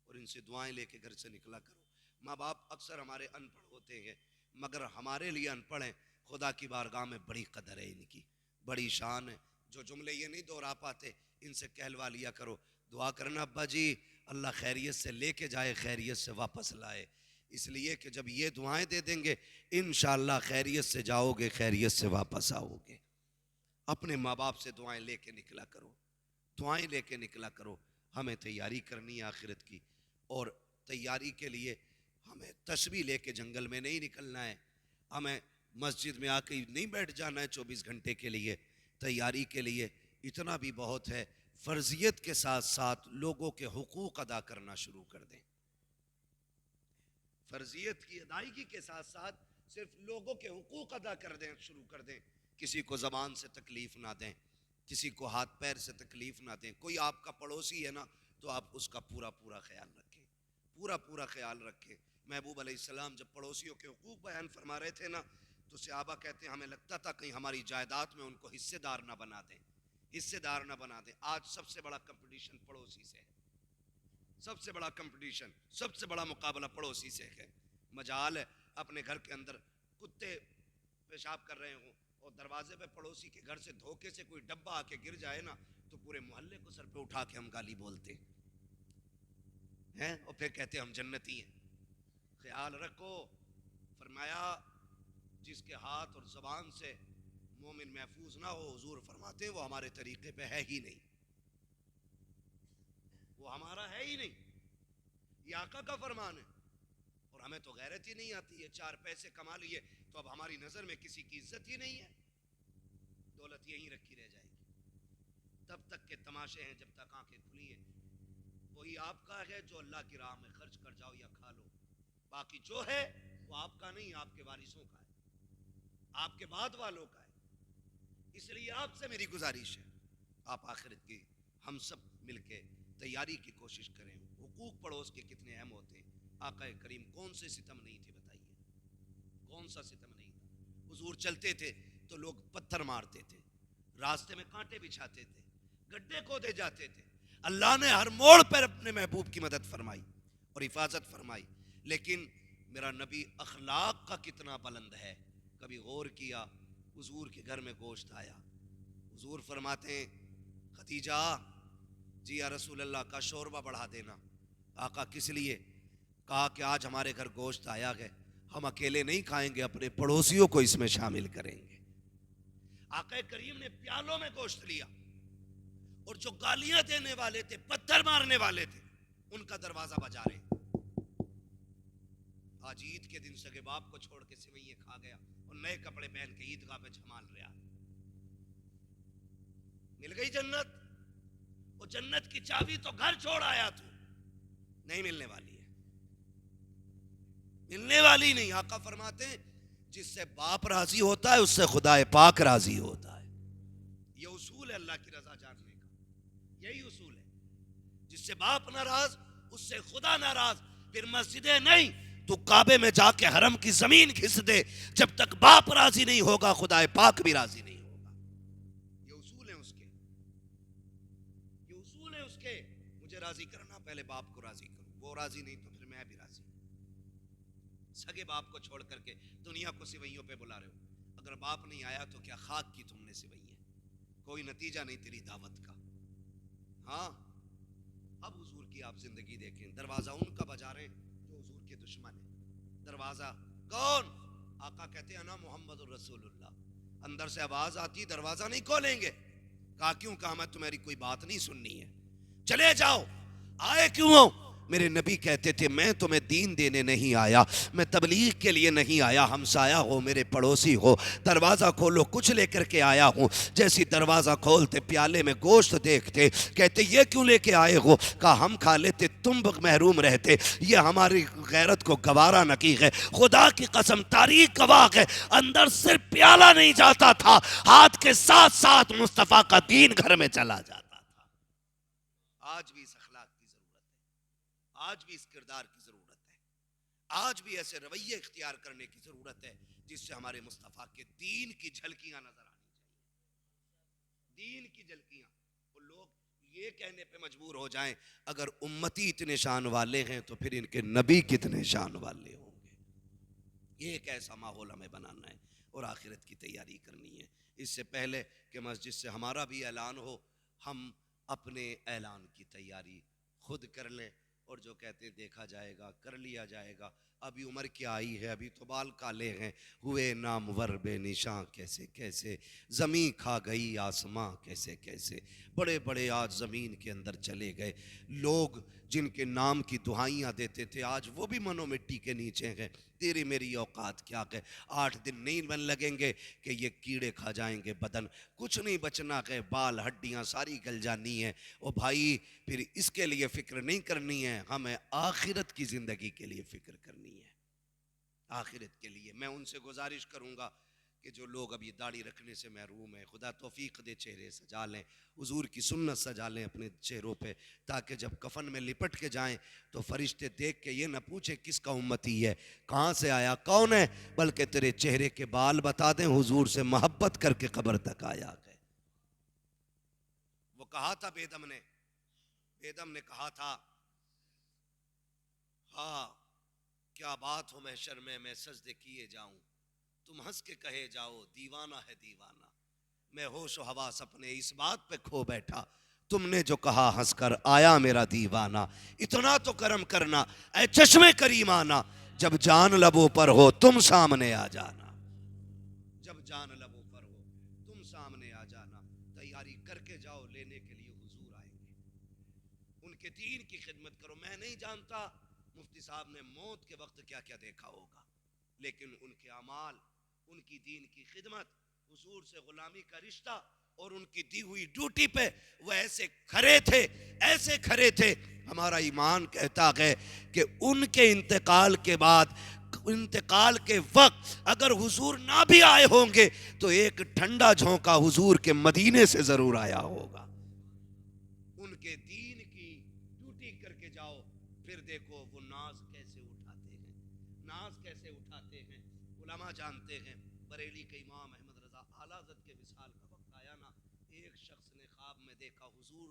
और इनसे दुआएं लेके घर से निकला करो। माँ बाप अक्सर हमारे अनपढ़ होते हैं, मगर हमारे लिए अनपढ़ हैं। खुदा की बारगाह में बड़ी कदर है इनकी, बड़ी शान है। जो जुमले ये नहीं दोहरा पाते इनसे कहलवा लिया करो, दुआ करना अब्बा जी अल्लाह खैरियत से लेके जाए, खैरियत से वापस लाए। इसलिए कि जब ये दुआएं दे देंगे इंशाअल्लाह खैरियत से जाओगे, खैरियत से वापस आओगे। अपने माँ बाप से दुआएं लेके निकला करो, दुआएं लेके निकला करो। हमें तैयारी करनी है आखिरत की, और तैयारी के लिए हमें तस्बीह लेके जंगल में नहीं निकलना है, हमें मस्जिद में आके नहीं बैठ जाना है 24 घंटे के लिए। तैयारी के लिए इतना भी बहुत है, फर्जियत के साथ साथ लोगों के हुकूक अदा करना शुरू कर दें। फर्जियत की अदायगी के साथ साथ सिर्फ लोगों के हुकूक अदा कर दें, शुरू कर दें। किसी को ज़बान से तकलीफ ना दें, किसी को हाथ पैर से तकलीफ ना दें। कोई आपका पड़ोसी है ना, तो आप उसका पूरा पूरा ख्याल रखें, पूरा पूरा ख्याल रखें। महबूब अलैहिस्सलाम जब पड़ोसियों के हुकूक बयान फरमा रहे थे ना, तो सहाबा कहते हैं हमें लगता था कहीं हमारी जायदाद में उनको हिस्सेदार ना बना दें, हिस्सेदार ना बना दें। आज सबसे बड़ा कंपटीशन पड़ोसी से है, सबसे बड़ा कंपटीशन, सबसे बड़ा मुकाबला पड़ोसी से है। मजाल है अपने घर के अंदर कुत्ते पेशाब कर रहे हों और दरवाजे पे पड़ोसी के घर से धोखे से कोई डब्बा आके गिर जाए ना, तो पूरे मोहल्ले को सर पे उठा के हम गाली बोलते हैं और फिर कहते हम जन्नती हैं। ख्याल रखो, फरमाया जिसके हाथ और ज़बान से मोमिन महफूज ना हो, हुजूर फरमाते हैं वो हमारे तरीके पे है ही नहीं, वो हमारा है ही नहीं। ये आका का फरमान है। और हमें तो गैरत ही नहीं आती है, 4 पैसे कमा लिए तो अब हमारी नजर में किसी की इज्जत ही नहीं है, दौलत यहीं रखी रह जाएगी। तब तक के तमाशे हैं जब तक आंखें खुली हैं। वही आपका है जो अल्लाह की राह में खर्च कर जाओ या खा लो, बाकी जो है वो आपका नहीं, आपके वारिसों का है, आपके बाद वालों का है। इसलिए आपसे मेरी गुजारिश है, आप आखिरत की हम सब मिलके तैयारी की कोशिश करें। हुकूक पड़ोस के कितने अहम होते हैं। आका करीम कौन से सितम नहीं थे बताइए, कौन सा सितम नहीं था। हुजूर चलते थे तो लोग पत्थर मारते थे, रास्ते में कांटे बिछाते थे, गड्ढे खोदे जाते थे। अल्लाह ने हर मोड़ पर अपने महबूब की मदद फरमाई और हिफाजत फरमाई। लेकिन मेरा नबी अखलाक का कितना बुलंद है, कभी गौर किया। हुजूर के घर में गोश्त आया, हुजूर फरमाते हैं खदीजा जी या रसूल अल्लाह का शोरबा बढ़ा देना। आका किस लिए? कहा कि आज हमारे घर गोश्त आया है, हम अकेले नहीं खाएंगे, अपने पड़ोसियों को इसमें शामिल करेंगे। आका करीम ने प्यालों में गोश्त लिया और जो गालियां देने वाले थे, पत्थर मारने वाले थे, उनका दरवाजा बजा रहे। आज ईद के दिन सगे बाप को छोड़ के सिवैये खा गया और नए कपड़े पहन के ईदगाह पे झमाल रहा। मिल गई जन्नत, वो जन्नत की चाबी तो घर छोड़ आया तू, नहीं मिलने वाली है, मिलने वाली नहीं। आका फरमाते हैं जिससे बाप राजी होता है उससे खुदाए पाक राजी होता है। ये उसूल है अल्लाह की रजा जानने का, यही उसूल है। जिससे बाप नाराज उससे खुदा नाराज। फिर मस्जिदें नहीं, तू काबे में जाके हरम की जमीन घिस दे, जब तक बाप राजी नहीं होगा खुदाए पाक भी राजी नहीं होगा। ये उसूल है उसके, ये उसूल है उसके। मुझे राजी करना, पहले बाप को राजी करूं, वो राजी नहीं तो फिर मैं भी राजी। सगे बाप को छोड़ करके दुनिया को सिवैयों पे बुला रहे हो। अगर बाप नहीं आया तो क्या खाक की तुमने सिवैये, कोई नतीजा नहीं तेरी दावत का। हाँ, अब हुजूर की आप जिंदगी देखें, दरवाजा उनका बजा रहे जो हुजूर के दुश्मन है। दरवाजा कौन? आका कहते हैं ना मोहम्मद रसूलुल्लाह। अंदर से आवाज आती, दरवाजा नहीं खोलेंगे। कहा क्यों? कहा मैं तुम्हारी कोई बात नहीं सुननी है, चले जाओ। आए क्यों हो? मेरे नबी कहते थे मैं तुम्हें दीन देने नहीं आया, मैं तबलीग के लिए नहीं आया। हमसाया हो, मेरे पड़ोसी हो, दरवाज़ा खोलो, कुछ लेकर के आया हूँ। जैसी दरवाज़ा खोलते प्याले में गोश्त देखते, कहते ये क्यों लेके आए हो? कहा हम खा लेते, तुम महरूम रहते। ये हमारी गैरत को गवारा न की है। खुदा की कसम, तारीख गवाह है, अंदर सिर्फ प्याला नहीं जाता था, हाथ के साथ साथ मुस्तफ़ा का दीन घर में चला जाता था। आज भी आज भी इस किरदार की जरूरत है, आज भी ऐसे रवैये इख्तियार करने की जरूरत है जिससे हमारे मुस्तफा के दीन की झलकियां नजर आनी चाहिए। दीन की झलकियां। वो लोग ये कहने पे मजबूर हो जाएं अगर उम्मती इतने शान वाले हैं तो फिर इनके नबी कितने शान वाले होंगे। ये एक ऐसा माहौल हमें बनाना है और आखिरत की तैयारी करनी है। इससे पहले कि मस्जिद से हमारा भी ऐलान हो, हम अपने ऐलान की तैयारी खुद कर लें। और जो कहते हैं देखा जाएगा, कर लिया जाएगा। अभी उम्र क्या आई है, अभी तो बाल काले हैं, हुए नामवर बेनिशां कैसे कैसे, ज़मीं खा गई आसमां कैसे कैसे। बड़े बड़े आज ज़मीन के अंदर चले गए लोग जिनके नाम की दुआइयाँ देते थे, आज वो भी मनो मिट्टी के नीचे हैं। तेरी मेरी औकात क्या है? 8 दिन नहीं बन लगेंगे कि ये कीड़े खा जाएंगे बदन, कुछ नहीं बचना है, बाल हड्डियाँ सारी गल जानी है। ओ भाई, फिर इसके लिए फ़िक्र नहीं करनी है, हमें आखिरत की ज़िंदगी के लिए फ़िक्र करनी है। आखिरत के लिए मैं उनसे गुजारिश करूँगा कि जो लोग अब ये दाढ़ी रखने से महरूम है, खुदा तौफीक दे चेहरे सजा लें, हुजूर की सुन्नत सजा लें अपने चेहरों पे, ताकि जब कफन में लिपट के जाएं तो फरिश्ते देख के ये ना पूछे किसका उम्मती है, कहाँ से आया, कौन है, बल्कि तेरे चेहरे के बाल बता दें हुजूर से मोहब्बत करके कब्र तक आया गए। वो कहा था बेदम ने कहा था, हाँ क्या बात हो महशर में मैं सजदे किए जाऊं, तुम हंस के कहे जाओ दीवाना है दीवाना, मैं होश व हवास अपने इस बात पे खो बैठा, तुमने जो कहा हंसकर आया मेरा दीवाना, इतना तो करम करना ऐ चश्मे करीमाना, जब जान लबों पर हो तुम सामने आ जाना, जब जान लबों पर हो तुम सामने आ जाना, तैयारी करके जाओ लेने के लिए हुजूर आएंगे, उनके दीन की खिदमत करो। मैं नहीं जानता मुफ्ती साहब ने मौत के वक्त क्या क्या देखा होगा, लेकिन उनके अमाल, उनकी दीन की खिदमत, हुजूर से गुलामी का रिश्ता और उनकी दी हुई ड्यूटी पे वो ऐसे खरे थे। हमारा ईमान कहता है कि उनके इंतकाल के बाद, इंतकाल के वक्त अगर हुजूर ना भी आए होंगे तो एक ठंडा झोंका हुजूर के मदीने से जरूर आया होगा। उनके दीन की ड्यूटी करके जाओ, फिर देखो वो नाज कैसे उठाते हैं। उलमा जानते हैं, बरेली के इमाम अहमद रजा आला हज़रत के विसाल का वक्त आया ना, एक शख्स ने ख्वाब में देखा हुजूर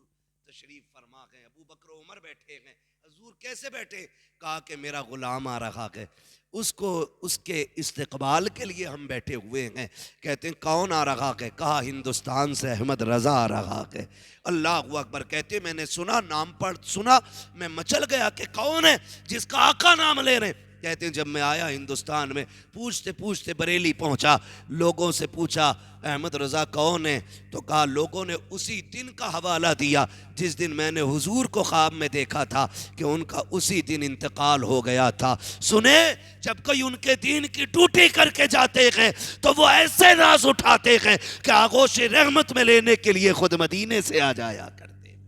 तशरीफ फरमा गए, अबू बकर उमर बैठे हैं। हुजूर कैसे बैठे? कहा कि मेरा गुलाम आ रहा है, उसको उसके इस्तकबाल के लिए हम बैठे हुए हैं। कहते हैं कौन आ रहा है? कहा हिंदुस्तान से अहमद रजा आ रहा है। अल्लाह अकबर। कहते मैंने सुना, नाम पढ़ सुना, मैं मचल गया कि कौन है जिसका आका नाम ले रहे। कहते हैं जब मैं आया हिंदुस्तान में, पूछते पूछते बरेली पहुंचा, लोगों से पूछा अहमद रजा कौन है, तो कहा लोगों ने उसी दिन का हवाला दिया जिस दिन मैंने हुजूर को ख्वाब में देखा था कि उनका उसी दिन इंतकाल हो गया था। सुने, जब कोई उनके दीन की ड्यूटी करके जाते हैं तो वो ऐसे नाज उठाते हैं कि आगोश रहमत में लेने के लिए खुद मदीने से आ जाया करते।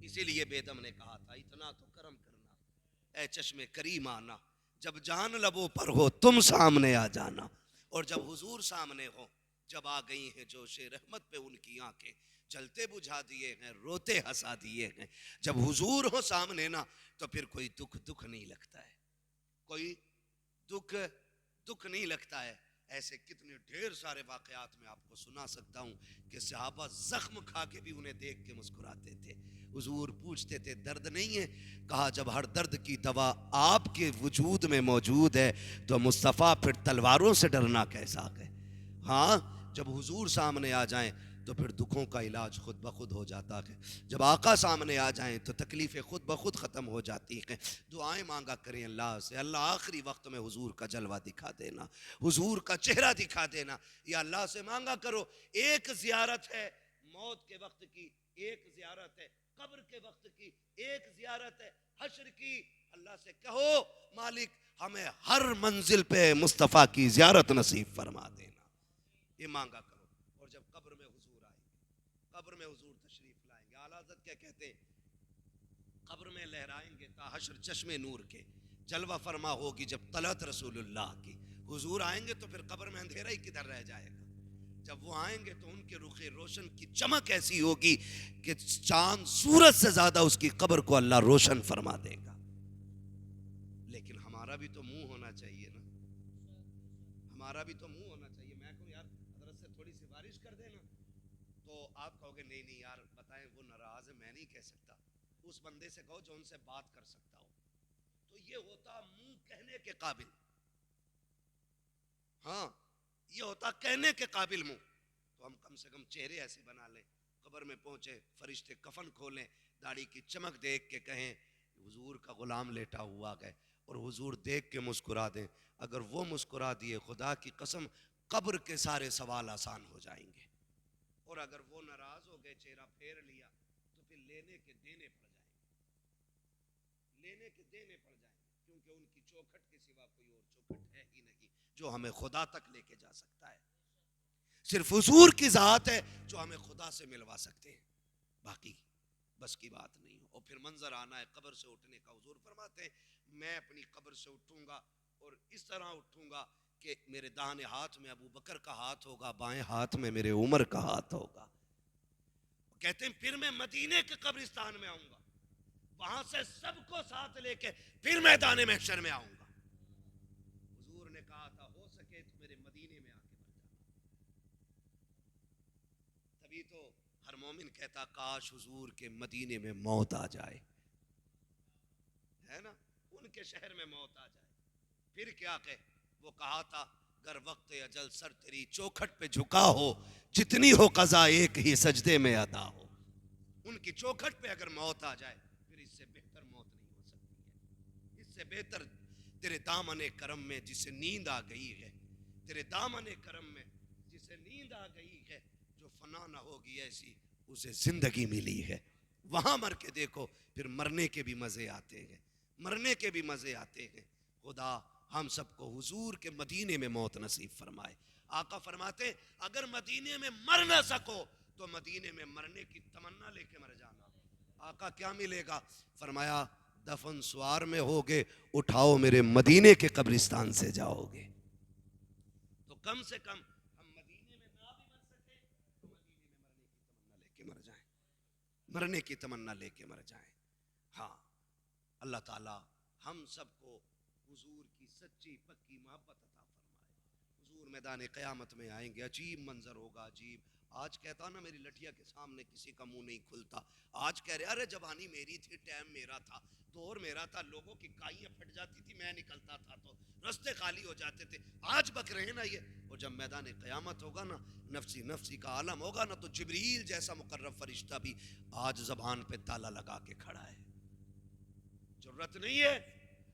इसीलिए बेदम ने कहा था इतना तो करम करना ऐ चश्मे करीम आना, जब जान लबों पर हो तुम सामने आ जाना। और जब हुजूर सामने हो, जब आ गई हैं जोशे रहमत पे उनकी आंखें, जलते बुझा दिए हैं, रोते हंसा दिए हैं। जब हुजूर हो सामने ना, तो फिर कोई दुख नहीं लगता है, कोई दुख नहीं लगता है। ऐसे कितने ढेर सारे वाकयात में आपको सुना सकता हूँ कि सहाबा जख्म खा के भी उन्हें देख के मुस्कुराते थे। हुजूर पूछते थे दर्द नहीं है? कहा जब हर दर्द की दवा आपके वजूद में मौजूद है तो मुस्तफ़ा फिर तलवारों से डरना कैसा है। हाँ, जब हुजूर सामने आ जाएं तो फिर दुखों का इलाज खुद ब खुद हो जाता है। जब आका सामने आ जाएं तो तकलीफ़ें खुद ब खुद ख़त्म हो जाती हैं। दुआएं मांगा करें अल्लाह से, अल्लाह आखिरी वक्त में हुजूर का जलवा दिखा देना, हुजूर का चेहरा दिखा देना। या अल्लाह से मांगा करो, एक ज़ियारत है मौत के वक्त की, एक ज़ियारत है कब्र के वक्त की, एक ज़ियारत है हश्र की। अल्लाह से कहो मालिक हमें हर मंजिल पे मुस्तफ़ा की ज़ियारत नसीब फरमा देना, ये मांगा करो। और जब कब्र में हुजूर आएंगे, कब्र में हुजूर तशरीफ लाएंगे, आला हज़रत क्या कहते, कब्र में लहराएंगे ता हश्र चश्मे नूर के, जलवा फरमा होगी जब तलत रसूलुल्लाह की। हुजूर आएंगे तो फिर कब्र में अंधेरा ही किधर रह जाएगा। जब वो आएंगे तो उनके रुखे रोशन की चमक ऐसी होगी कि चांद सूरज से ज्यादा उसकी कब्र को अल्लाह रोशन फरमा देगा। लेकिन हमारा भी तो मुंह होना चाहिए ना, हमारा भी तो मुंह होना चाहिए। मैं कहूँ यार हज़रत से थोड़ी सिफारिश कर देना, तो आप कहोगे नहीं नहीं यार बताएं वो नाराज है, मैं नहीं कह सकता। उस बंदे से कहो जो उनसे बात कर सकता हो। तो ये होता मुंह कहने के काबिल, हाँ ये होता कहने के काबिल मुंह। तो हम कम से कम चेहरे ऐसे बना लें, कब्र में पहुंचे फरिश्ते कफन खोलें, दाढ़ी की चमक देख के कहें हुजूर का गुलाम लेटा हुआ है, और हुजूर देख के मुस्कुरा दें। अगर वो मुस्कुरा दिए, खुदा की कसम कब्र के सारे सवाल आसान हो जाएंगे। और अगर वो नाराज हो गए, चेहरा फेर लिया, तो फिर लेने के देने पड़ जाएंगे, क्योंकि उनकी चौखट के सिवा कोई और चौखट है ही नहीं जो हमें खुदा तक लेके जा सकता है। सिर्फ हुजूर की जात है जो हमें खुदा से मिलवा सकते हैं, बाकी बस की बात नहीं हो। और फिर मंजर आना है कब्र से उठने का। हुजूर फरमाते हैं मैं अपनी कब्र से उठूंगा और इस तरह उठूंगा कि मेरे दाहिने हाथ में अबू बकर का हाथ होगा, बाएं हाथ में मेरे उमर का हाथ होगा। कहते हैं फिर मैं मदीने के कब्रिस्तान में आऊंगा, वहां से सबको साथ लेके फिर मैदान महशर में आऊंगा। हुजूर ने कहा था हो सके तो मेरे मदीने में आके मर जाना। तभी तो हर मोमिन कहता काश हुजूर के मदीने में मौत आ जाए, है ना, उनके शहर में मौत आ जाए। फिर क्या कहे, वो कहा था गर वक्त अजल सर तेरी चौखट पे झुका हो, जितनी हो कज़ा एक ही सजदे में अदा हो। उनकी चौखट पे अगर मौत आ जाए फिर इससे बेहतर मौत नहीं हो सकती है। इससे बेहतर तेरे दामने करम में जिसे नींद आ गई है, तेरे दामने करम में जिसे नींद आ गई है, जो फना ना होगी ऐसी उसे जिंदगी मिली है। वहां मर के देखो फिर मरने के भी मजे आते हैं, मरने के भी मजे आते हैं। खुदा हम सबको हुजूर के मदीने में मौत नसीब फरमाए। आका फरमाते अगर मदीने में मर ना सको तो मदीने में मरने की तमन्ना लेके मर जाना। आका क्या मिलेगा, फरमाया दफन सुआर में होगे, उठाओ मेरे मदीने के कब्रिस्तान से जाओगे। तो कम से कम हम मदीने में ना भी मर सके तो मदीने में मरने की तमन्ना लेके मर जाएं, मरने की तमन्ना लेके मर जाएं। हाँ, अल्लाह ताला हम सबको हुजूर की सच्ची पक्की मोहब्बत अता फरमाए। हुजूर मैदान क़यामत में आएंगे, अजीब मंजर होगा, अजीब। आज कहता ना मेरी लठिया के सामने किसी का मुंह नहीं खुलता। आज कह रहे अरे जवानी मेरी थी, टाइम मेरा था, दौर मेरा था, लोगों की काइयां फट जाती थी, मैं निकलता था तो रास्ते खाली हो जाते थे। आज बक रहे ना ये। और जब मैदान क़यामत होगा ना, नफ्सी नफ्सी का आलम होगा ना, तो जिब्रील जैसा मुकर्रब फरिश्ता भी आज ज़बान पे ताला लगा के खड़ा है। जरूरत नहीं है,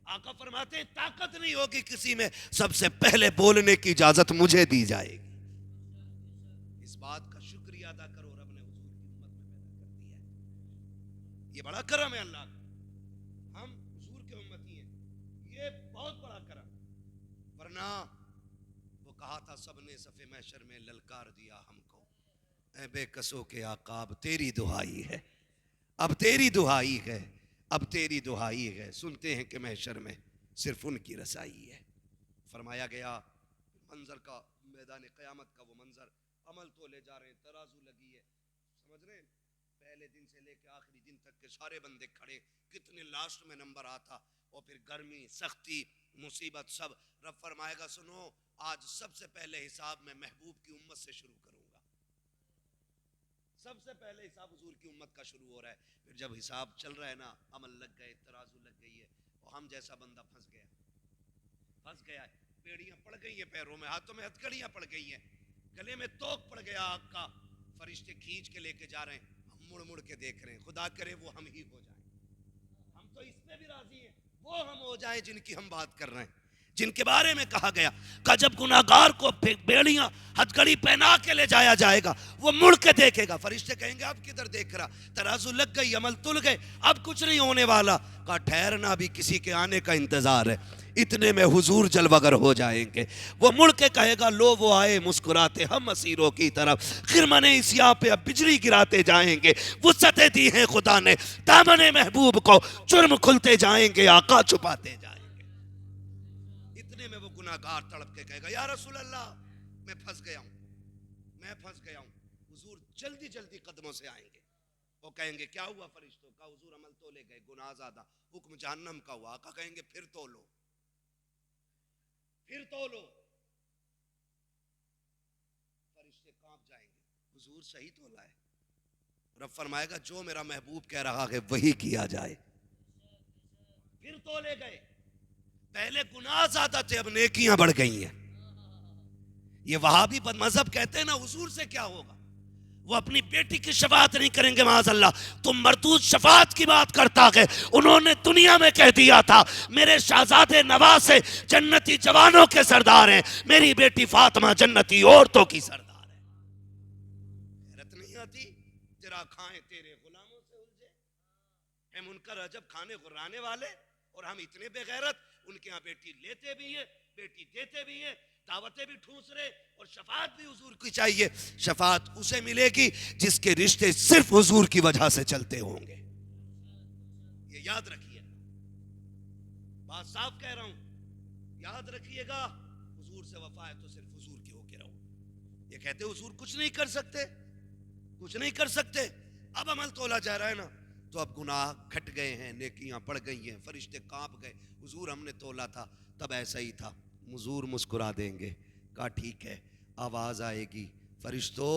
आका फरमाते हैं ताकत नहीं होगी किसी में, सबसे पहले बोलने की इजाजत मुझे दी जाएगी। इस बात का शुक्रिया अदा करो, रब ने हुजूर की उम्मत में पैदा कर दिया है। ये बड़ा करम है अल्लाह का, हम हुजूर के उम्मती हैं, ये बहुत बड़ा करम। वरना वो कहा था सबने सफ़े महशर में ललकार दिया हमको, ऐ बेकसों के आका अब तेरी दुहाई है, अब तेरी दुहाई है, अब तेरी दुहाई है। सुनते हैं कि महशर में सिर्फ उनकी रसाई है। फरमाया गया मंजर का, मैदान क़यामत का वो मंजर, अमल तो ले जा रहे हैं, तराजू लगी है, समझ रहे हैं, पहले दिन से लेकर आखिरी दिन तक के सारे बंदे खड़े, कितने लास्ट में नंबर आता, और फिर गर्मी, सख्ती, मुसीबत सब। रब फरमाएगा सुनो आज सबसे पहले हिसाब मैं महबूब की उम्मत से शुरू करूंगा। सबसे पहले हिसाब हुजूर की उम्मत का शुरू हो रहा है। फिर जब हिसाब चल रहा है ना, अमल लग गए, तराजू लग गई है, और हम जैसा बंदा फंस गया है, बेड़ियां पड़ गई हैं पैरों में, हाथों में हथकड़ियां पड़ गई हैं, गले में तोक पड़ गया आग का, फरिश्ते खींच के लेके जा रहे हैं, हम मुड़ मुड़ के देख रहे हैं। खुदा करे वो हम ही हो जाएं। हम तो इस पे भी राजी हैं, वो हम हो जाएं जिनकी हम बात कर रहे हैं, जिनके बारे में कहा गया कि जब गुनाहगार को बेड़ियां हथकड़ी पहना के ले जाया जाएगा, वो मुड़ के देखेगा, फरिश्ते कहेंगे अब किधर देख रहा, तराजू लग गई, अमल तुल गए, अब कुछ नहीं होने वाला। का ठहरना भी किसी के आने का इंतजार है, इतने में हुजूर जलवागर हो जाएंगे। वो मुड़ के कहेगा लो वो आए मुस्कुराते हम असीरों की तरफ, खिरमने इसिया पे अब बिजली गिराते जाएंगे, वुसअतें दी हैं खुदा ने दामने महबूब को, जुर्म खुलते जाएंगे, आका छुपाते जाएंगे। इतने में वो गुनाहगार तड़प के कहेगा या रसूल अल्लाह मैं फंस गया हूं। हुजूर जल्दी जल्दी कदमों से आएंगे, वो कहेंगे क्या हुआ फरिश्तों का, हुजूर अमल तो ले गए, गुनाह ज़्यादा, हुक्म जहन्नम का हुआ। आका कहेंगे फिर तो लो, फरिश्ते कांप जाएंगे, हुजूर सही तोला है। रब फरमाएगा जो मेरा महबूब कह रहा है वही किया जाए। फिर तोले गए, पहले गुनाह ज्यादा थे, अब नेकियां बढ़ गई हैं। ये वहाबी मजहब कहते हैं ना हुजूर से क्या होगा, वो अपनी बेटी की शफाअत नहीं करेंगे माज़अल्लाह, तुम मरदूद शफाअत की बात करता है। उन्होंने दुनिया में कह दिया था मेरे शहजादे नवासे जन्नती जवानों के सरदार हैं, मेरी बेटी फातिमा जन्नती औरतों की सरदार है। हैरत नहीं आती, तेरा खाए तेरे गुलामों से उलझे, हम उनका रजब खाने गुर्राने वाले, और हम इतने बेगैरत, उनके यहाँ बेटी लेते भी हैं, बेटी देते भी हैं, दावतें भी ठूस रहे, और शफाअत भी हुजूर की चाहिए। शफाअत उसे मिलेगी जिसके रिश्ते सिर्फ हुजूर की वजह से चलते होंगे। ये याद रखिए, बात साफ कह रहा हूं, याद रखिएगा। हुजूर से वफा है तो सिर्फ हुजूर के होके रहो। ये कहते हुजूर कुछ नहीं कर सकते, कुछ नहीं कर सकते। अब अमल तोला जा रहा है ना, तो अब गुनाह घट गए हैं, नेकियां बढ़ गई हैं, फरिश्ते कांप गए। हुजूर हमने तोला था तब ऐसा ही था। हुजूर मुस्कुरा देंगे, कहा ठीक है, आवाज आएगी, फरिश्तों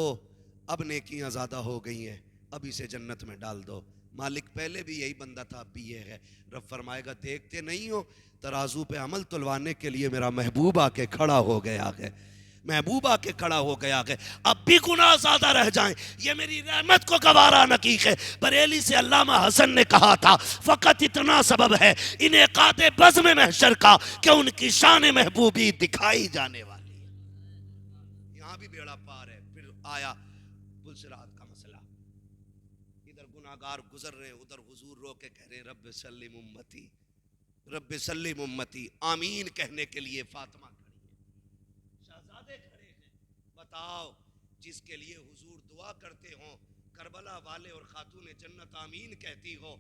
अब नेकियां ज्यादा हो गई हैं, अब इसे जन्नत में डाल दो। मालिक पहले भी यही बंदा था, अब भी ये है। रब फरमाएगा देखते नहीं हो, तराजू पे अमल तुलवाने के लिए मेरा महबूब आके खड़ा हो गया है, महबूब आके खड़ा हो गया है। अब भी गुनाह ज्यादा रह जाएं, ये मेरी रहमत को गवारा न की है। बरेली से अल्लामा हसन ने कहा था, फकत इतना सबब है इन्हें काते बज़्म महशर का कि उनकी शान महबूबी दिखाई जाने वाली है। यहाँ भी बेड़ा पार है। फिर आया पुलसिरात का मसला, इधर गुनाहगार गुजर रहे, उधर हुजूर रो के कह रहे रब्ब सल्लिम उम्मती, रब्ब सल्लिम उम्मती। आमीन कहने के लिए फातिमा खड़ी है, शहजादे खड़े हैं। बताओ, जिसके लिए हुजूर दुआ करते हो, करबला वाले और खातून जन्नत आमीन कहती हो,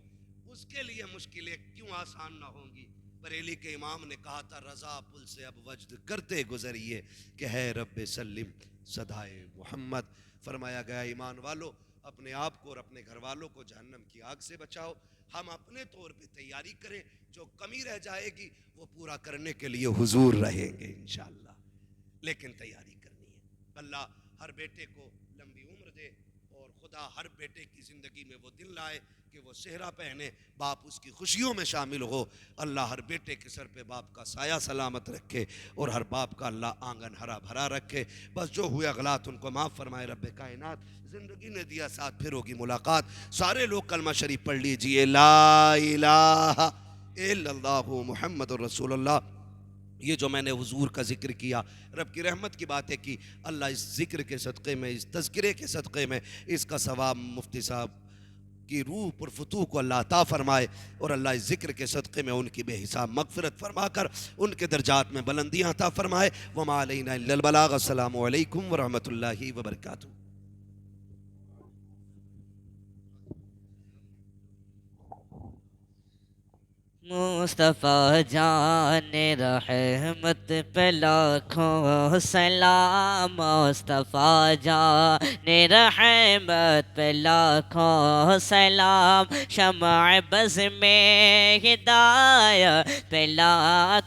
उसके लिए मुश्किलें क्यों आसान ना होंगी। बरेली के इमाम ने कहा था, रजा पुल से अब वजद करते गुजरिए कि है रब्बे सल्लिम सदाए मोहम्मद। फरमाया गया, ईमान वालों अपने आप को और अपने घर वालों को जहन्नम की आग से बचाओ। हम अपने तौर पे तैयारी करें, जो कमी रह जाएगी वो पूरा करने के लिए हुजूर रहेंगे इंशाअल्लाह। लेकिन तैयारी करनी है। अल्लाह हर बेटे को लंबी उम्र दे और खुदा हर बेटे की ज़िंदगी में वो दिन लाए कि वो सेहरा पहने, बाप उसकी खुशियों में शामिल हो। अल्लाह हर बेटे के सर पे बाप का साया सलामत रखे और हर बाप का अल्लाह आंगन हरा भरा रखे। बस जो हुए गलत उनको माफ़ फरमाए रब्बे कायनात। ज़िंदगी ने दिया साथ, फिर होगी मुलाकात। सारे लोग कलमा शरीफ पढ़ लीजिए, ला इलाहा इल्लल्लाहु मुहम्मदुर रसूलुल्लाह। ये जो मैंने हुजूर का जिक्र किया, रब की रहमत की बातें की, अल्लाह इस जिक्र के सदक़े में, इस तज़किरे के सदक़े में इसका सवाब मुफ्ती साहब की रूह पुरफुतूह को अल्लाह अता फरमाए और अल्लाह इस जिक्र के सदक़े में उनकी बेहिसाब मग़फ़िरत फरमाकर उनके दर्जात में बुलंदियाँ अता फरमाए। वमा अलैना इल्लल बलाग। अस्सलामु अलैकुम व रहमतुल्लाहि व बरकातुहू। मुस्तफ़ा जाने रहमत पे लाखों सलाम, मुस्तफ़ा जाने रहमत पे लाखों सलाम, शम्अ बज़्म में हिदायत पे लाखों